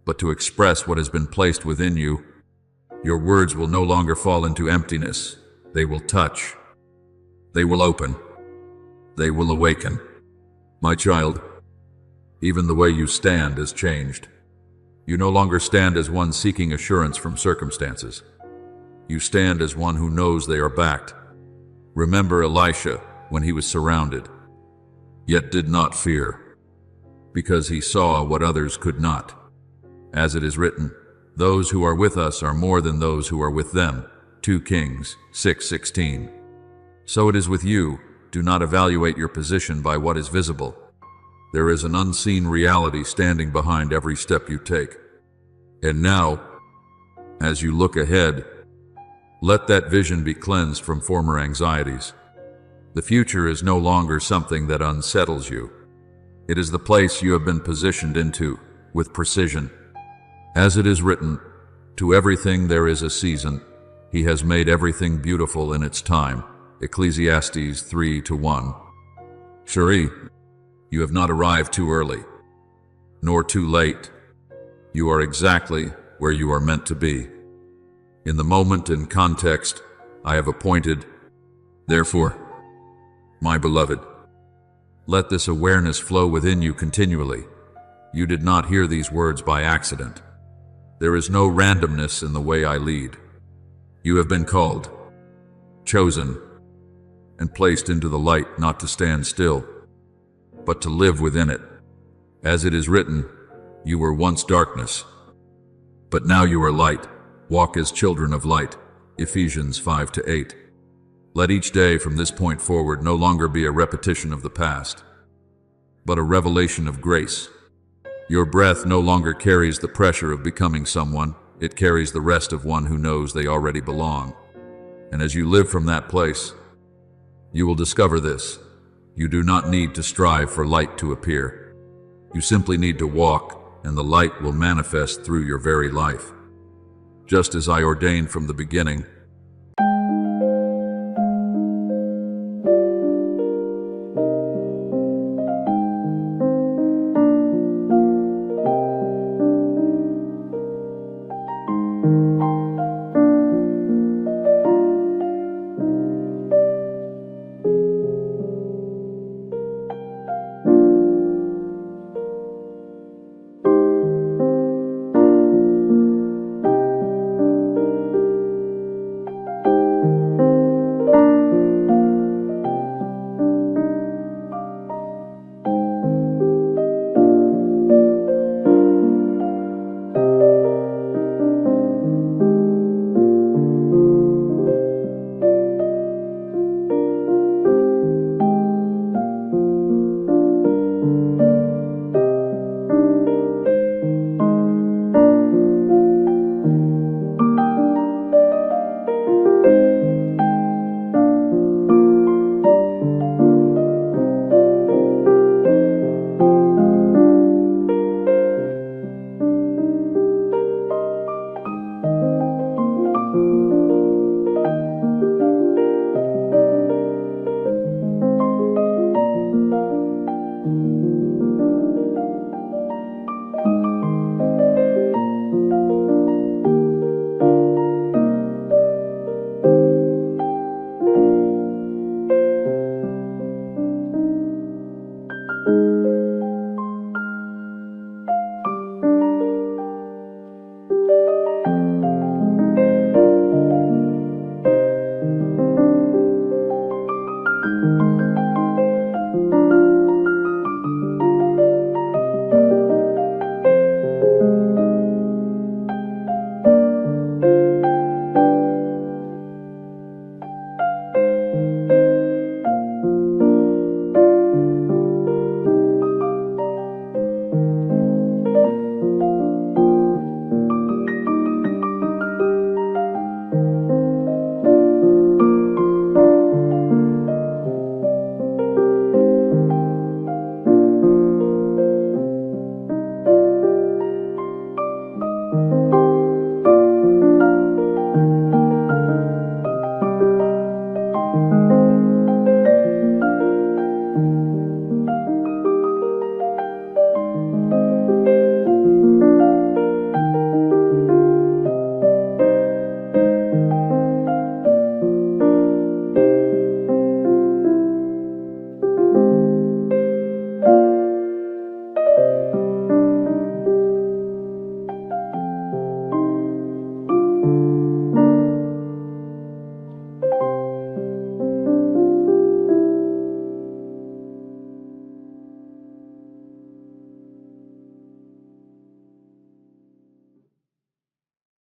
but to express what has been placed within you. Your words will no longer fall into emptiness. They will touch. They will open. They will awaken. My child, even the way you stand has changed. You no longer stand as one seeking assurance from circumstances. You stand as one who knows they are backed. Remember Elisha when he was surrounded, yet did not fear, because he saw what others could not. As it is written, those who are with us are more than those who are with them. 2 Kings 6:16. So it is with you. Do not evaluate your position by what is visible. There is an unseen reality standing behind every step you take. And now, as you look ahead, let that vision be cleansed from former anxieties. The future is no longer something that unsettles you. It is the place you have been positioned into with precision. As it is written, to everything there is a season. He has made everything beautiful in its time. Ecclesiastes 3:1. Cherie, you have not arrived too early, nor too late. You are exactly where you are meant to be. In the moment and context I have appointed. Therefore, My beloved, let this awareness flow within you continually. You did not hear these words by accident. There is no randomness in the way I lead. You have been called, chosen, and placed into the light, not to stand still, but to live within it. As it is written, you were once darkness, but now you are light. Walk as children of light. Ephesians 5-8. Let each day from this point forward no longer be a repetition of the past, but a revelation of grace. Your breath no longer carries the pressure of becoming someone, it carries the rest of one who knows they already belong. And as you live from that place, you will discover this. You do not need to strive for light to appear. You simply need to walk, and the light will manifest through your very life. Just as I ordained from the beginning,